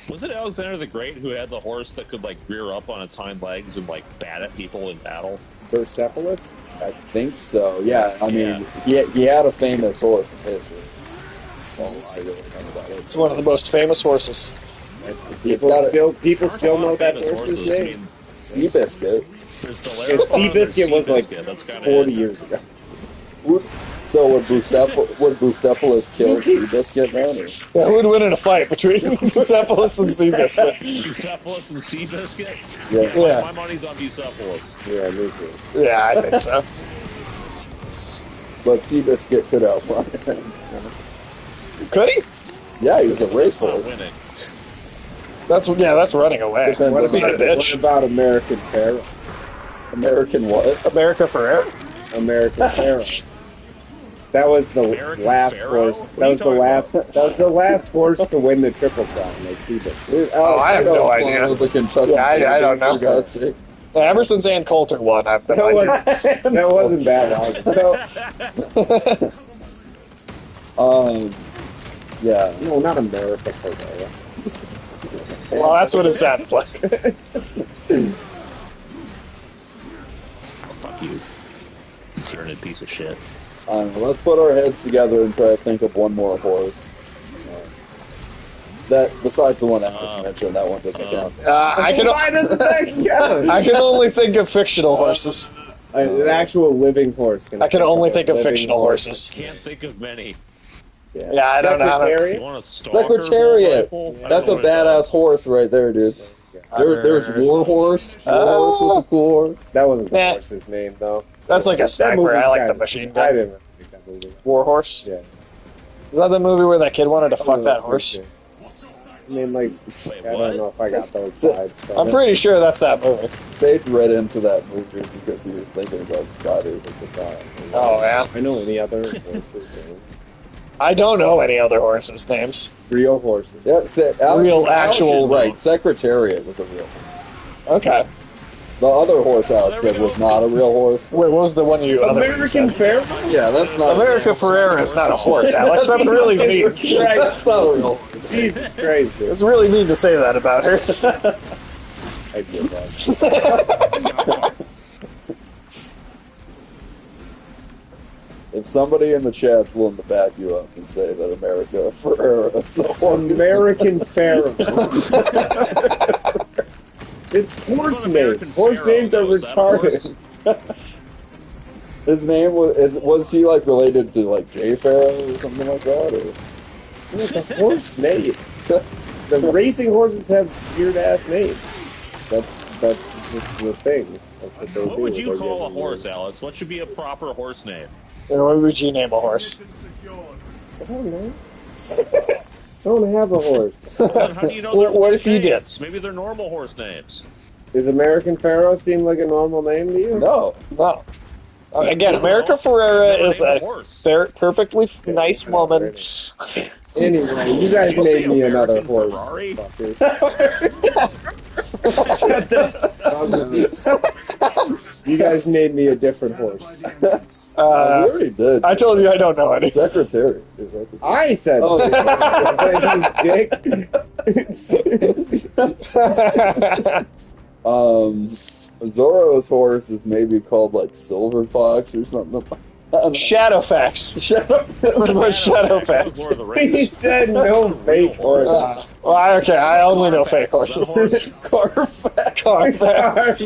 Was it Alexander the Great who had the horse that could like rear up on its hind legs and like bat at people in battle? Persepolis? I think so. Yeah, I mean, he had a famous horse in history. All I really know about it. It's one of the most famous horses. People still know that Famous horse's horses, name. Seabiscuit. There's And Bellerophon, there's Seabiscuit was like Seabiscuit, that's kinda 40 it. years ago. So would Bucephalus kill Seabiscuit then? Or? Yeah, who would win in a fight between Bucephalus and Seabiscuit? Bucephalus and Seabiscuit? Yeah. Yeah. My money's on Bucephalus. Yeah, me too. Yeah, I think so. But Seabiscuit could outrun him. Could he? Yeah, he was a Not racehorse. winning. That's running away. Depends What on Being a about, bitch. what about American Pharaoh? American what? America forever. American Pharaoh. That was the American last Pharaoh? horse. What That are you was the talking last. That was the last horse to win the Triple Crown. Like Seabiscuit. Oh, I have no don't idea. follow the Kentucky Yeah, I don't know. For God's sake. Ever since Ann Coulter won, I've been That, like, wasn't that long. Yeah. No, not America Pharaoh. well, that's what it sounded like. Fuck you. Tyranid piece of shit. Let's put our heads together and try to think of one more horse. That besides the one Alex mentioned, that one doesn't count. I can Why doesn't that count? I can only think of fictional horses. An actual living horse. I can only think of living fictional horse. horses. Can't think of many. Yeah, I don't know. Secretariat? You want a stalker Secretariat. bull rifle? I That's a don't know what it badass horse right there, dude. There's Warhorse. Warhorse was a cool horse. That wasn't the Nah. horse's name, though. That's like a That sniper. movie's I like kinda- the machine I gun. didn't think that movie. Warhorse? Yeah. Is that the movie where that kid wanted to fuck that horse? I mean, like, Wait, I what? don't know if I got those vibes. But I'm pretty sure that's that movie. Sage read into that movie because he was thinking about Scotty at the time. Oh, yeah. I know any other horses' names. I don't know any other horses' names. Real horses. Yeah, Real, actual- right. Secretariat was a real horse. Okay. The other horse Alex said was not a real horse. Wait, what was the one you other one you American said? Pharaoh? Yeah, that's not. America Ferrera is not a horse, Alex. That's really mean. That's not a real horse. Jesus Christ. It's really mean to say that about her. I give up. If somebody in the chat's willing to back you up and say that America Ferrera is a horse. American Pharaoh. It's horse names. Horse names are retarded. His name was he like related to like Jay Farrow or something like that? Or? It's a horse name. The racing horses have weird ass names. That's just the thing. That's what they What do. would you They call a get horse, weird. Alex? What should be a proper horse name? What would you name a horse? I don't know. I don't have a horse. Then how do you know What they're if you did? names? Maybe they're normal horse names. Does American Pharaoh seem like a normal name to you? No. No. Again, America Ferrera Never is named a horse. perfectly nice woman. Anyway, you guys You'll made see me another American horse. Ferrari. Fuckers. You guys made me a different horse. We already did. I told you I don't know any. Secretary. I said Oh, Zoro's horse is maybe called like Silver Fox or something. I don't know. Shadowfax. Shadow. What about That was Shadowfax? Lord of the He Rings. said no fake horse. Well, okay, I only know fake horses. Carfax. Carfax.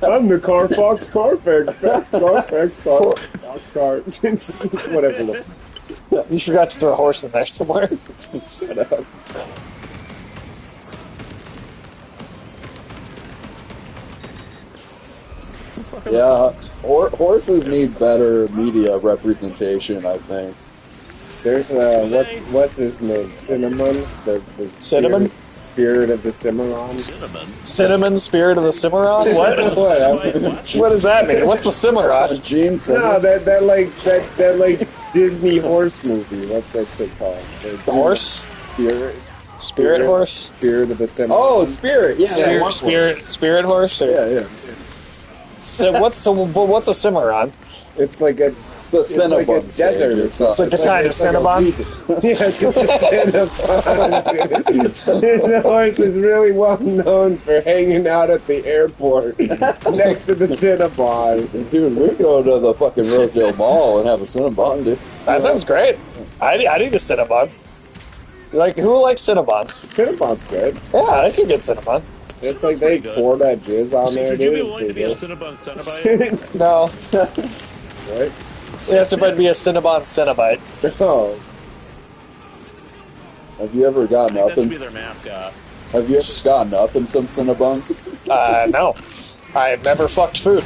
I'm the Carfax Carfax. Carfax Carfax Whatever. You forgot to throw a horse in there somewhere. Shut up. Yeah, horses need better media representation, I think. There's what's his name? Cinnamon. The Cinnamon? Spirit of the Cimarron. Cinnamon. Cinnamon, Spirit of the Cimarron? What? What? What does that mean? What's the Cimarron? Gene said No, that like Disney horse movie. What's that shit called? The horse? Spirit Horse? Spirit of the Cimarron. Oh, Spirit. Yeah, Spirit horse? Or, yeah. So what's a Cimarron? It's like a The it's like a Cinnabon desert. stage. It's like a kind of Cinnabon? Yeah, it's just a Cinnabon. The horse is really well known for hanging out at the airport next to the Cinnabon. Dude, we go to the fucking Rosedale Mall and have a Cinnabon, dude. That sounds great. I need a Cinnabon. Like, who likes Cinnabons? Cinnabon's good. Yeah, I can get Cinnabon. It's like they pour that jizz on there, Would you be dude. willing to be a Cinnabon Cenobite? No. What? It has to be a Cinnabon Cenobite. No. Have you ever gotten That up should in? be their mascot. Have you ever gotten up in some Cinnabons? No. I've never fucked food.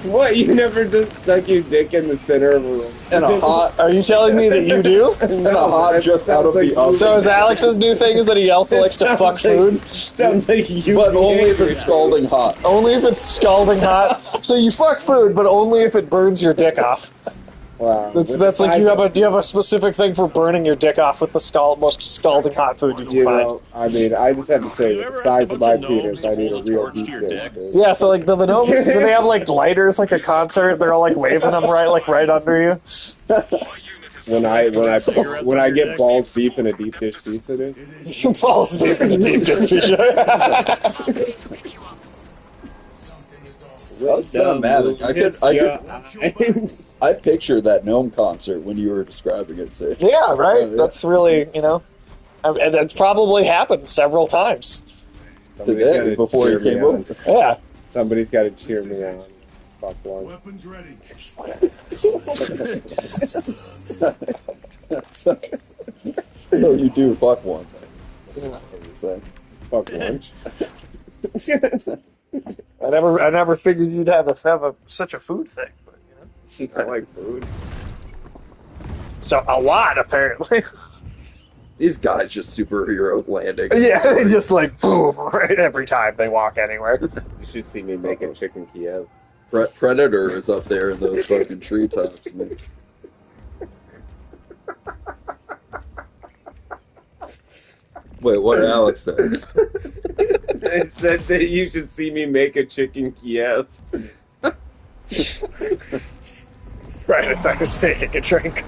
What? You never just stuck your dick in the center of a room? In a hot, Are you telling me that you do? in a hot, just out of the oven. So is Alex's new thing is that he also likes to fuck food? Sounds like you. But only if it's scalding hot. Only if it's scalding hot. So you fuck food, but only if it burns your dick off. Wow. That's like do you have a specific thing for burning your dick off with the most scalding hot food you can You find? know, I mean, I just have to say, You with ever the size asked a of my bunch of gnomes penis, I to need a hold a real torch to deep your dish, dick? dude. Yeah, so like the gnomes, do they have like lighters like a concert? They're all like waving them right under you. When I get balls deep in a deep dish pizza, dude. Falls deep in the deep dish. That's cinematic. I pictured that gnome concert when you were describing it, Sage. Yeah, right. Yeah. That's really and that's probably happened several times. Somebody's Today, gotta before you cheer me came on. over. Yeah. Somebody's got to cheer me on. Fuck one. Weapons ready. So you do fuck one thing. That's what you're saying. Fuck lunch. I never figured you'd have such a food thing. But, you know. I like food. So a lot, apparently. These guys just superhero landing. Yeah, they just like boom right every time they walk anywhere. You should see me making chicken Kiev. Predator is up there in those fucking treetops, man. Wait, what did Alex say? I said that you should see me make a chicken Kiev. Right, if I was taking a drink.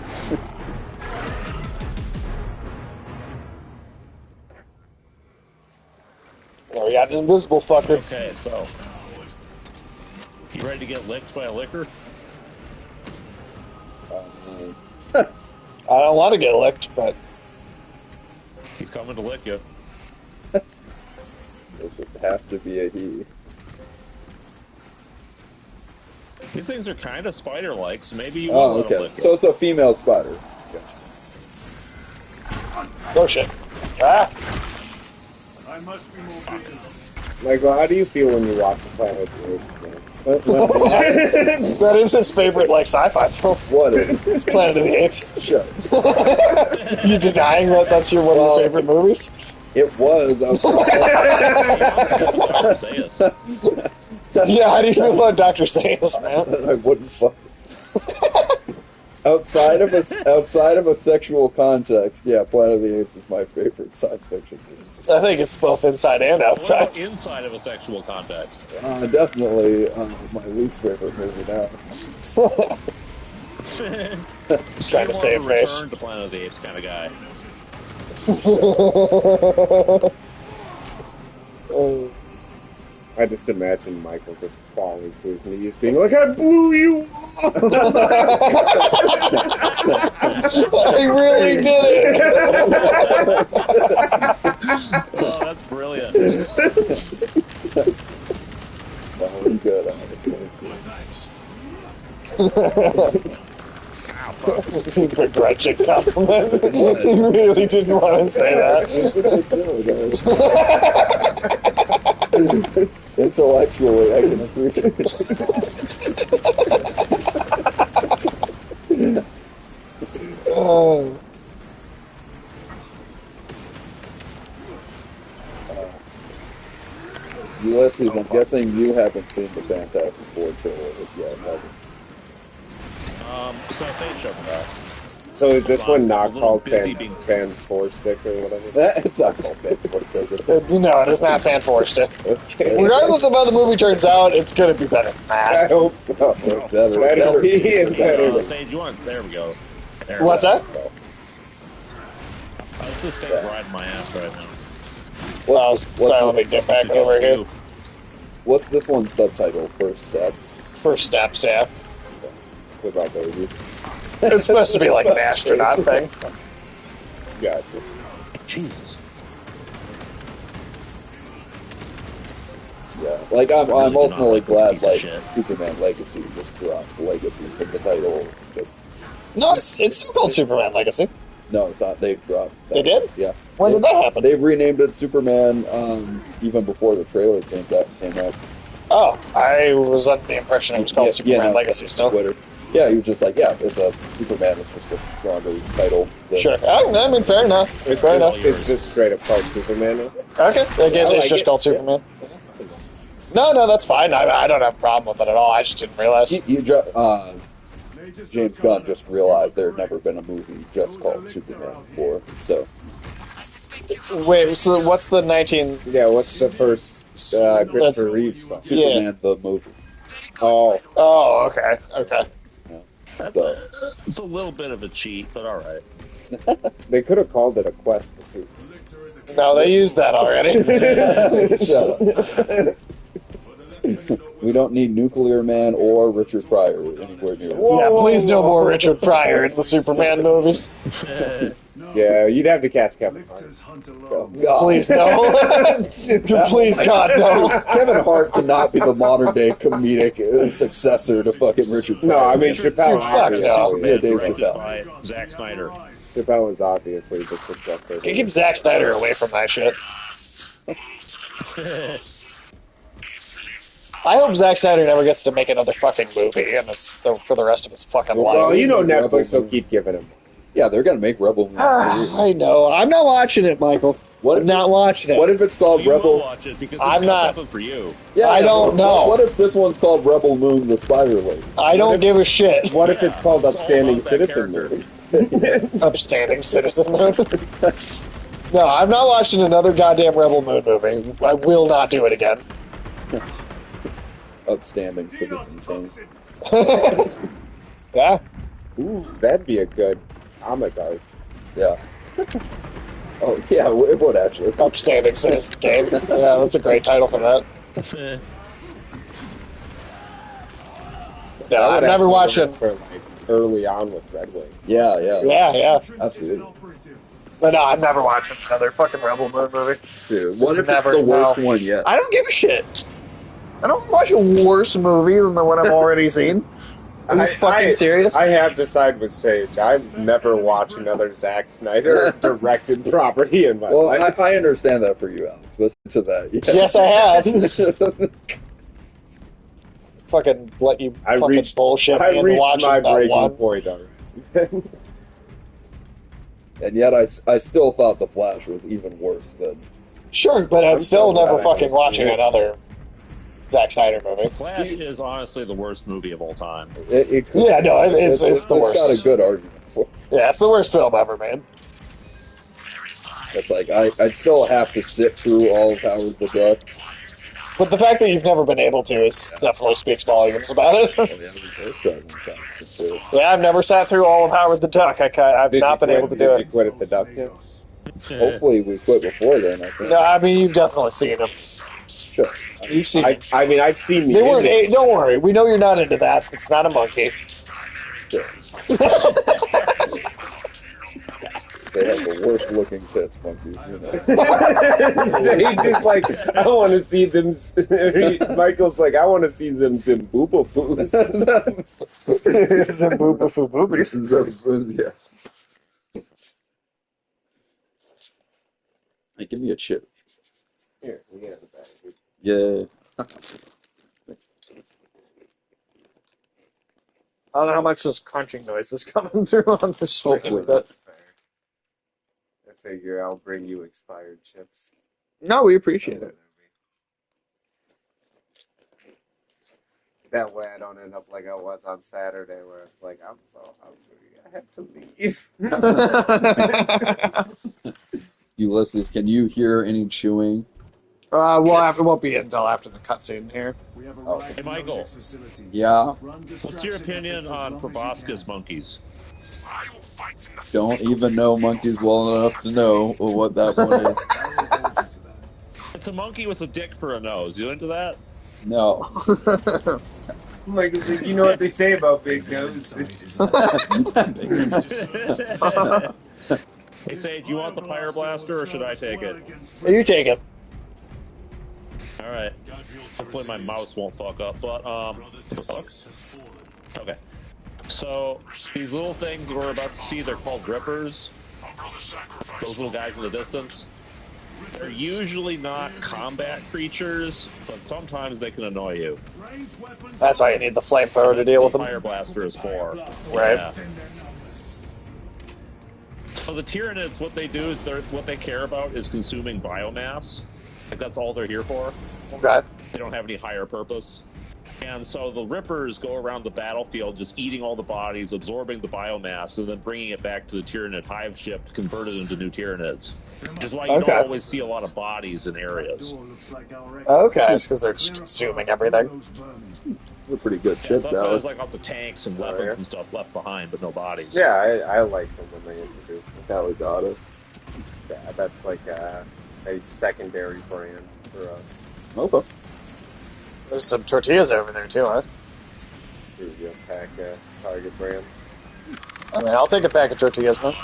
Oh, we got an invisible fucker. Okay, so you ready to get licked by a licker? I don't want to get licked, but He's coming to lick you. This would have to be a he. These things are kind of spider-like, so maybe you will let him lick you. So it's a female spider. oh shit. Ah! I must be more vigilant. Michael, how do you feel when you watch the Planet of the Apes, man? That is his favorite, like, sci-fi film. What is? It's Planet of the Apes. Shut. You denying that that's one of your favorite movies? It was. Yeah, how do you feel about Dr. Seuss, man? I wouldn't fuck. Outside of a sexual context, yeah, Planet of the Apes is my favorite science fiction movie. I think it's both inside and What outside. about inside of a sexual context? Definitely my least favorite movie now. Trying to save You're more of a face. Return to Planet of the Apes kind of guy. I just imagine Michael just falling to his knees, being like, "I blew you off!" I really did it! Oh, that's brilliant. That was good. Begrudging compliment. He really didn't want to say that. Intellectually, I can appreciate it. Oh. Ulysses, I'm guessing you haven't seen the Fantastic Four trailer yet, have you? It's on Fate Show for that. So is this one not I'm a called little busy Fan, being- Fan 4 Stick or whatever? It's not called Fantastic Four. No, it is not Fan 4 stick. Okay. Regardless of how the movie turns out, it's going to be better than I that. hope so. Better. Better be and better. Sage, you want? There we go. There we What's go. that? This thing's riding my ass right now. Well, sorry, let me get back over here. What's this one's subtitle? First Steps. First steps, yeah. What about babies? It's supposed to be like an astronaut thing. Gotcha. Jesus. Yeah, like I'm really do ultimately not like this glad piece of like shit. Superman Legacy just dropped Legacy from the title. Just No, it's still called Superman Legacy. no, it's not. They've dropped. They did? Yeah. When did that happen? They renamed it Superman even before the trailer came out. Oh, I was under the impression it was called Superman no, Legacy still. Twitter. Yeah, he was just like, yeah, it's a Superman. It's just a stronger title. than- Sure. I mean, fair enough. It's Fair just, enough. it's just straight up called Superman. Okay, I guess I it's like just it. called Superman. No, that's fine. I don't have a problem with it at all. I just didn't realize. James Gunn just realized there had never been a movie just called Superman before. So Wait, so what's the 19... Yeah, what's the first Christopher Reeves film? Superman the movie. Oh, Oh, okay. Okay. So, It's a little bit of a cheat, but all right. they could have called it A Quest for Peace. No, they used that already. shut up. We don't need Nuclear Man or Richard Pryor anywhere near. Yeah, please no more Richard Pryor in the Superman movies. Yeah, you'd have to cast Kevin Hart. Victors hunt alone. God. Please no. Please, God, no. Kevin Hart cannot be the modern day comedic successor to fucking Richard Pryor. No, I mean Chappelle. Fuck no. Yeah, Dave Directed Chappelle. by Zack Snyder. Chappelle is obviously the successor. You keep Zack Snyder away from that shit. I hope Zack Snyder never gets to make another fucking movie and for the rest of his fucking life. Well, you know Netflix will keep giving him. Yeah, they're gonna make Rebel Moon. I know. I'm not watching it, Michael. I'm not watching it. What if it's called You will Rebel? watch it because I'm it's not- something for you. Yeah, I don't know. What if this one's called Rebel Moon: The Spider Lady? I don't give a shit. What if it's called It's all Upstanding about that Citizen character. movie? Upstanding citizen movie. No, I'm not watching another goddamn Rebel Moon movie. I will not do it again. Upstanding Citizen Kane. Yeah. Ooh, that'd be a good comic art. Yeah. Oh yeah, it would actually. Upstanding citizen game. Yeah, that's a great title for that. No, I've never watched it. For like early on with Red Wing. Yeah. Yeah. Absolutely. But no, I'm never watching another fucking Rebel Moon movie. Dude, what if it's Never, the worst no. one yet? I don't give a shit. I don't watch a worse movie than the one I've already seen. Are you fucking serious? I have to side with Sage. I've never watched another Zack Snyder directed property in my life. I understand that for you, Alex. Listen to that. Yeah. Yes, I have. Fucking let you fucking bullshit me I into reached watching my that breaking one. point already. And yet I still thought The Flash was even worse than... Sure, but I'm still so glad never I fucking haven't watching seen it. another Zack Snyder movie. Flash is honestly the worst movie of all time. Yeah, no, it's the worst. It's got a good argument for it. Yeah, it's the worst film ever made. It's like, I'd still have to sit through all of Howard the Duck. But the fact that you've never been able to definitely speaks volumes about it. Oh, yeah, it was Earthside one time, for sure. Yeah, I've never sat through all of Howard the Duck. I've not been able to do Did you it. quit at the Duck yet? Hopefully we quit before then, I think. No, I mean, you've definitely seen them. Sure. You've seen them. I mean, I've seen They weren't. image. Don't worry. We know you're not into that. It's not a monkey. Sure. They have the worst looking tits, monkeys, you know. He's just like, I want to see them. Michael's like, I want to see them Zimboobafoo. Zimboobafoo boobies. Yeah. Hey, give me a chip. Here, we get the bag. Yeah. I don't know how much this crunching noise is coming through on the stream. Hopefully. That's Fair. I figure I'll bring you expired chips. no, we appreciate it. That way I don't end up like I was on Saturday where it's like, I'm so hungry, I have to leave. Ulysses, can you hear any chewing? It won't be until after the cutscene here. We have Oh. arrived Hey, at Michael. Moses' facility. Yeah. Run What's your distraction opinion efforts as on long as you proboscis can. monkeys? Don't even know monkeys well enough to know what that one is. I will hold you to that. It's a monkey with a dick for a nose. You into that? No. Michael's like, you know what they say about big noses. Hey, Sage, you want the fire blaster or should I take it? You take it. All right. Hopefully my mouse won't fuck up. But okay. So these little things we're about to see, they're called rippers. Those little guys in the distance. They're usually not combat creatures, but sometimes they can annoy you. That's why you need the flamethrower to deal with them. Fire blaster is for. Right. Yeah. So the Tyranids, what they do is what they care about is consuming biomass. Like that's all they're here for. Okay. They don't have any higher purpose. And so the Rippers go around the battlefield just eating all the bodies, absorbing the biomass, and then bringing it back to the Tyranid hive ship to convert it into new Tyranids. Which is why you don't always see a lot of bodies in areas. Okay, it's because they're just consuming everything. They're pretty good Yeah, chips, sometimes Alex. there's like lots of tanks and weapons and stuff left behind, but no bodies. Yeah, I like them when they introduce Alligata. Yeah, that's like a secondary brand for us. Okay. There's some tortillas over there too, huh? Here we go, pack Target brands. I mean, I'll take a pack of tortillas, man.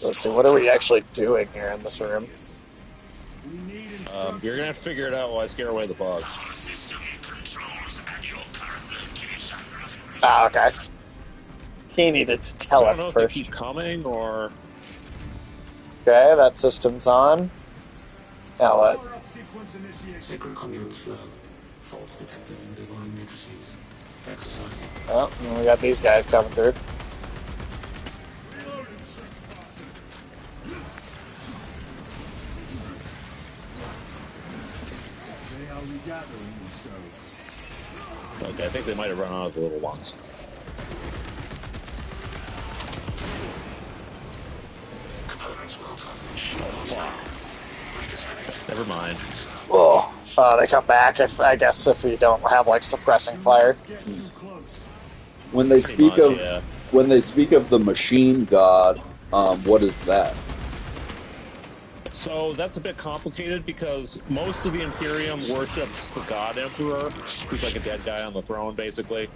Let's see, what are we actually doing here in this room? You're gonna have to figure it out while I scare away the bugs. Ah, okay. He needed to tell I us don't know if first. they keep coming or. Okay, that system's on. Now what? Power-up sequence initiated. Sacred conduits flow. Faults detected in divine matrices. Exercise. Oh, and we got these guys coming through. They are regathering themselves. Okay, I think they might have run out of the little ones. Components will unleash. Never mind. Oh, they come back. If I guess if you don't have like suppressing fire. Get too close. When they Pretty speak much, of yeah. when they speak of the machine god, what is that? So that's a bit complicated because most of the Imperium worships the God Emperor, who's like a dead guy on the throne, basically.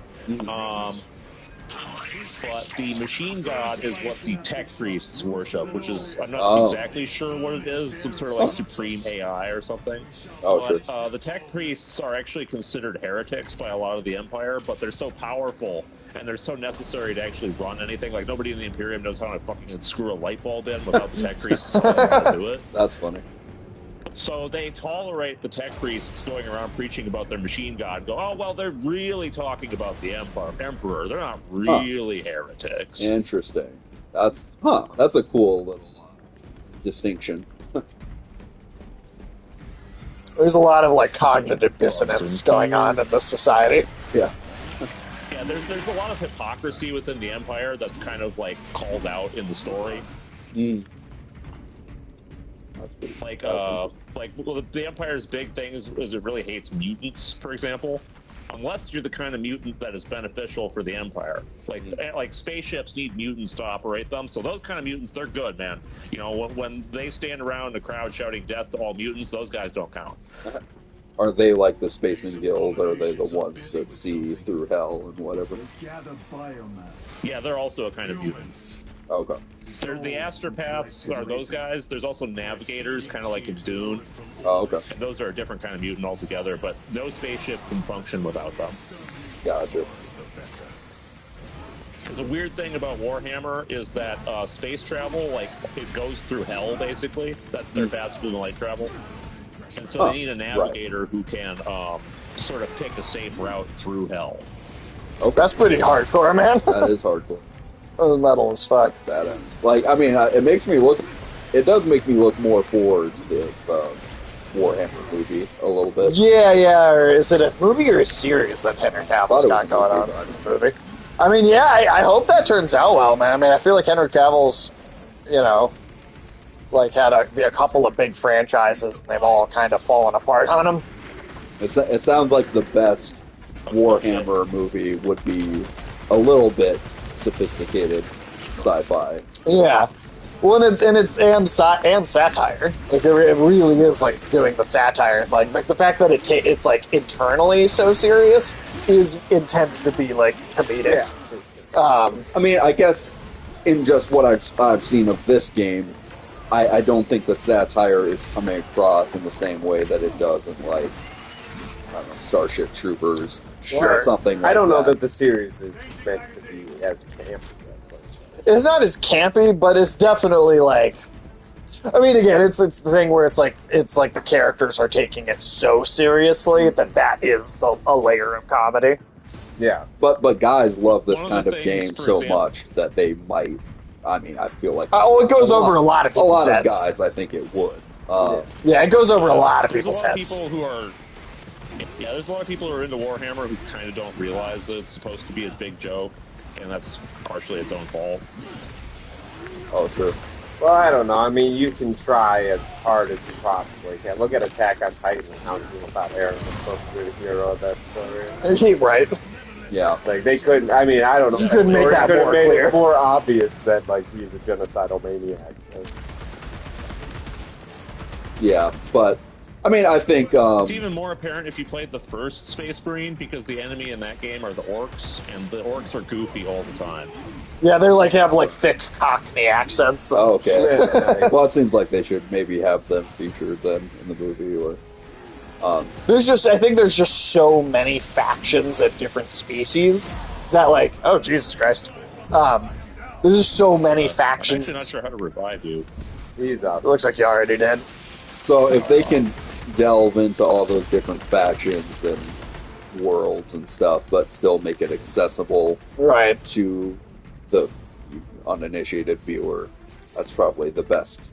But the machine god is what the tech priests worship, which is, I'm not exactly sure what it is, some sort of like supreme AI or something. Oh, But the tech priests are actually considered heretics by a lot of the Empire, but they're so powerful and they're so necessary to actually run anything. Like, nobody in the Imperium knows how to fucking screw a light bulb in without the tech priests telling them how to do it. That's funny. So they tolerate the tech priests going around preaching about their machine god. Go, oh well, they're really talking about the emperor. They're not really heretics. Interesting. That's a cool little distinction. There's a lot of like cognitive dissonance going on in this society. Yeah. Yeah, there's a lot of hypocrisy within the Empire that's kind of like called out in the story. Well, the Empire's big thing is it really hates mutants, for example. Unless you're the kind of mutant that is beneficial for the Empire. Like spaceships need mutants to operate them, so those kind of mutants, they're good, man. You know, when they stand around in a crowd shouting death to all mutants, those guys don't count. Are they like the Spacing Guild, or are they the ones that see through hell and whatever? Gather biomass. Yeah, they're also a kind of mutant. Okay. There's the astropaths are those guys. There's also navigators, kind of like in Dune. Oh, okay. And those are a different kind of mutant altogether, but no spaceship can function without them. Gotcha. The weird thing about Warhammer is that space travel, like, it goes through hell, basically. That's their faster than light travel. And so they need a navigator who can sort of pick a safe route through hell. Oh, that's pretty hardcore, man. That is hardcore. Oh, metal as fuck. Badass. Like, I mean, it does make me look more forward to the Warhammer movie a little bit. Yeah, or is it a movie or a series that Henry Cavill's got going on in this movie? I mean, yeah, I hope that turns out well, man. I mean, I feel like Henry Cavill's, you know, like had a couple of big franchises, and they've all kind of fallen apart on him. It sounds like the best Warhammer movie would be a little bit sophisticated sci-fi. Yeah. Well, and satire. Like it really is like doing the satire. Like the fact that it's like internally so serious is intended to be like comedic. Yeah. I mean, I guess in just what I've seen of this game, I don't think the satire is coming across in the same way that it does in like I don't know, Starship Troopers or something. Like I don't know that the series is meant to be as campy. It's not as campy, but it's definitely like. I mean, again, it's the thing where it's like the characters are taking it so seriously that is a layer of comedy. Yeah, but guys love this kind of game so much that they might. I mean, I feel like it goes over a lot of people's heads. A lot of guys, I think it would. Yeah, it goes over a lot of people's heads. There's a lot of people who are into Warhammer who kind of don't realize that it's supposed to be a big joke, and that's partially its own fault. Oh, true. Well, I don't know. I mean, you can try as hard as you possibly can. Look at Attack on Titan and how people thought Eren was supposed to be the hero of that story. Right. Yeah. Like, they couldn't, I mean, I don't know. You couldn't make that more clear. It more obvious that, like, he's a genocidal maniac. Yeah, but, I mean, I think... it's even more apparent if you played the first Space Marine, because the enemy in that game are the orcs, and the orcs are goofy all the time. Yeah, they have thick Cockney accents. Oh, okay. Well, it seems like they should maybe have them featured then in the movie, or... I think there's just so many factions and different species that, like, oh, Jesus Christ. There's just so many factions. I'm actually not sure how to revive you. He's up. It looks like you already did. So if they can delve into all those different factions and worlds and stuff, but still make it accessible Right. to the uninitiated viewer, that's probably the best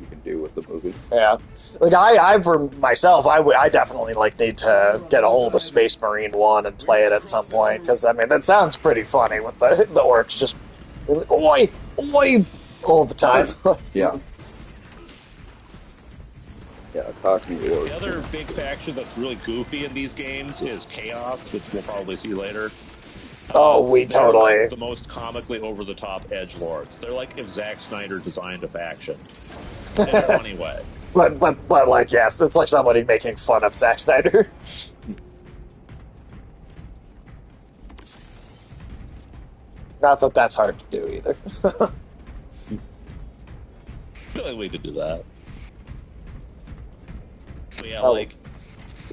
you can do with the movie. Yeah. Like, I for myself, I definitely, like, need to get a hold of Space Marine 1 and play it at some point, because, I mean, that sounds pretty funny with the orcs just, like, oi, oi, all the time. Yeah. Yeah, Cockney orc. The other big faction that's really goofy in these games is Chaos, which we'll probably see later. Oh, we They're totally... like the most comically over-the-top edgelords. They're like if Zack Snyder designed a faction. In a funny way. But, like, yes, it's like somebody making fun of Zack Snyder. Not that that's hard to do, either. I feel like we could do that. But yeah, like,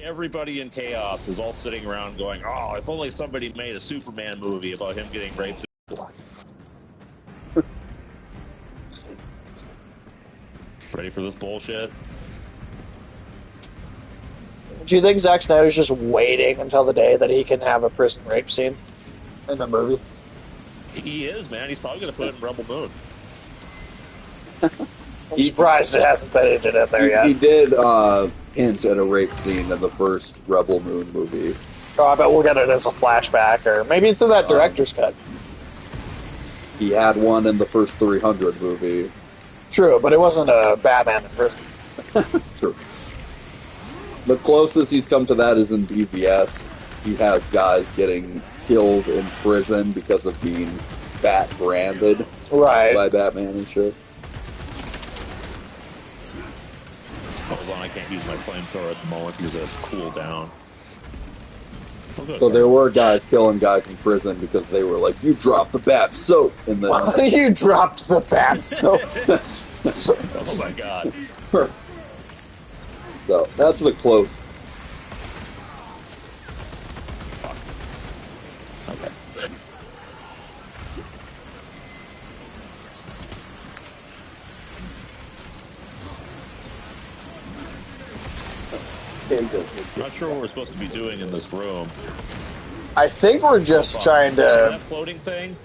everybody in Chaos is all sitting around going, oh, if only somebody made a Superman movie about him getting raped. Ready for this bullshit? Do you think Zack Snyder's just waiting until the day that he can have a prison rape scene in a movie? He is, man. He's probably going to put it in Rebel Moon. I'm surprised it hasn't been hinted in there yet. He did hint at a rape scene in the first Rebel Moon movie. Oh, I bet we'll get it as a flashback, or maybe it's in that director's cut. He had one in the first 300 movie. True, but it wasn't a Batman in prison. True. The closest he's come to that is in BVS. He has guys getting killed in prison because of being Bat-branded by Batman and shit. Hold on, I can't use my flamethrower at the moment because it's cooled down. So there were guys killing guys in prison because they were like, you dropped the bat soap. And then you dropped the bat soap. Oh my god. So that's the close. Okay. I'm not sure what we're supposed to be doing in this room. I think we're just trying to... That floating thing?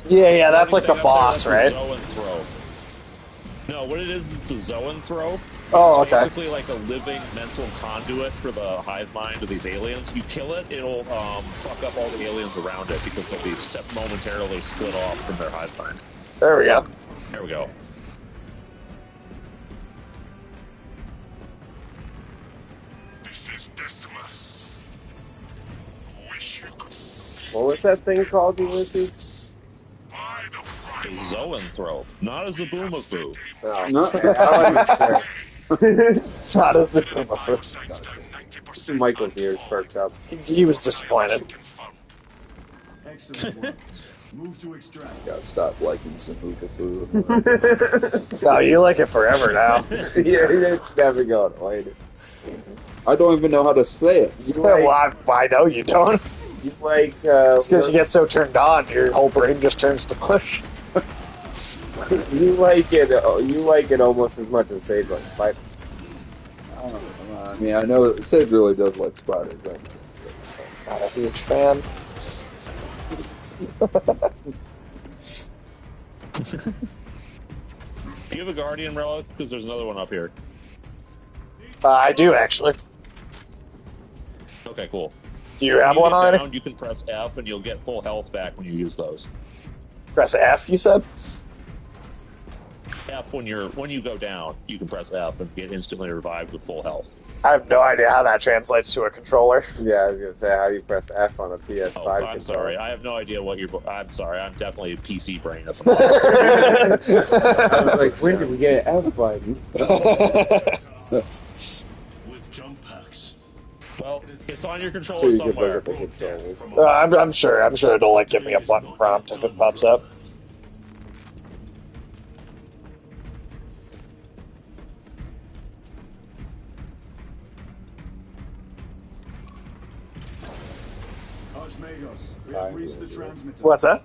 Yeah, that's like the boss, right? No, what it is, it's a zoanthrope. Oh, it's okay. basically like a living mental conduit for the hive mind of these aliens. You kill it, it'll fuck up all the aliens around it because they'll be momentarily split off from their hive mind. There we go. There we go. What was that thing called, Ulysses? A zoanthrope, not a Zaboomafoo. Oh, no. It's not a Zaboomafoo. Michael's ears perked up. He was disappointed. Excellent work. Move to extract. Gotta stop liking Zaboomafoo. Oh, you like it forever now. Yeah, it's never going away. I don't even know how to say it. Well, I know you don't. You like, it's because you get so turned on, your whole brain just turns to mush. You like it almost as much as Sage likes spiders. I mean, I know Sage really does like spiders. Not a huge fan. Do you have a Guardian relic? Because there's another one up here. I do, actually. Okay, cool. Do you have one already? Down, you can press F and you'll get full health back when you use those. Press F, you said? F when you go down, you can press F and get instantly revived with full health. I have no idea how that translates to a controller. Yeah, I was gonna say, how do you press F on a PS5 Oh, I'm controller? sorry. I have no idea what you're... I'm sorry. I'm definitely a PC brain at the moment. I was like, when did we get an F button? With jump packs. Well, it's on your So controller you could somewhere. look at the controllers. I'm sure it'll like give me a button prompt if it pops up. Archmagos, we have reached the transmitter. What's that?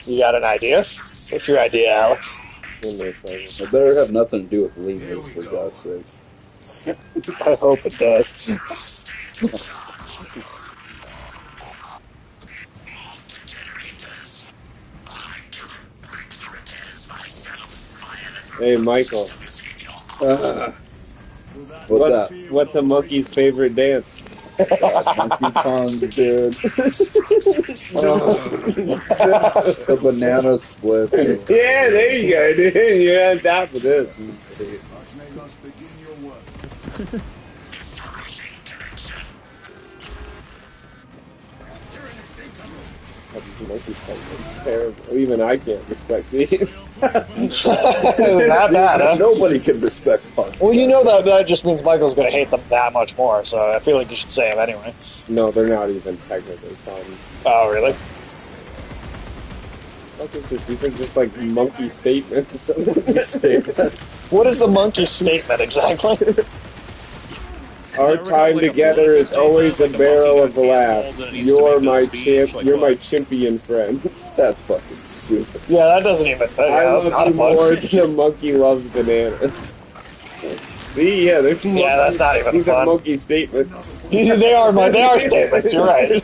You got an idea? What's your idea, Alex? in this thing. It better have nothing to do with lemurs, for God's sake. I hope it does. Hey, Michael. What's a monkey's favorite dance? Monkey tongue, dude. The banana split. Yeah, there you go, dude. You're on top of this. Monkey's fucking terrible. Even I can't respect these. Not bad, huh? Nobody can respect punk. Well, you know that just means Michael's going to hate them that much more, so I feel like you should say them anyway. No, they're not even technically fun. Oh, really? What is this? These are just like monkey statements. What is a monkey statement exactly? Our time together is always a barrel of laughs. You're my champion friend. That's fucking stupid. Yeah, that doesn't even. I that's not love a you more monkey. than a monkey loves bananas. See, yeah, they're that's not even these fun. are monkey statements. They are statements. You're right.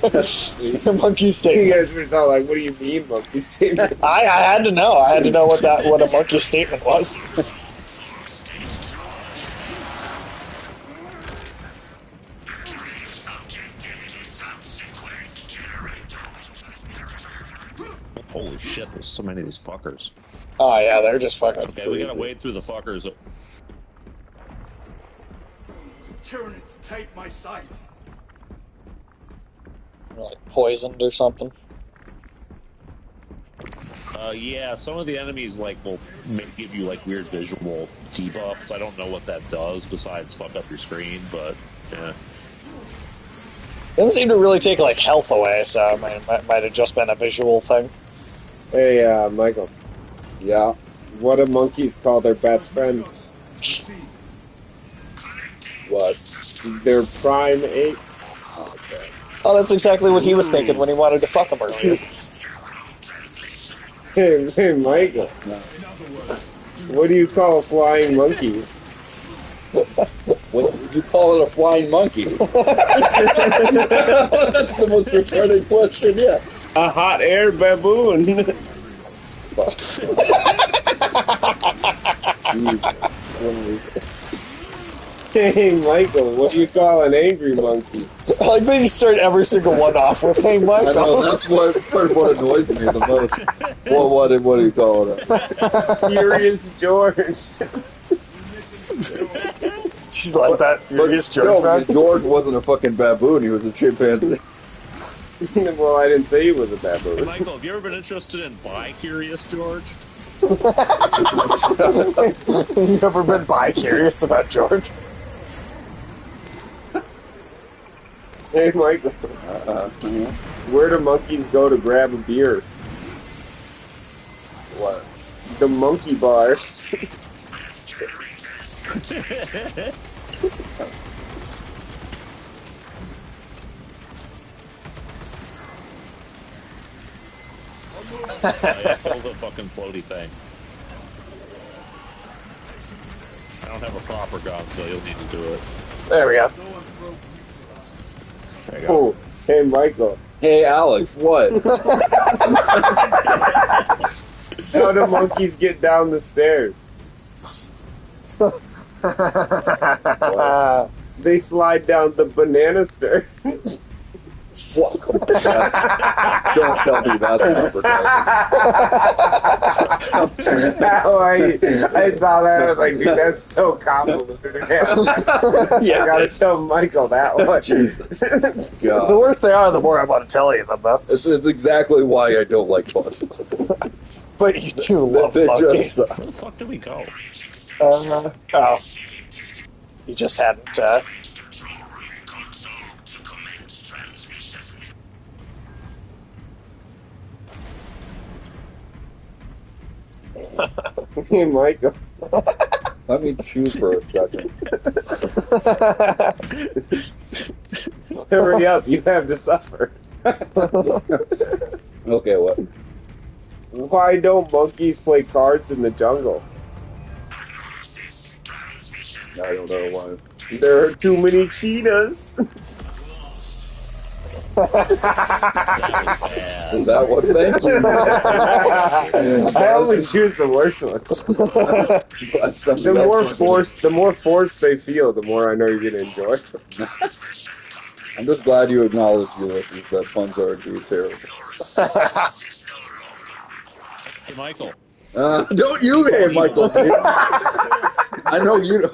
Monkey You statements. guys are all like, "What do you mean, monkey statement?" I had to know. I had to know what a monkey statement was. Holy shit, there's so many of these fuckers. Oh yeah, they're just fucking. Okay, we gotta wade through the fuckers. Tyranids take my sight. Like poisoned or something. Yeah, some of the enemies will give you weird visual debuffs. I don't know what that does besides fuck up your screen, but yeah. Doesn't seem to really take health away, so it might have just been a visual thing. Hey, Michael. Yeah. What do monkeys call their best friends? What? Their prime apes. Oh, that's exactly what he was thinking when he wanted to fuck him earlier. Hey, Michael. What do you call a flying monkey? What would you call it, a flying monkey? That's the most retarded question yet. A hot air baboon. Hey, Michael, what do you call an angry monkey? I like that you start every single one off with, "Hey, Michael." I know, that's what annoys me the most. Well, what do you call it? Furious George. She's like that. Furious George. No, George wasn't a fucking baboon, he was a chimpanzee. Well, I didn't say he was a Hey, baboon. Michael, have you ever been interested in bi-curious George? You ever been bi-curious about George? Hey, Michael. Where do monkeys go to grab a beer? What? The monkey bars. Yeah, kill the fucking floaty thing. I don't have a proper gun, so you'll need to do it. There we go. There you go. Oh, hey, Michael. Hey, Alex, what? How do monkeys get down the stairs? They slide down the banana stair. Don't tell me that's not I saw that. I was like, dude, that's so convoluted. Yeah. I gotta tell Michael that one. Jesus. The worse they are, the more I want to tell you them, though. It's exactly why I don't like monkeys. But you do love They monkeys. just, Where the fuck did we go? Oh. You just hadn't, Hey, Michael. let me choose for a second. Hurry up, you have to suffer. Okay, what? Why don't monkeys play cards in the jungle? I don't know why. There are too many cheetahs. Is that what? Thank you. I always choose the worst ones. The more force they feel, the more I know you're gonna enjoy. I'm just glad you acknowledge, Ulysses, that puns are indeed terrible. Hey, Michael. Don't you, hey, Michael? I know you.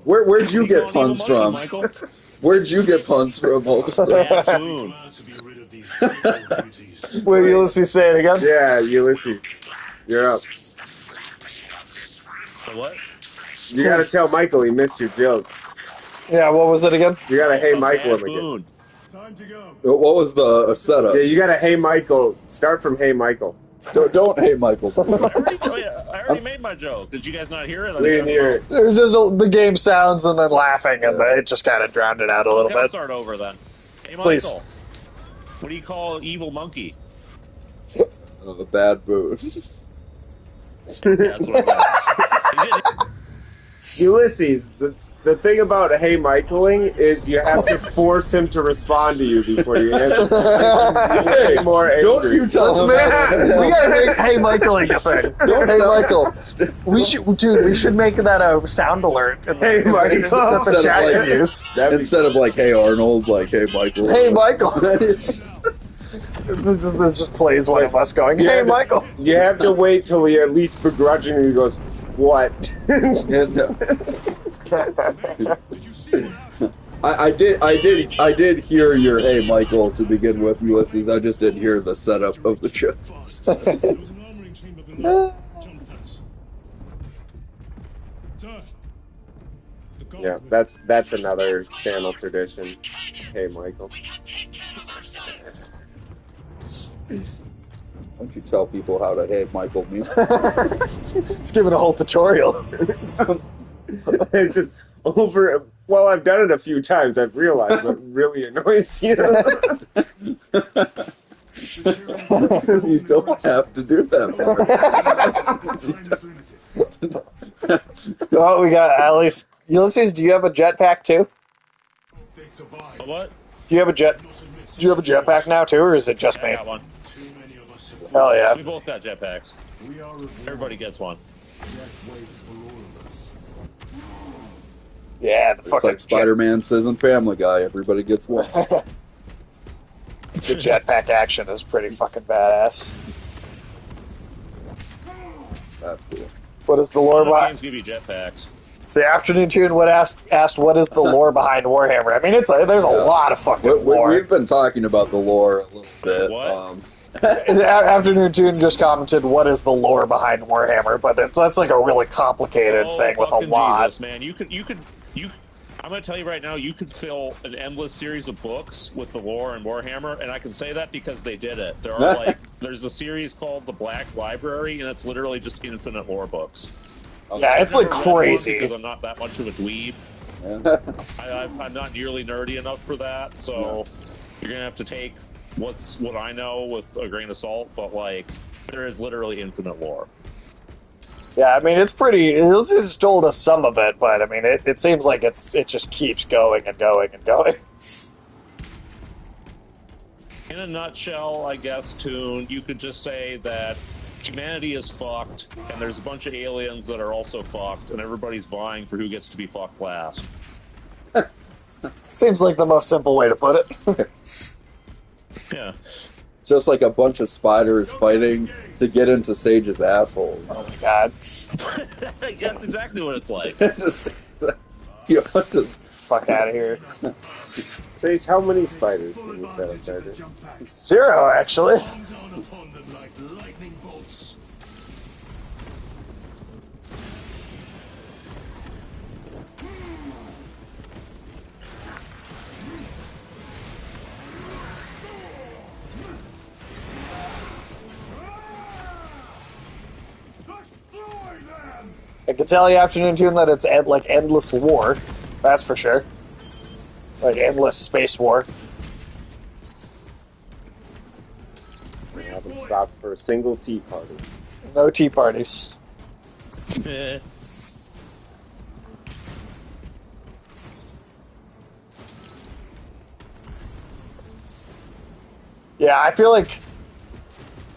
Where'd you get puns from? Michael? Where'd you get puns from? Boom. Wait, Ulysses, say it again? Yeah, Ulysses, you're up. What? You gotta tell Michael he missed your joke. Yeah, what was it again? You gotta hey Michael him again. Time to go. What was the setup? Yeah, you gotta hey Michael. Start from hey Michael. Don't hey Michael. I already made my joke. Did you guys not hear it? We didn't hear it. It was just the game sounds and then laughing, and it just kind of drowned it out a little I'll bit. start over then. Hey, Michael. Please. What do you call an evil monkey? The bad boot. That's what I Ulysses, the thing about hey Michaeling is you have to force him to respond to you before you answer. Hey, more don't angry. you tell him that. We gotta make Hey Michaeling a thing. Hey Michael, we should make that a sound alert. Hey Michael, That's a chat can use. Instead of like hey Arnold, like hey Michael. Hey Michael. It just plays one of us going, hey Michael. You have to wait till he at least begrudgingly goes, what? I did hear your hey Michael to begin with, Ulysses. I just didn't hear the setup of the show. Yeah, that's another channel tradition. Hey Michael. Don't you tell people how to hey Michael means? Let's give it a whole tutorial. It's just over. Well, I've done it a few times. I've realized what really annoys you. You don't have to do that. Oh, we got at least Ulysses. Do you have a jetpack too? What? Do you have a jetpack now too, or is it just I me? got one. Hell yeah! We both got jetpacks. Everybody gets one. Yeah, the It's fucking like Spider-Man says in Family Guy, everybody gets one. The jetpack action is pretty fucking badass. That's cool. What is the lore Games behind? give you jetpacks. So Afternoon Tune would asked what is the lore behind Warhammer? I mean, there's a lot of fucking lore. We've been talking about the lore a little bit. What? Afternoon Tune just commented, "What is the lore behind Warhammer?" But that's like a really complicated thing with a fucking lot. Jesus, man. You I'm going to tell you right now, you could fill an endless series of books with the lore and Warhammer, and I can say that because they did it. There are there's a series called the Black Library, and it's literally just infinite lore books. Yeah, it's like crazy. Because I'm not that much of a dweeb. I'm not nearly nerdy enough for that, so you're going to have to take what I know with a grain of salt, but like there is literally infinite lore. Yeah, I mean, it's pretty. It's just told us some of it, but I mean, it seems like it just keeps going and going and going. In a nutshell, I guess, Toon, you could just say that humanity is fucked, and there's a bunch of aliens that are also fucked, and everybody's vying for who gets to be fucked last. Seems like the most simple way to put it. Yeah. Just like a bunch of spiders fighting to get into Sage's asshole. Oh my god. That's exactly what it's like. Fuck out of here. Sage, how many spiders can you fit up there? 0, actually. I can tell you Afternoon Tune that it's like endless war. That's for sure. Like endless space war. I haven't stopped for a single tea party. No tea parties. Yeah, I feel like,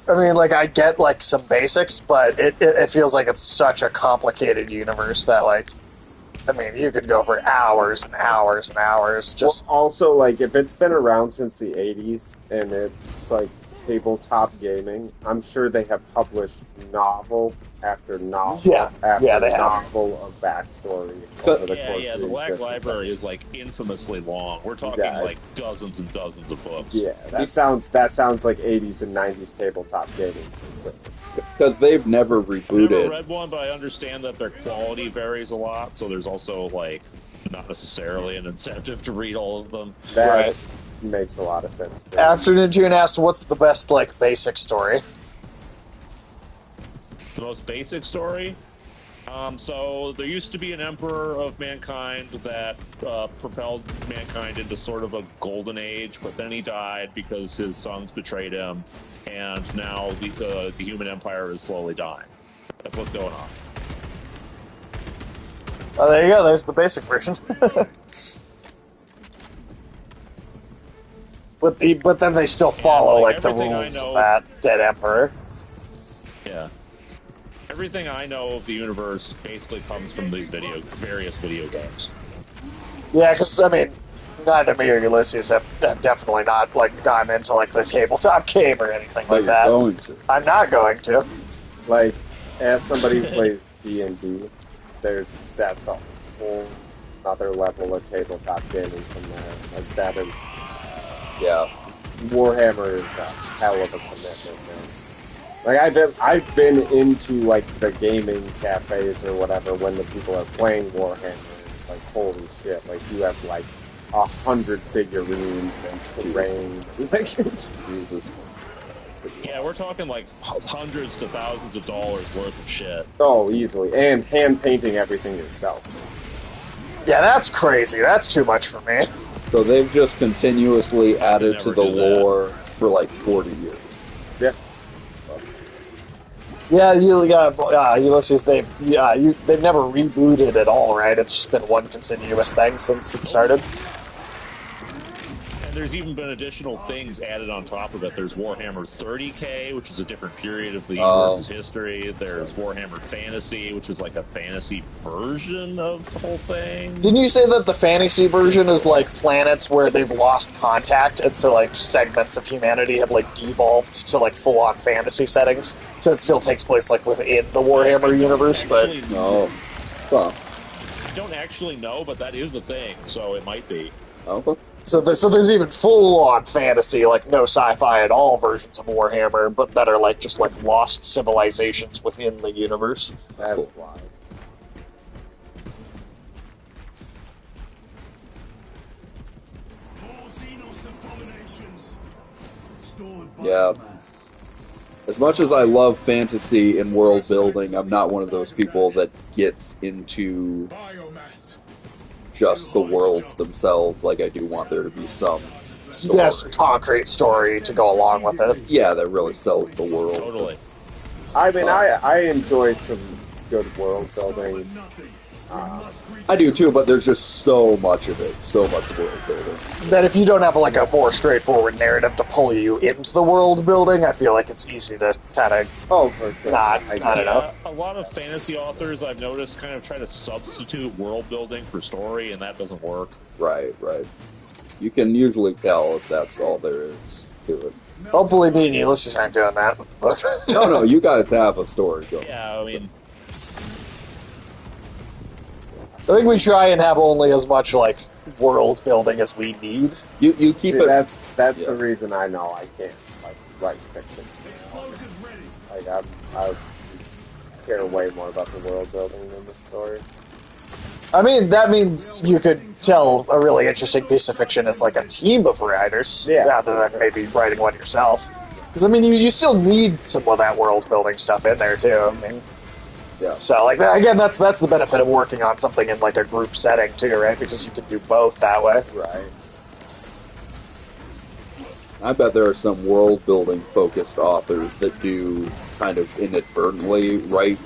I mean, like, I get, like, some basics, but it feels like it's such a complicated universe that, like, I mean, you could go for hours and hours and hours just... Well, also, like, if it's been around since the 80s and it's, like, tabletop gaming, I'm sure they have published novel after novel after they have. novel of backstory over the course of the Black existence. Library is, like, infamously long. We're talking, like, dozens and dozens of books. Yeah, that sounds like 80s and 90s tabletop gaming. Because they've never rebooted. I've never read one, but I understand that their quality varies a lot, so there's also, like, not necessarily an incentive to read all of them. That makes a lot of sense. Too. Afternoon June asked, what's the best, like, basic story? The most basic story? So there used to be an emperor of mankind that propelled mankind into sort of a golden age, but then he died because his sons betrayed him, and now the human empire is slowly dying. That's what's going on. Oh, there you go. There's the basic version. but then they still follow, like the rules of that dead emperor. Yeah. Everything I know of the universe basically comes from these various video games. Yeah, because, I mean, neither me or Ulysses have definitely not, like, gotten into, like, the tabletop game or anything like that. Going to. I'm not going to. Like, as somebody who plays D&D, that's a whole other level of tabletop gaming from there. Like, that is... Yeah. Warhammer is a hell of a commitment, man. Like, I've been into, like, the gaming cafes or whatever when the people are playing Warhammer, and it's like, holy shit, like, you have, like, 100 figurines and terrain. Like, Jesus. Yeah, we're talking, like, hundreds to thousands of dollars worth of shit. Oh, easily. And hand-painting everything yourself. Yeah, that's crazy. That's too much for me. So they've just continuously added to the lore for, like, 40 years. Yeah. Yeah, Ulysses, they've never rebooted at all, right? It's just been one continuous thing since it started. And there's even been additional things added on top of it. There's Warhammer 30K, which is a different period of the universe's history. There's Warhammer Fantasy, which is like a fantasy version of the whole thing. Didn't you say that the fantasy version is like planets where they've lost contact, and so like segments of humanity have like devolved to like full-on fantasy settings? So it still takes place like within the Warhammer universe, but no. Well, I don't actually know, but that is a thing, so it might be. Okay. So there's even full-on fantasy, like no sci-fi at all versions of Warhammer, but that are like just like lost civilizations within the universe. That's wild. Yeah. As much as I love fantasy and world building, I'm not one of those people that gets into just the worlds themselves. Like, I do want there to be some story. Yes, concrete story to go along with it. Yeah, that really sells the world. Totally. I mean, I enjoy some good world building. I do too, but there's just so much of it, so much world building. That if you don't have like a more straightforward narrative to pull you into the world building, I feel like it's easy to kind of for sure. not enough. A lot of fantasy authors I've noticed kind of try to substitute world building for story, and that doesn't work. Right. You can usually tell if that's all there is to it. Hopefully me and Ulysses aren't doing that. No, you guys have a story going. Yeah, I mean... I think we try and have only as much like world building as we need. You keep it. That's the reason I know I can't like write fiction. Like I care way more about the world building than the story. I mean, that means you could tell a really interesting piece of fiction as like a team of writers, rather than maybe writing one yourself. Because I mean, you still need some of that world building stuff in there too. I mean. Yeah. So, like, again, that's the benefit of working on something in, like, a group setting, too, right? Because you can do both that way. Right. I bet there are some world-building focused authors that do kind of inadvertently write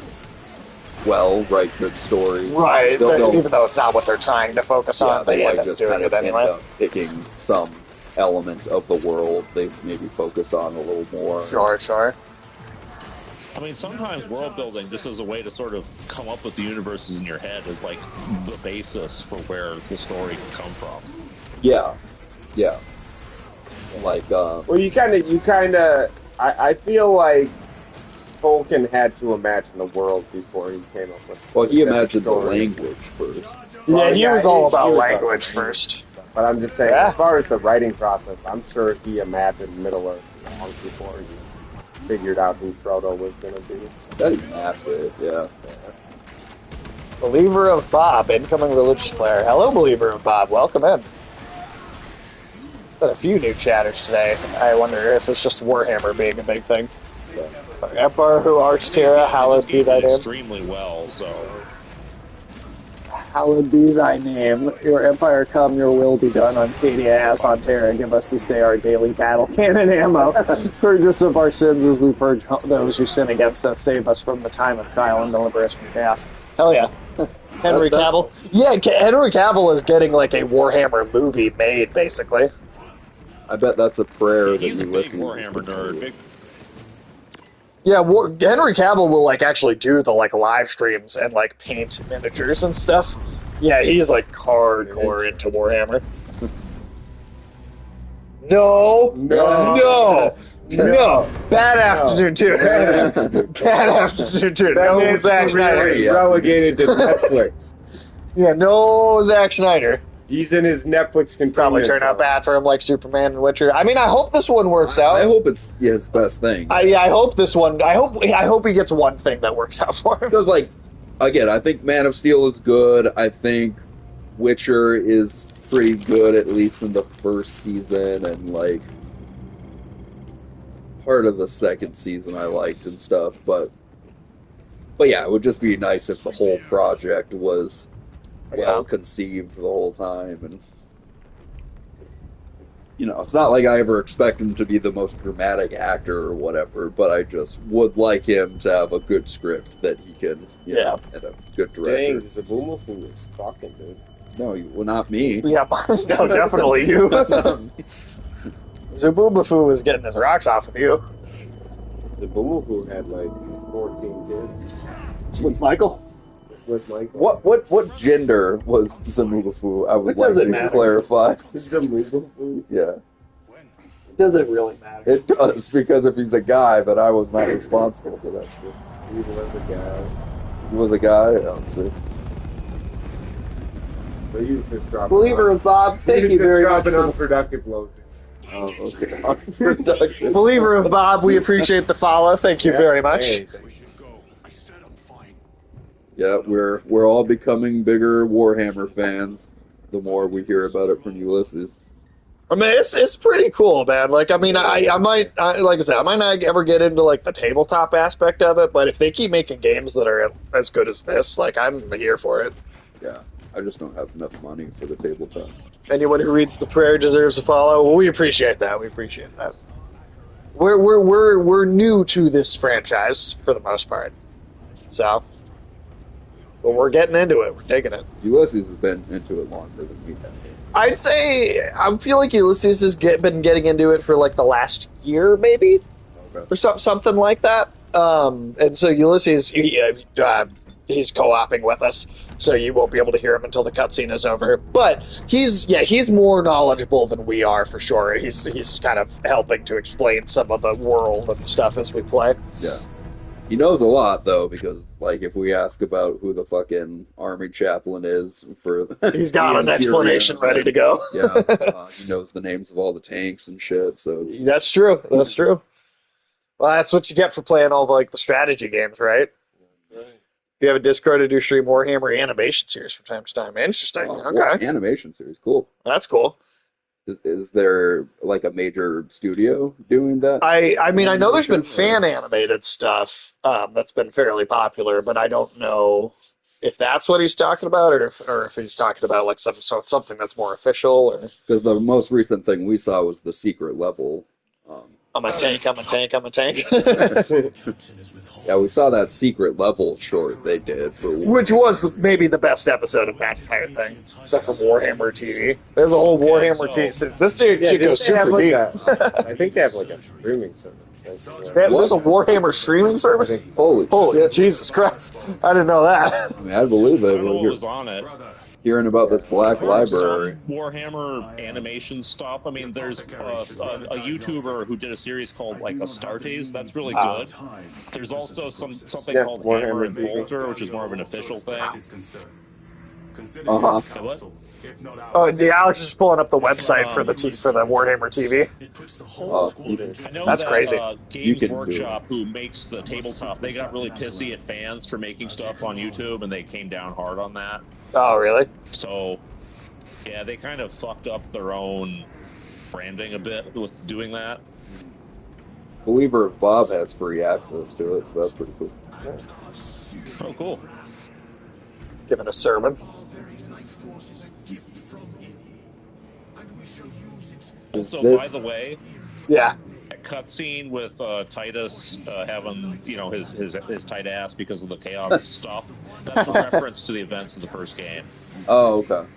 good stories. Right, even though it's not what they're trying to focus on, they might end up just doing kind it of anyway. end up picking some element of the world they maybe focus on a little more. Sure. I mean, sometimes world building, just as a way to sort of come up with the universes in your head, is like the basis for where the story can come from. Yeah. Like, Well, you kind of. I feel like Tolkien had to imagine the world before he came up with. well, he imagined the language first. Yeah, he was all about he was language on- first. But I'm just saying, Yeah. as far as the writing process, I'm sure he imagined Middle Earth long before he figured out who Frodo was going to be. That is accurate, yeah. Believer of Bob, incoming religious player. Hello, Believer of Bob. Welcome in. Got a few new chatters today. I wonder if it's just Warhammer being a big thing. Empire who arts Terra, hallowed be thy name. Extremely well, so. Hallowed be thy name. Your empire come, your will be done on Cadia as on Terra. Give us this day our daily battle cannon ammo. Purge us of our sins as we purge those who sin against us. Save us from the time of trial and deliver us from chaos. Hell yeah. Henry Cavill. Yeah, Henry Cavill is getting like a Warhammer movie made, basically. I bet that's a prayer that He's a big Ulysses Warhammer nerd. Yeah, Henry Cavill will like actually do the like live streams and like paint miniatures and stuff. Yeah, he's like hardcore into Warhammer. No. Bad afternoon too. Bad afternoon too. That No man's Zack career Snyder. is relegated to Netflix. Yeah, no Zack Snyder. He's in his Netflix containment Probably turn out zone. bad for him like Superman and Witcher. I mean, I hope this one works out. I hope it's his best thing. I hope this one. I hope he gets one thing that works out for him. Because, like, again, I think Man of Steel is good. I think Witcher is pretty good, at least in the first season, and, like, part of the second season I liked and stuff. But yeah, it would just be nice if the whole project was well conceived the whole time, and you know, it's not like I ever expect him to be the most dramatic actor or whatever, but I just would like him to have a good script that he can, you know, and a good director. Dang, Zabumafu is fucking, dude. No, well, not me. Yeah, no, definitely you. Zabumafu was getting his rocks off with you. Zabumafu had like 14 kids. With Michael? With Michael. What gender was Zamugafu? I would What does like it to matter? clarify. Zabumafu? Yeah. Does it really matter? It does, because if he's a guy, then I was not responsible for that shit. He was a guy. He was a guy? Oh, see. So he was just dropping Believer of Bob, thank you very much. dropping unproductive loads. Oh, okay. Unproductive. Believer of Bob, we appreciate the follow. Thank you very much. Hey, Yeah, we're all becoming bigger Warhammer fans the more we hear about it from Ulysses. I mean, it's pretty cool, man. Like, I mean, I might, like I said, I might not ever get into like the tabletop aspect of it, but if they keep making games that are as good as this, like, I'm here for it. Yeah, I just don't have enough money for the tabletop. Anyone who reads the prayer deserves a follow. Well, we appreciate that. We appreciate that. We're new to this franchise for the most part, so. But we're getting into it. We're taking it. Ulysses has been into it longer than we have. I'd say I feel like Ulysses has been getting into it for like the last year, maybe, or something like that. And so Ulysses, he's co-oping with us, so you won't be able to hear him until the cutscene is over. But he's more knowledgeable than we are for sure. He's kind of helping to explain some of the world and stuff as we play. Yeah. He knows a lot, though, because, like, if we ask about who the fucking army chaplain is for... He's got an explanation ready to go. Yeah, he knows the names of all the tanks and shit, so it's... That's true. That's true. Well, that's what you get for playing all like the strategy games, right? Right. You have a Discord to do stream Warhammer animation series from time to time. Interesting. Okay. Animation series, cool. That's cool. Is there, like, a major studio doing that? I mean, I know there's been fan animated stuff that's been fairly popular, but I don't know if that's what he's talking about, or if he's talking about like something that's more official. Or Because the most recent thing we saw was the secret level I'm a tank, I'm a tank, I'm a tank. Yeah, we saw that secret level short they did for Which was maybe the best episode of that entire thing, except for Warhammer TV. There's a whole Warhammer TV. This shit didn't goes they have super like deep. I think they have like a streaming service. There's a Warhammer streaming service? Holy shit. Jesus Christ. I didn't know that. I mean, I believe I it. don't know When what you're was on it. hearing about this black library. Some Warhammer animation stuff. I mean, there's a YouTuber who did a series called like Astartes. That's really good. There's also something called Hammer and Bolter, which is more of an official thing. Uh-huh. What? Oh, Alex is just pulling up the website for the Warhammer TV. Oh, I know That's that, crazy. You Games can do Workshop, who makes the tabletop, they got really pissy at fans for making stuff on YouTube, and they came down hard on that. Oh, really? So, yeah, they kind of fucked up their own branding a bit with doing that. Believer Bob has free access to it, so that's pretty cool. Oh, cool. Giving a sermon. Also, by the way, Yeah. that cutscene with Titus having, his tight ass because of the chaos stuff, that's a reference to the events of the first game. Oh, okay.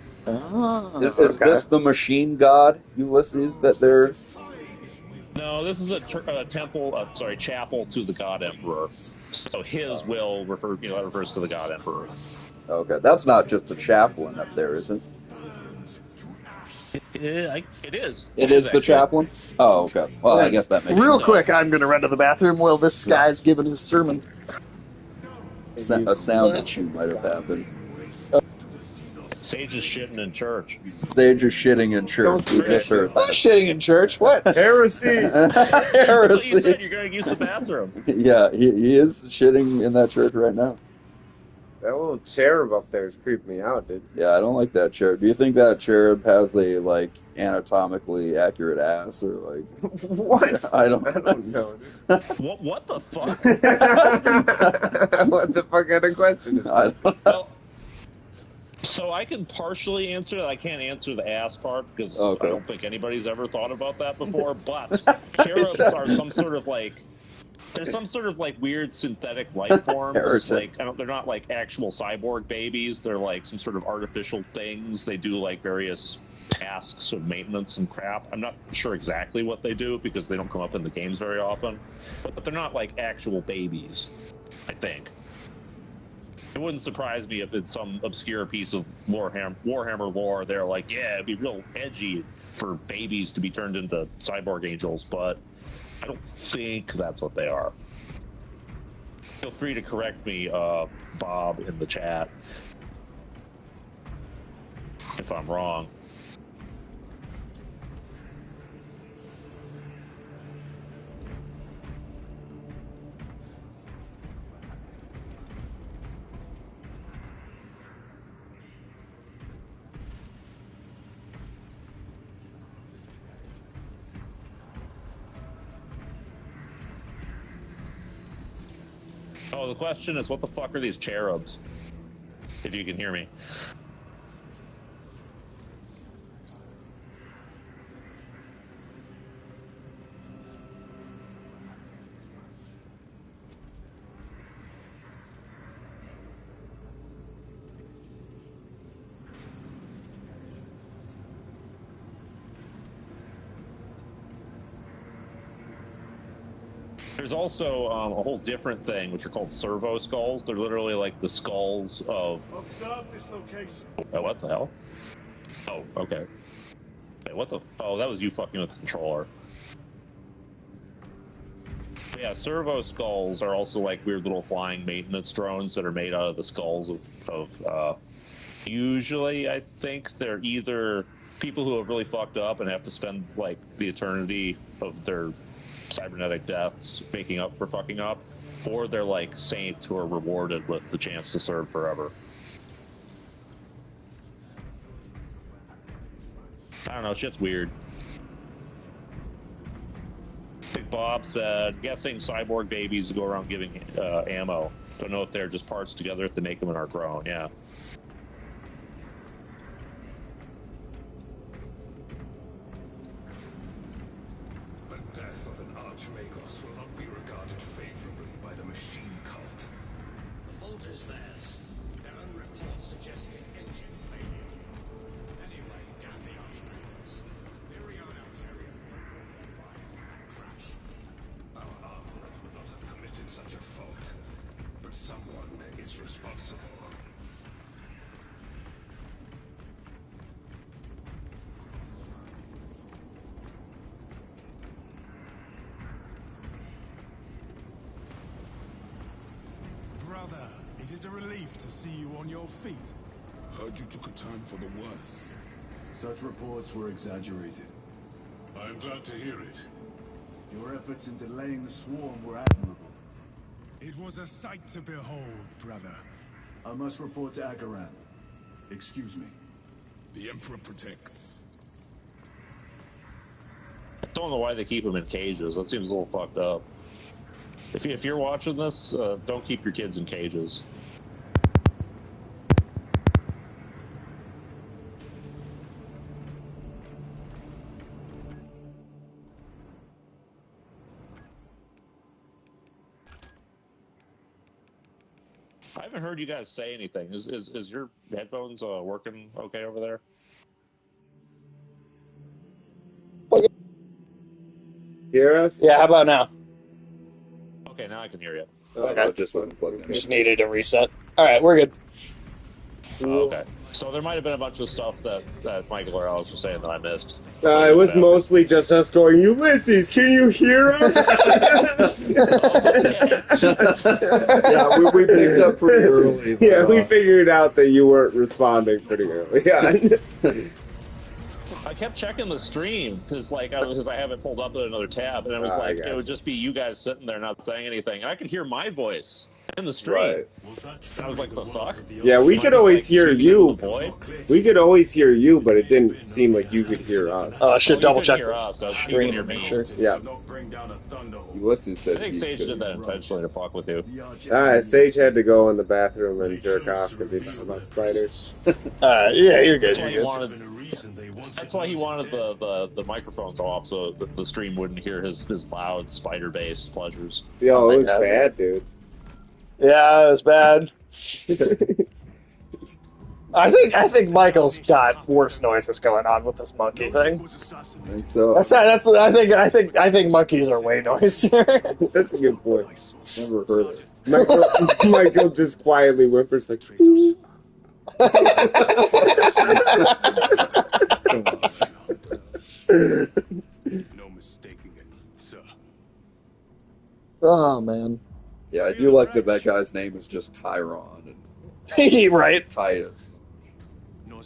Is okay. this the machine god, Ulysses, that they're... No, this is a chapel to the God Emperor. So his will refers to the God Emperor. Okay, that's not just the chaplain up there, is it? It is. It is the actually. chaplain? Oh, okay. Well, I guess that makes Real sense. quick, I'm going to run to the bathroom while this guy's giving his sermon. A sound issue might have happened. Sage is shitting in church. Sage is shitting in church. We just heard I'm that. shitting in church. What? Heresy! That's what you Heresy. said. You're going to use the bathroom. Yeah, he is shitting in that church right now. That little cherub up there is creeping me out, dude. Yeah, I don't like that cherub. Do you think that cherub has a, like, anatomically accurate ass, or, like... What? I don't know. What the fuck? What the fuck kind of question is that? I don't know. Well, so I can partially answer that. I can't answer the ass part because Okay. I don't think anybody's ever thought about that before. But cherubs are some sort of like... They're some sort of like weird synthetic life forms. Heretic. Like they're not like actual cyborg babies. They're like some sort of artificial things. They do like various tasks of maintenance and crap. I'm not sure exactly what they do because they don't come up in the games very often. But they're not like actual babies, I think. It wouldn't surprise me if it's some obscure piece of Warhammer lore. They're like, yeah, it'd be real edgy for babies to be turned into cyborg angels, but I don't think that's what they are. Feel free to correct me, Bob, in the chat, if I'm wrong. Oh, the question is, what the fuck are these cherubs? If you can hear me. There's also a whole different thing, which are called servo skulls. They're literally like the skulls of... Observe this location. Oh, what the hell? Oh, okay. Wait, what the... Oh, that was you fucking with the controller. Yeah, servo skulls are also like weird little flying maintenance drones that are made out of the skulls of usually, I think they're either people who have really fucked up and have to spend like the eternity of their cybernetic deaths making up for fucking up, or they're like saints who are rewarded with the chance to serve forever. I don't know, shit's weird. Big Bob said, guessing cyborg babies go around giving ammo. Don't know if they're just parts together if they make them and are grown, yeah. The death of an Magos will not be regarded favorably by the machine cult. The fault is theirs. Their own reports suggested engine failure. Anyway, damn the Archmagos. Here we are now, Terry. Crash. Our armor would not have committed such a fault, but someone is responsible. Brother, it is a relief to see you on your feet. Heard you took a turn for the worse. Such reports were exaggerated. I am glad to hear it. Your efforts in delaying the swarm were admirable. It was a sight to behold, brother. I must report to Agaran. Excuse me. The Emperor protects. I don't know why they keep them in cages. That seems a little fucked up. If you're watching this, don't keep your kids in cages. I haven't heard you guys say anything. Is your headphones working okay over there? Hear us? Yeah, how about now? Okay, now I can hear you. Okay. It just wasn't plugged in. Just needed a reset. All right, we're good. Okay. So there might have been a bunch of stuff that Michael or Alex was saying that I missed. It was mostly just us going, Ulysses, can you hear us? Yeah, we picked up pretty early. Yeah, we figured out that you weren't responding pretty early. Yeah. I kept checking the stream because I have it pulled up in another tab, and it was it would just be you guys sitting there not saying anything. And I could hear my voice in the stream. Right. I was like, the fuck? Yeah, we could always hear you. We could always hear you, but it didn't seem like you could hear us. I should double check the stream to make sure. Yeah. Ulysses said I think Sage did that intentionally to fuck with you. Sage had to go in the bathroom and jerk off because he thought about spiders. Yeah, you're good. You're good. That's why he wanted the microphones off so the stream wouldn't hear his loud spider-based pleasures. Yo, it was bad, dude. Yeah, it was bad. I think Michael's got worse noises going on with this monkey thing. I think so. I think monkeys are way noisier. That's a good point. Never heard it. Michael just quietly whimpers like, No mistaking it, sir. Oh man. Yeah, I do like that guy's name is just Chiron and Right. Titus.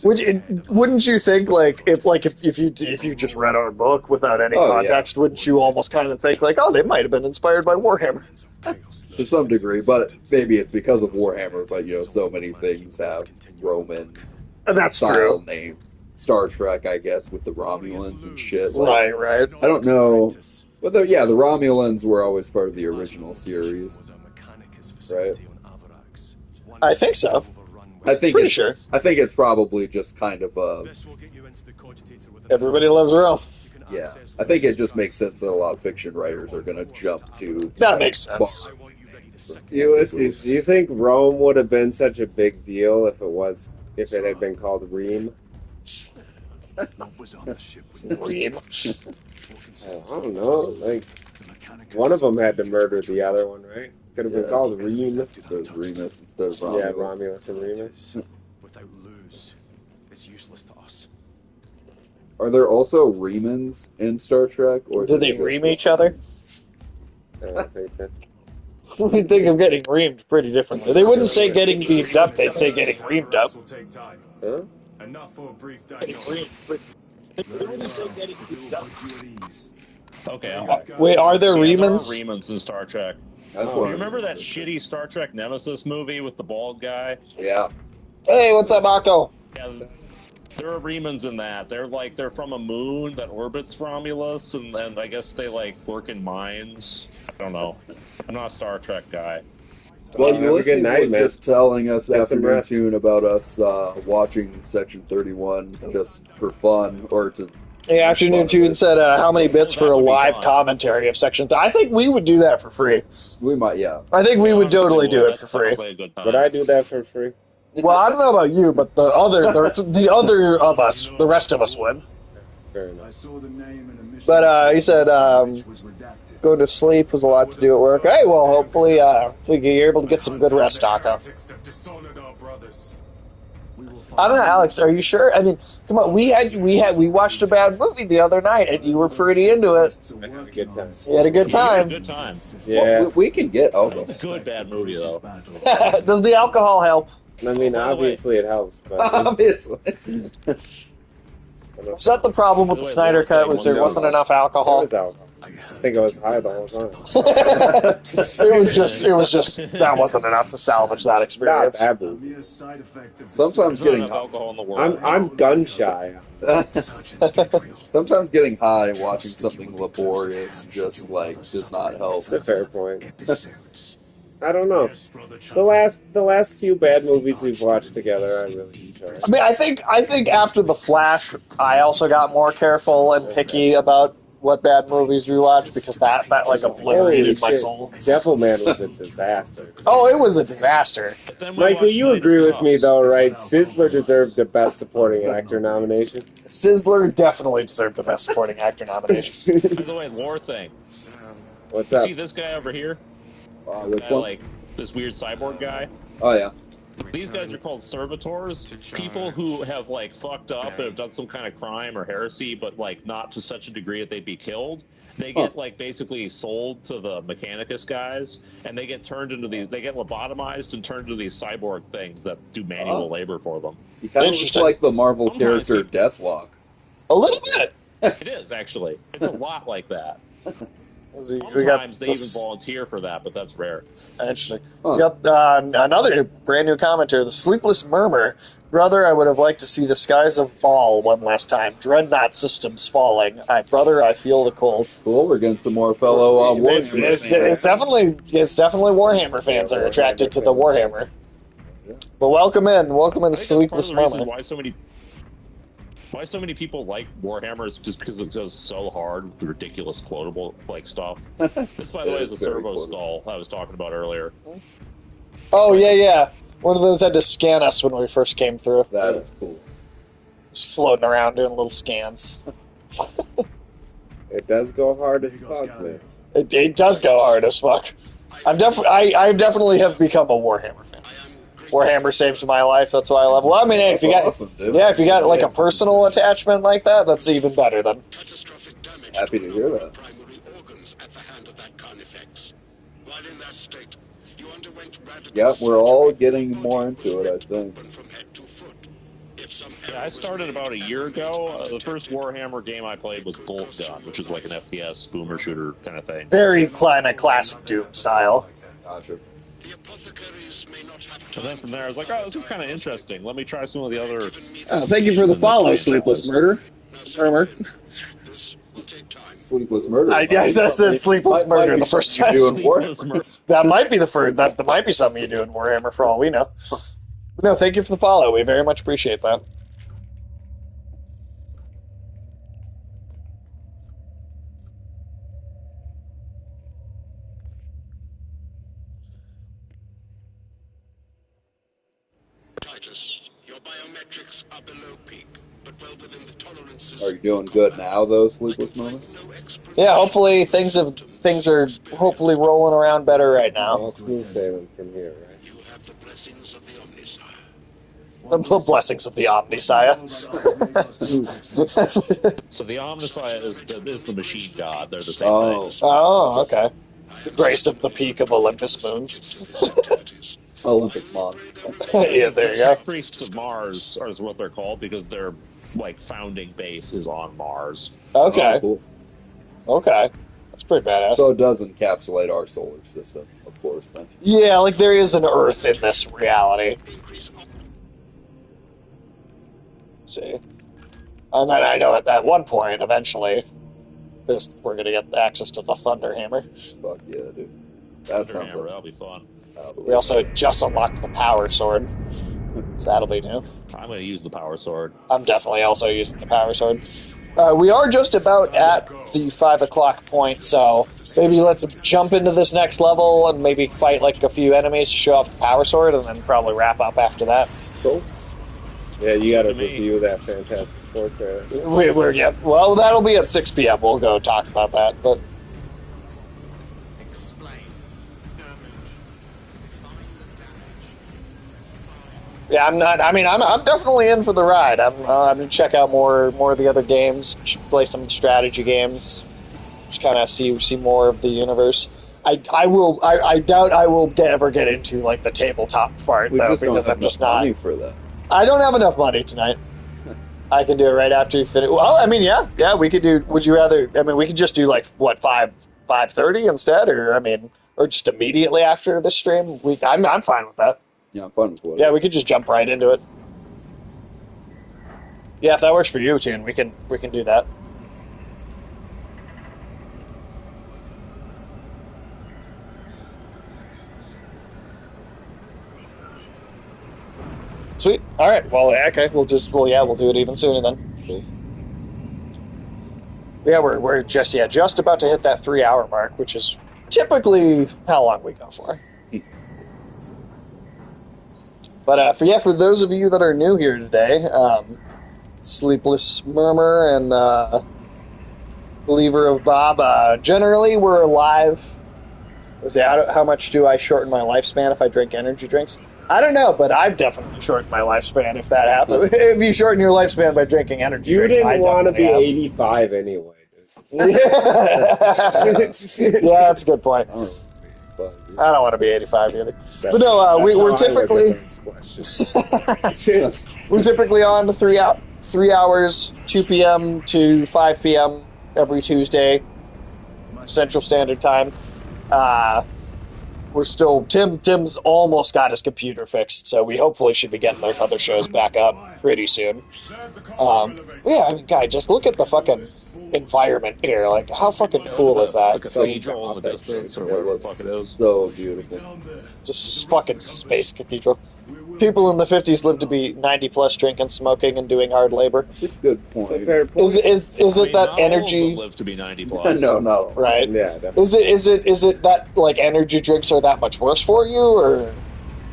Wouldn't you think if you just read our book without any context, wouldn't you almost kind of think they might have been inspired by Warhammer? To some degree, but maybe it's because of Warhammer. But so many things have Roman style names. Star Trek, I guess, with the Romulans and shit. Right. I don't know, but the Romulans were always part of the original series, right? I think so. I think pretty sure. I think it's probably just kind of everybody loves Rome. Yeah, I think it just makes sense that a lot of fiction writers are going to jump to that makes sense. Ulysses, do you think Rome would have been such a big deal if it had been called Ream? Ream. I don't know. One of them had to murder the other one, right? Could have been called Ream. So it's Remus instead of Romulus. Yeah, Romulus and Remus. Without lose, it's useless to us. Are there also Remans in Star Trek? Or do they ream each other? I don't think so. We think of getting reamed pretty differently. They wouldn't say getting beamed up, they'd say getting reamed up. Huh? Enough for a brief They wouldn't say getting beamed up. Okay. Wait, are there Remans? There are Remans in Star Trek. That's You remember that shitty Star Trek Nemesis movie with the bald guy? Yeah. Hey, what's up, Marco? Yeah, there are Remans in that. They're from a moon that orbits Romulus, and I guess they work in mines. I don't know. I'm not a Star Trek guy. Well, Ulysses was just telling us afternoon about us watching Section 31 just for fun, or to The Afternoon Tune said, how many bits for a live commentary of Section 3? I think we would do that for free. We might, yeah. I think we would totally do it for free. Would I do that for free? Well, I don't know about you, but the other of us, the rest of us would. Fair enough. I saw the name in a mission. But he said, which was redacted. go to sleep was a lot to do at work. Hey, well, hopefully you're able to get some good rest, Taco. I don't know, Alex. Are you sure? I mean, come on. We watched a bad movie the other night, and you were pretty into it. I had a good time. You had a good time. Good time. Yeah. Well, we can get alcohol. It's a good bad movie though. Does the alcohol help? I mean, obviously it helps, but Obviously. Was that the problem with the Snyder Cut? Was there wasn't enough there alcohol? was alcohol. I think I was high the whole time. It was just that wasn't enough to salvage that Not experience. bad movie. Mere side effect of the Sometimes There's not getting enough alcohol in the world. I'm gun shy. sometimes getting high and watching something laborious just like does not help. It's a fair point. I don't know. The last few bad movies we've watched together, I really enjoyed. I mean, I think after The Flash, I also got more careful and picky about what bad movies we watch because that like obliterated my soul. Devilman was a disaster. Oh, it was a disaster. Michael, you agree with me though, right? Sizzler deserved the Best Supporting Actor nomination. Sizzler definitely deserved the Best Supporting Actor nomination. By the way, lore thing. What's You up? see this guy over here? Which Guy, one? like this weird cyborg guy. Oh yeah. These guys are called servitors. People who have like fucked up and have done some kind of crime or heresy, but like not to such a degree that they'd be killed. They get like basically sold to the Mechanicus guys, and they get turned into these. They get lobotomized and turned into these cyborg things that do manual labor for them. He kind of looks like the Marvel character Deathlock. A little bit. It is actually. It's a lot like that. We got Sometimes they even volunteer for that, but that's rare. Interesting. Yep. Another brand new commenter, The Sleepless Murmur. Brother, I would have liked to see the skies of Baal one last time. Dreadnought systems falling. Brother, I feel the cold. Cool, we're getting some more fellow Warhammer. It's definitely Warhammer fans are attracted to the Warhammer. But welcome in, The Sleepless Murmur. Why so many people like Warhammer is just because it goes so hard with the ridiculous quotable like stuff. This, by the way, is a servo skull I was talking about earlier. Oh yeah. One of those had to scan us when we first came through. That is cool. Just floating around doing little scans. It does go hard as fuck, man. It does go hard as fuck. I definitely have become a Warhammer fan. Warhammer saves my life. That's why I love it. Well, I mean, if you got like a personal attachment like that, that's even better then. Happy to hear that. Yeah, we're all getting more into it, I think. Yeah, I started about a year ago. The first Warhammer game I played was Bolt Gun, which is like an FPS boomer shooter kind of thing. Very kind of classic Doom style. Gotcha. And then from there, I was like, oh, this is kind of interesting. Let me try some of the other... Thank you for the follow, Sleepless Murder. Sleepless Murder. I said Sleepless Murder the first time. That might be the first. That might be something you do in Warhammer for all we know. But no, thank you for the follow. We very much appreciate that. Your biometrics are below peak, but well within the tolerances. Are you doing good now, though, Sleepless Murder? Yeah, hopefully things are hopefully rolling around better right now. Well, smooth sailing from here, right? You have the blessings of the Omnisire. The blessings of the Omnisire. So the Omnisire is the machine god. They're the same thing. Oh, okay. The grace of the peak of Olympus moons. Olympus Mons. Yeah, there you go. Priests of Mars is what they're called because their like founding base is on Mars. Okay. Oh, cool. Okay. That's pretty badass. So it does encapsulate our solar system, of course, then. Yeah, like there is an Earth in this reality. See. And then I know at one point, eventually, we're going to get access to the Thunder Hammer. Fuck yeah, dude. That sounds like... That'll be fun. We also just unlocked the Power Sword. So that'll be new. I'm going to use the Power Sword. I'm definitely also using the Power Sword. We are just about at the 5 o'clock point, so maybe let's jump into this next level and maybe fight like a few enemies to show off the power sword, and then probably wrap up after that. Cool. Yeah, you got to To me. review that Fantastic Four trailer. Yeah, well, that'll be at 6 p.m. We'll go talk about that, but Explain. Damage. Define the damage. yeah, I'm not. I mean, I'm definitely in for the ride. I'm gonna check out more of the other games, play some of the strategy games, just kind of see more of the universe. I doubt I will ever get into like the tabletop part We though, just don't because have I'm just enough money not. for that. I don't have enough money tonight. I can do it right after you finish. Well, I mean, yeah, we could do. Would you rather? I mean, we could just do like what 5:30 instead, or I mean, or just immediately after the stream. I'm fine with that. Yeah, I'm fun with whatever. Yeah, we could just jump right into it. Yeah, if that works for you, Tune, we can do that. Sweet. All right. Well, okay. We'll do it even sooner then. Cool. Yeah, we're just about to hit that 3-hour mark, which is typically how long we go for. But for those of you that are new here today, Sleepless Murmur and Believer of Bob, generally we're live. Let's see, how much do I shorten my lifespan if I drink energy drinks? I don't know, but I've definitely shortened my lifespan if that happens. If you shorten your lifespan by drinking energy You drinks, didn't want to be have. 85 anyway, dude. Yeah, that's a good point. I don't know. But, I don't want to be 85 either. But no, we're typically we're typically on to 3 hours, 2 p.m. to 5 p.m. every Tuesday, Central Standard Time. We're still Tim's almost got his computer fixed, so we hopefully should be getting those other shows back up pretty soon. Yeah, I mean, guy, just look at the fucking environment here. Like, how fucking cool is that? Like a cathedral in the distance, or whatever the fuck it is. So beautiful. Just fucking space cathedral. People in the 50s lived to be 90 plus, drinking, smoking, and doing hard labor. That's a good point. It's a fair point. Is it that energy? Live to be 90 plus. No. Right. Yeah, definitely. Is it that like energy drinks are that much worse for you, or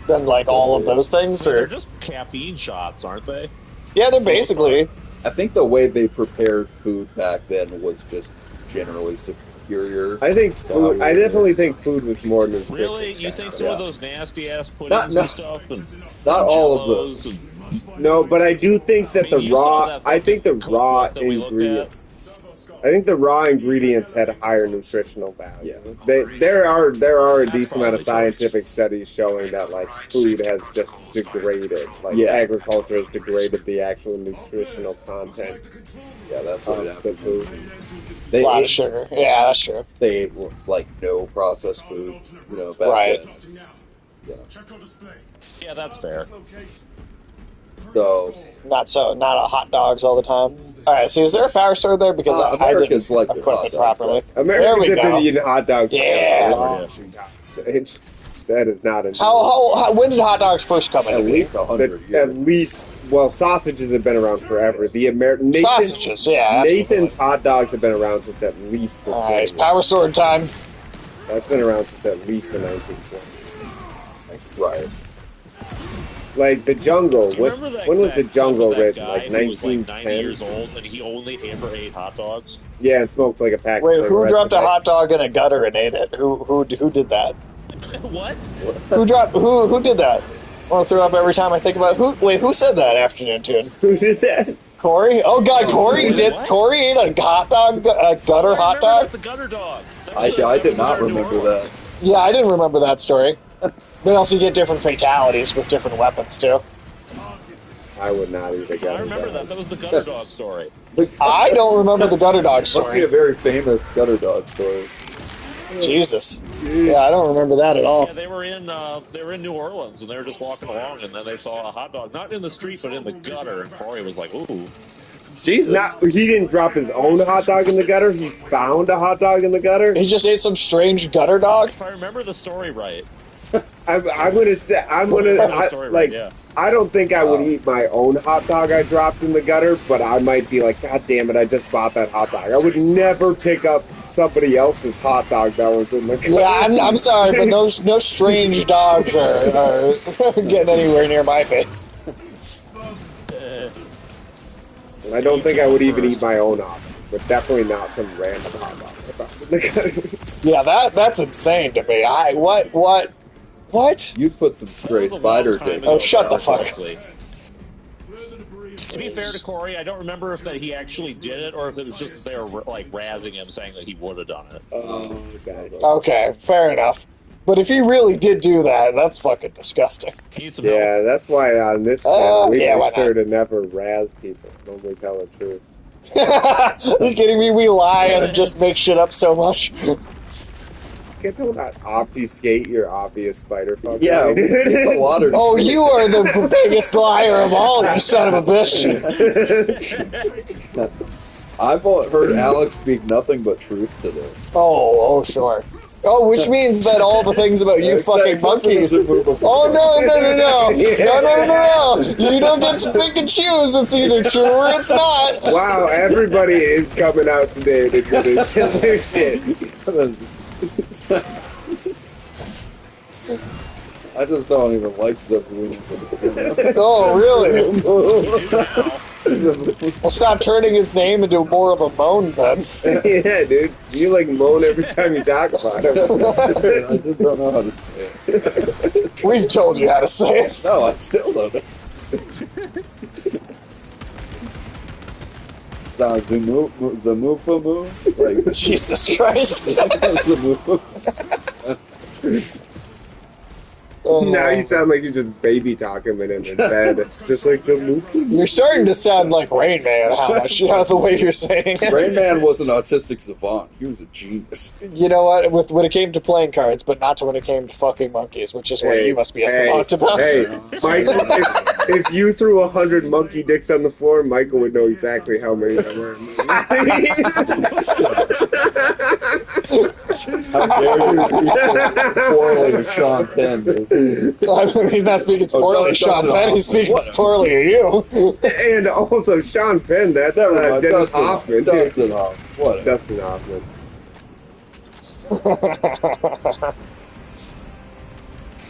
than like all of those things? They're Or just caffeine shots, aren't they? yeah, they're basically. I think the way they prepared food back then was just generally superior. I definitely think food was more nutritious. Really? You think some of those nasty ass puddings Not and stuff? And Not all of Jellos those. and- No, but I do think that I mean, you saw that I think the fucking raw cookbook that we looked ingredients. I think the raw ingredients had higher nutritional value. Yeah. There are a decent amount probably of scientific studies showing that like food has just degraded, like Yeah. agriculture has degraded the actual nutritional content Yeah, that's what of the happened. food. A They lot of ate, sugar. Yeah, that's true. they ate like no processed food, back Right. then. Yeah. Yeah, that's fair. So Not a hot dogs all the time. All right. See, is there a power sword there? Because I Americans didn't like their equip hot it dogs, properly. There Americans we have go. been eating hot dogs for Yeah. a long time. That is not a How when did hot dogs first come into at being? least 100 At years. least, well, sausages have been around forever. The Sausages, yeah. Nathan's hot dogs have been around since at least the All right, it's 20s. power sword time. That's been around since at least the 1920s. Right. Like the jungle. Do you remember that, When was the that jungle clip of written? that Like guy who was like 90 1910? years old and he only ever ate hot dogs? Yeah, and smoked like a pack. Wait, of who cigarettes dropped a day. hot dog in a gutter and ate it? Who did that? What? Who did that? I want to throw up every time I think about who said that afternoon tune? Who did that? Corey? Oh god, Corey wait, did. what? Corey ate a hot dog, a gutter I hot remember dog. that's the gutter dog. That I was- did that was not our New remember Orleans. that. Yeah, I didn't remember that story. They also get different fatalities with different weapons too. I would not eat a I gutter remember dog. that. That was the gutter dog story. I don't remember the gutter dog Must be a story. very famous gutter dog story. Jesus. Yeah, I don't remember that at all. Yeah, they were in New Orleans and they were just walking along and then they saw a hot dog, not in the street but in the gutter, and Corey was like, "Ooh." Jesus. He didn't drop his own hot dog in the gutter. He found a hot dog in the gutter. He just ate some strange gutter dog. If I remember the story right. I'm gonna say The story right, like yeah. I don't think I would eat my own hot dog I dropped in the gutter, but I might be like, God damn it, I just bought that hot dog. I would never pick up somebody else's hot dog that was in the gutter. Yeah, I'm sorry, but no strange dogs are getting anywhere near my face. And I don't think I would even eat my own hot dog, but definitely not some random hot dog I found in the gutter. Yeah, that's insane to me. What? You'd put some stray spider dick. Oh, shut the fuck up. To be fair to Corey, I don't remember if that he actually did it or if it was just they were like razzing him, saying that he would have done it. Oh, God. Okay, fair enough. But if he really did do that, that's fucking disgusting. Yeah, that's why on this channel we make sure to never razz people. Only tell the truth. Are you kidding me? We lie and just make shit up so much. Don't not obfuscate your obvious spider fucker. Yeah, oh, you are the biggest liar of all, you son of a bitch. I've heard Alex speak nothing but truth today. Oh, sure. Oh, which means that all the things about you fucking monkeys. Oh, no. You don't get to pick and choose. It's either true or it's not. Wow, everybody is coming out today to get into their shit. I just don't even like the balloon. Oh, really? Well, stop turning his name into more of a moan, then. Yeah, dude. You, like, moan every time you talk about him. I just don't know how to say it. We've told you how to say it. No, I still don't. Zamufa. Like, Jesus Christ. Now you sound like you're just baby talking in bed. Just like Zamufa. You're starting to sound like Rain Man, the way you're saying it. Rain Man was an autistic savant. He was a genius. You know what? When it came to playing cards, but not to when it came to fucking monkeys, which is what you must be a savant about. Hey, Michael, if you threw 100 monkey dicks on the floor, Michael would know exactly how many there were. How dare you speak poorly of Sean Penn, dude. He's not speaking poorly of Sean Penn, he's speaking poorly of you. And also, Sean Penn, that's Dennis Hoffman. Dustin Hoffman. What? Dustin Hoffman.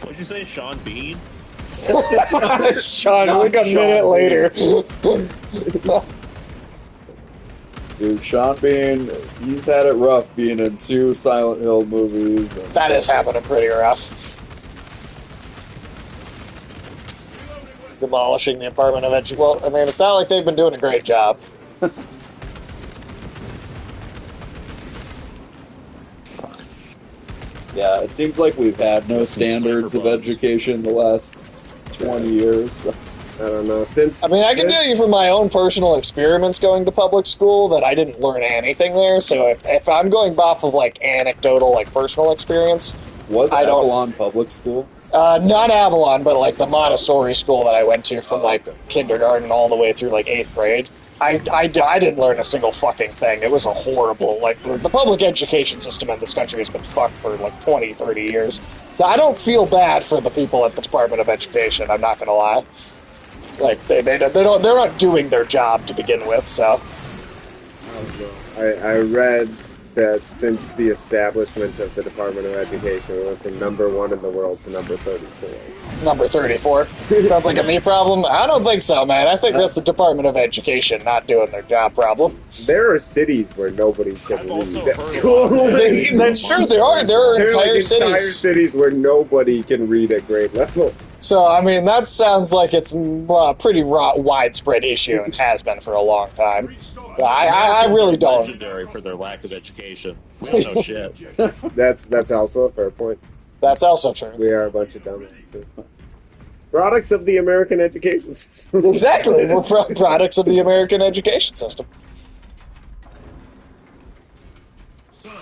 What'd you say, Sean Bean? Sean, like a minute later. Dude, Sean Bean, he's had it rough being in 2 Silent Hill movies. That is happening pretty rough. Demolishing the Department of Education. Well, I mean, it's not like they've been doing a great job. Yeah, it seems like we've had no standards of education the last 20 years. I don't know. I can tell you from my own personal experiments going to public school that I didn't learn anything there. So if I'm going off of like anecdotal, like personal experience, was Avalon public school? Not Avalon, but like the Montessori school that I went to from like kindergarten all the way through like 8th grade. I didn't learn a single fucking thing. It was a horrible, like, the public education system in this country has been fucked for like 20, 30 years. So I don't feel bad for the people at the Department of Education, I'm not gonna lie. Like, they're not doing their job to begin with, so. I read that since the establishment of the Department of Education, we went from #1 in the world to number 34. Number 34? Sounds like a me problem? I don't think so, man. I think that's the Department of Education not doing their job problem. There are cities where nobody can read at school. That's true, there are entire cities where nobody can read at grade level. So, I mean, that sounds like it's a pretty widespread issue and has been for a long time. I really don't. Legendary for their lack of education. We don't know shit. That's also a fair point. That's also true. We are a bunch of dumbasses. Products of the American education system. Exactly. We're products of the American education system.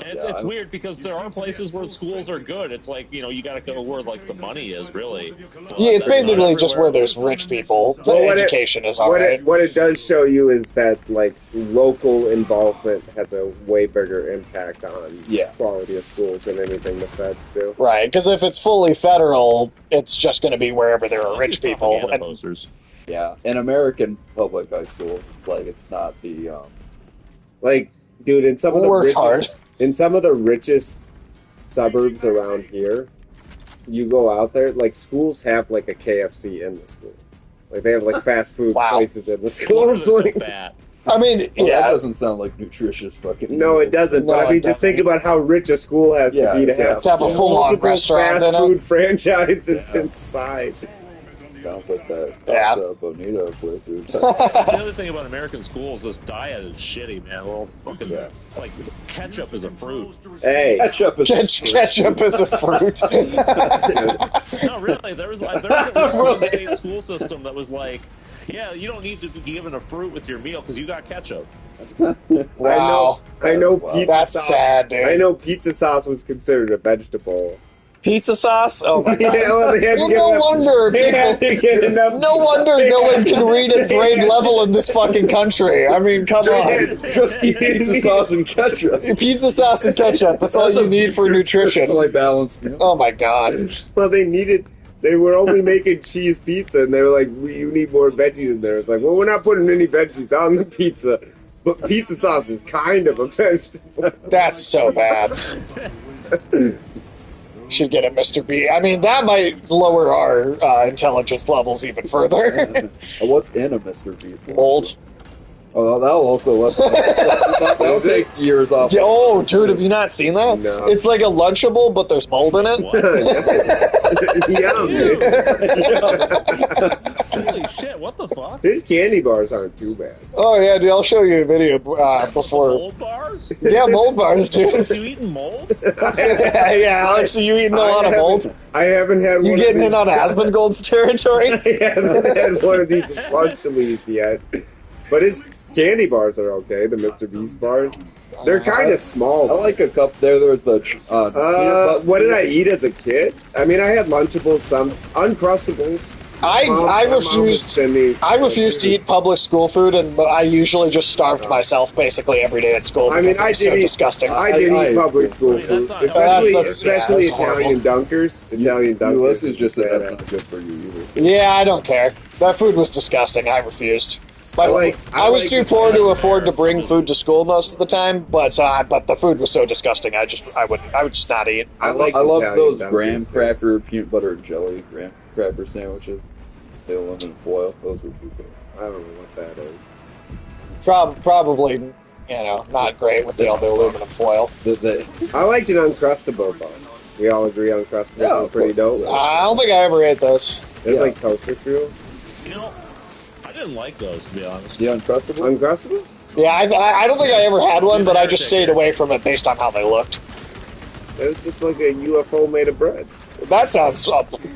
It's weird because there are places where schools are good. It's like, you got to go where like the money is, really. But Yeah, it's that's not basically just where everywhere. there's rich people. The Well, education is alright. What it does show you is that like local involvement has a way bigger impact on quality of schools than anything the feds do. Right, because if it's fully federal, it's just going to be wherever there are rich people. Propaganda And, posters. Yeah, in American public high school, it's not the Like, dude, in some of the Work richest, hard. in some of the richest suburbs around here, you go out there, like schools have like a KFC in the school. Like they have like fast food places in the schools. Like, I mean, that doesn't sound like nutritious fucking. no, it doesn't. But No, I mean, it just think about how rich a school has to be to have a full-on multiple restaurant fast in it. food franchises inside. Sounds like that Yeah. Bonito place. The other thing about American schools, this diet is shitty, man. Well, fucking like ketchup is a fruit. Hey, ketchup is ketchup is a fruit. No, really. There was a state school system that was like, yeah, you don't need to be given a fruit with your meal because you got ketchup. Wow. I know pizza That's sauce. sad, dude. I know pizza sauce was considered a vegetable. Pizza sauce? Oh my god. Yeah, well, they had to Well, get no enough- wonder they had to get people, enough- no wonder no one can read at grade level in this fucking country. I mean, come on. Just eat pizza sauce and ketchup. Pizza sauce and ketchup. That's all you need for nutrition. Like balanced meal. Oh my god. Well, they were only making cheese pizza, and they were like, you need more veggies in there. It's like, well, we're not putting any veggies on the pizza, but pizza sauce is kind of a vegetable. That's so bad. Should get a Mr. B. I mean, that might lower our intelligence levels even further. What's in a Mr. Beast? Mold. Oh, that'll also that'll take years off. Yeah, oh, dude, have you not seen that? No. It's like a Lunchable, but there's mold in it. Holy shit, what the fuck? His candy bars aren't too bad. Oh yeah, dude, I'll show you a video before. Mold bars? Yeah, mold bars, dude. You eating mold? Yeah, Alex, are you eating a lot of mold? I haven't had You one getting of in on Asmongold's territory? I haven't had one of these sluncies yet. But his candy bars are okay, the Mr. Beast bars. They're kind of small. I like a cup there. There's the. What did I eat as a kid? I mean, I had Lunchables, some Uncrustables. I refused to eat public school food, and I usually just starved myself basically every day at school. I mean, because it was so disgusting. I did eat public school food, especially Italian dunkers. Italian dunkers. Ulysses just said that's not good for you either. So. Yeah, I don't care. That food was disgusting. I refused. I was too poor to afford to bring food to school most of the time, but the food was so disgusting. I would just not eat. I love those graham cracker peanut butter and jelly graham cracker sandwiches. The aluminum foil. Those were too good. I don't know what that is. Probably, not great with the aluminum foil. I liked an Uncrustable though. We all agree Uncrustables are pretty dope. I don't think I ever ate those. It's like toaster strudels. I didn't like those, to be honest. The Uncrustables? Uncrustables? Yeah, I don't think I ever had one, but I just stayed away from it based on how they looked. It's just like a UFO made of bread. That sounds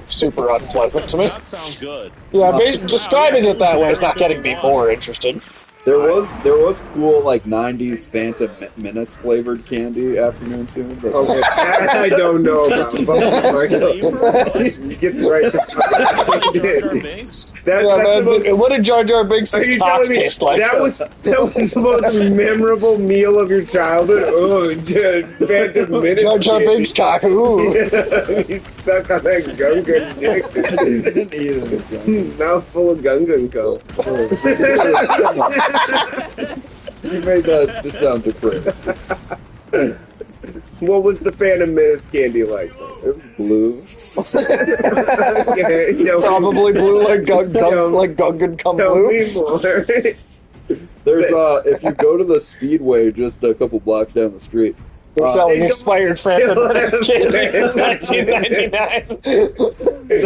super unpleasant to me. That sounds good. Yeah, describing it that way is not getting me more interested. There was cool like '90s Phantom Menace flavored candy afternoon soon. But Okay, that I don't know about. You get the right. What did Jar Jar Binks' Are you cock telling me taste like? that was the most memorable meal of your childhood? Oh, Phantom Menace. Jar Jar Binks' cock. Ooh. He's stuck on that Gungan dick. Mouthful of Gungan coat. You made that just sound depressed. What was the Phantom Menace candy like? It was blue. Okay, Probably blue like Gungan come blue. There's if you go to the Speedway just a couple blocks down the street. They're selling expired Phantom Menace candy from 1999. They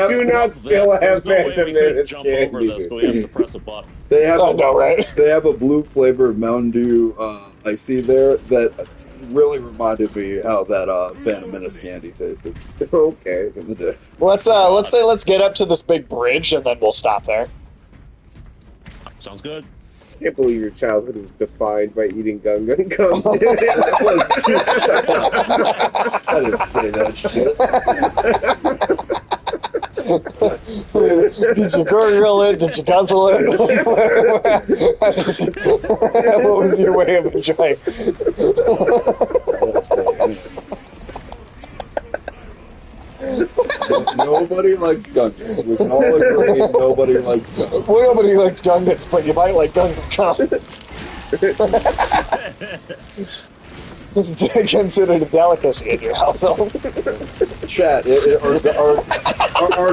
do not still have Phantom Menace candy. We have to press a button. They have right? They have a blue flavor of Mountain Dew I see there that really reminded me how that Phantom Menace candy tasted. Okay. Let's get up to this big bridge and then we'll stop there. Sounds good. can't believe your childhood was defined by eating Gungan gum. I didn't say that shit. Did you gurgle it? Did you guzzle it? What was your way of enjoying? I didn't say anything. Nobody likes Gungans. We can all agree nobody likes Gungans. Well, nobody likes Gungans, but you might like Gungan gum. This is considered a delicacy in your household. Chat,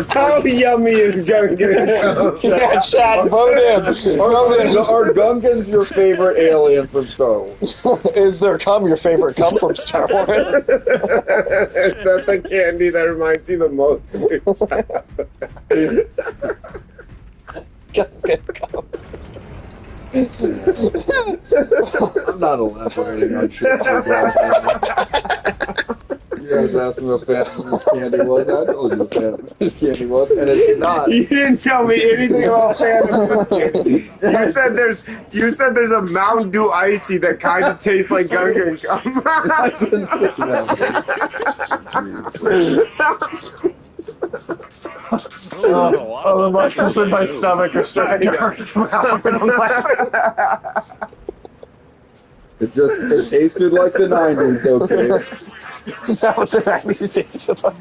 How yummy is Gungan gum? Yeah, chat, vote in. Vote in. are Gungans your favorite alien from Star Wars? Is there cum your favorite cum from Star Wars? Is that the candy that reminds you the most of your Gungan cum. I'm not elaborating on shit. You guys asked me what Phantom Menace candy was. I told you what Phantom Menace candy was, and it's not. You didn't tell me anything about Phantom Menace candy. You said there's a Mountain Dew Icy that kind of tastes like Gungan gum. I shouldn't say Oh, the muscles in my stomach are starting to hurt from how hard I'm laughing. It tasted like the 90s, okay? Is that what the 90s tasted like?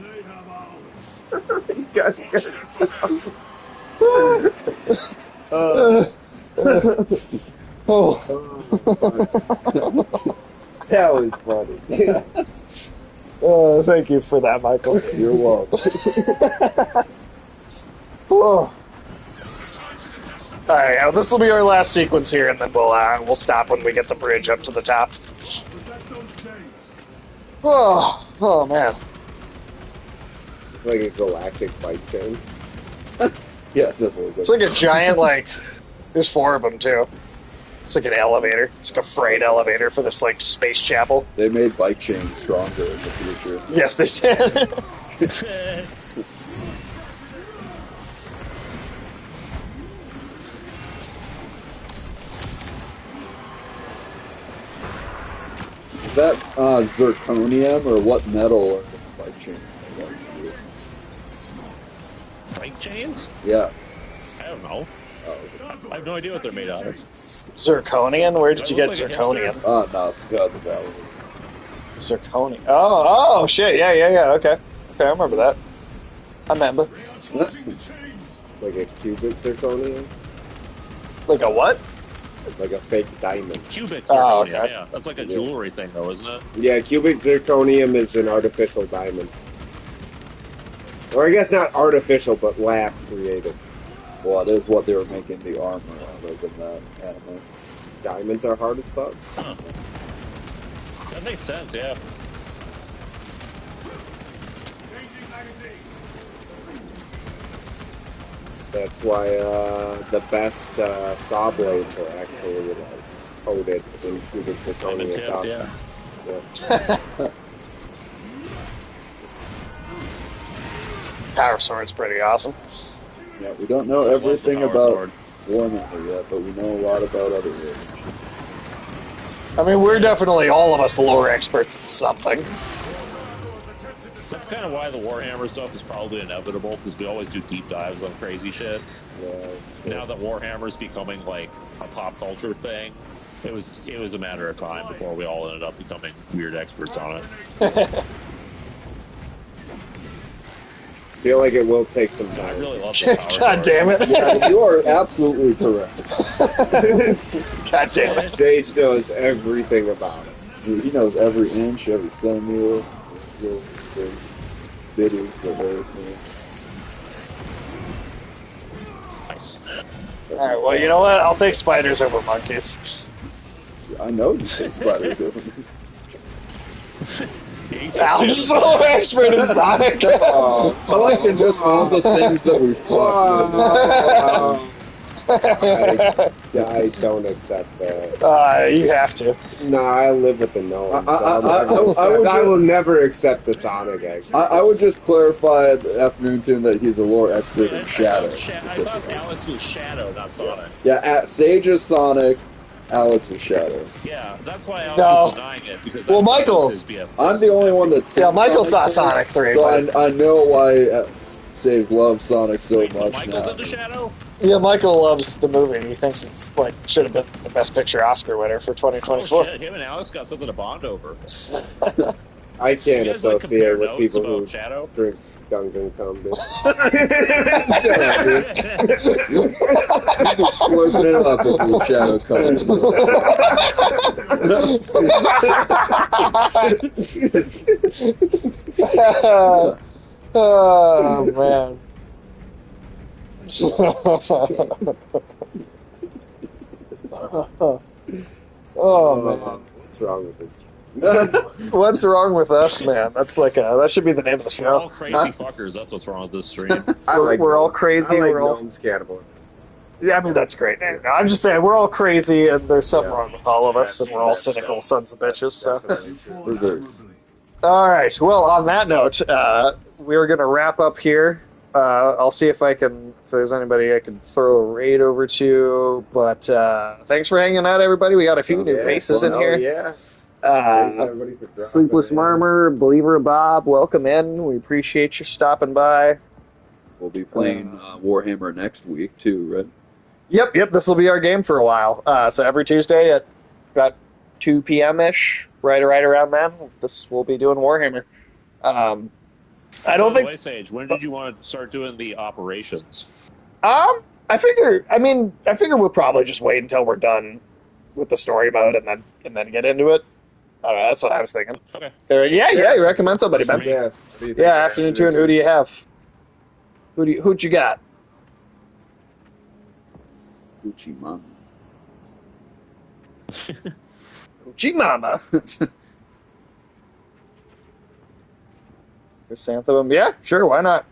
Oh. That was funny. Oh, thank you for that, Michael. You're welcome. Oh. Alright, well, this will be our last sequence here, and then we'll stop when we get the bridge up to the top. Oh man. It's like a galactic bike chain. Yeah, it does look good. It's like a giant, there's 4 of them, too. It's like an elevator. It's like a freight elevator for this, space chapel. They made bike chains stronger in the future. Yes, they did. Is that zirconium, or what metal are the bike chains? Bike chains? Yeah. I don't know. Oh, okay. I have no idea what they're made out of. Zirconium? Where did you get zirconium? Oh, no, Scott the Valley. Zirconium. Oh, shit. Yeah. Okay. Okay, I remember that. I remember. Like a cubic zirconium? Like a what? Like a fake diamond. Cubic Oh, zirconium, okay. yeah. That's like a jewelry thing, though, isn't it? Yeah, cubic zirconium is an artificial diamond. Or I guess not artificial, but lab created. Well, it is what they were making the armor out of in that anime. Diamonds are hard as fuck. Huh. That makes sense, yeah. That's why the best saw blades are actually coated in cubic zirconium Diamond dust. tipped, Yeah. Power Sword's pretty awesome. Yeah, we don't know everything Power about Sword. Warhammer yet, but we know a lot about other games. I mean, we're definitely, all of us, lore experts in something. That's kind of why the Warhammer stuff is probably inevitable, because we always do deep dives on crazy shit. Yeah, Now that Warhammer's becoming like a pop culture thing, it was a matter of time before we all ended up becoming weird experts on it. I feel like it will take some I time. really love the Power God Sword. damn it. yeah, you are absolutely correct. God damn it. Sage knows everything about it. Dude, he knows every inch, every centimeter, the bitties of everything. Nice. Alright, well, you know what? I'll take spiders over monkeys. I know you take spiders over me. I'm just a little expert in Sonic. I like to just all the things that we fought with. I don't accept that. You have to. No, I live with the gnomes. I will never accept the Sonic action. I would just clarify at the afternoon tune that he's a lore expert in I Shadow. thought Alex was Shadow, not Sonic. Yeah, Sage is Sonic, Alex is Shadow. Yeah, that's why Alex No. was denying it. Because Well, Michael, his BF. I'm the only one that's yeah, Michael saw Sonic 3. so but- I know why Sage loves Sonic so Wait, so much Michael's now. into Shadow? Yeah, Michael loves the movie. And he thinks it's like should have been the Best Picture Oscar winner for Oh 2024. shit, him and Alex got something to bond over. I can't You guys, like, associate compare with notes people about who Shadow? drink Gungan cum, dude. Closing it up with your Shadow comes. Oh man. Oh man. What's wrong with this? What's wrong with us, man? That's like that should be the name of the We're all show. crazy fuckers, that's what's wrong with this stream. We're all crazy. I like We're all gnomes cannibalism. yeah. I mean that's great. No, I'm just saying we're all crazy, and there's something wrong with all of us, and we're all cynical sons of bitches. So. All right. Well, on that note, we're gonna wrap up here. I'll see if there's anybody I can throw a raid over to. But thanks for hanging out, everybody. We got a few new faces in here. Yeah. Sleepless Murmur, Believer Bob, welcome in. We appreciate you stopping by. We'll be playing Warhammer next week too, right? Yep. This will be our game for a while. So every Tuesday at about 2 p.m. ish, right around then, this will be doing Warhammer. I don't think. By the way, Sage, when did you want to start doing the operations? I figure we'll probably just wait until we're done with the story mode and then get into it. I don't know, that's what I was thinking. Okay. Yeah. You recommend somebody, man. Yeah, afternoon tune. Who do you have? Who'd you got? Gucci Mama. Gucci Mama. Chrysanthemum. Yeah, sure. Why not?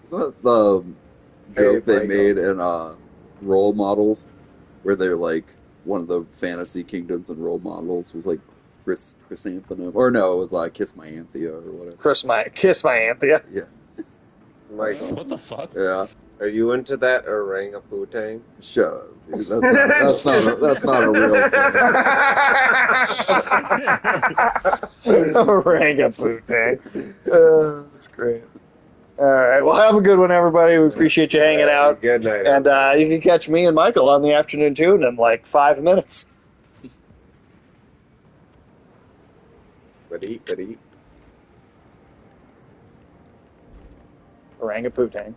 Isn't that the joke they made in Role Models, where they're like one of the fantasy kingdoms and Role Models was like Chrysanthemum, or no, it was like Kiss My Anthea or whatever. Kiss My Anthea. Yeah. Michael, what the fuck? Yeah. Are you into that orangutan? Shut up, dude. That's not a real thing. Orangutan. That's great. All right. Well, have a good one, everybody. We appreciate you hanging out. Good night. And you can catch me and Michael on the afternoon tune in like 5 minutes. But eat. Orangutan.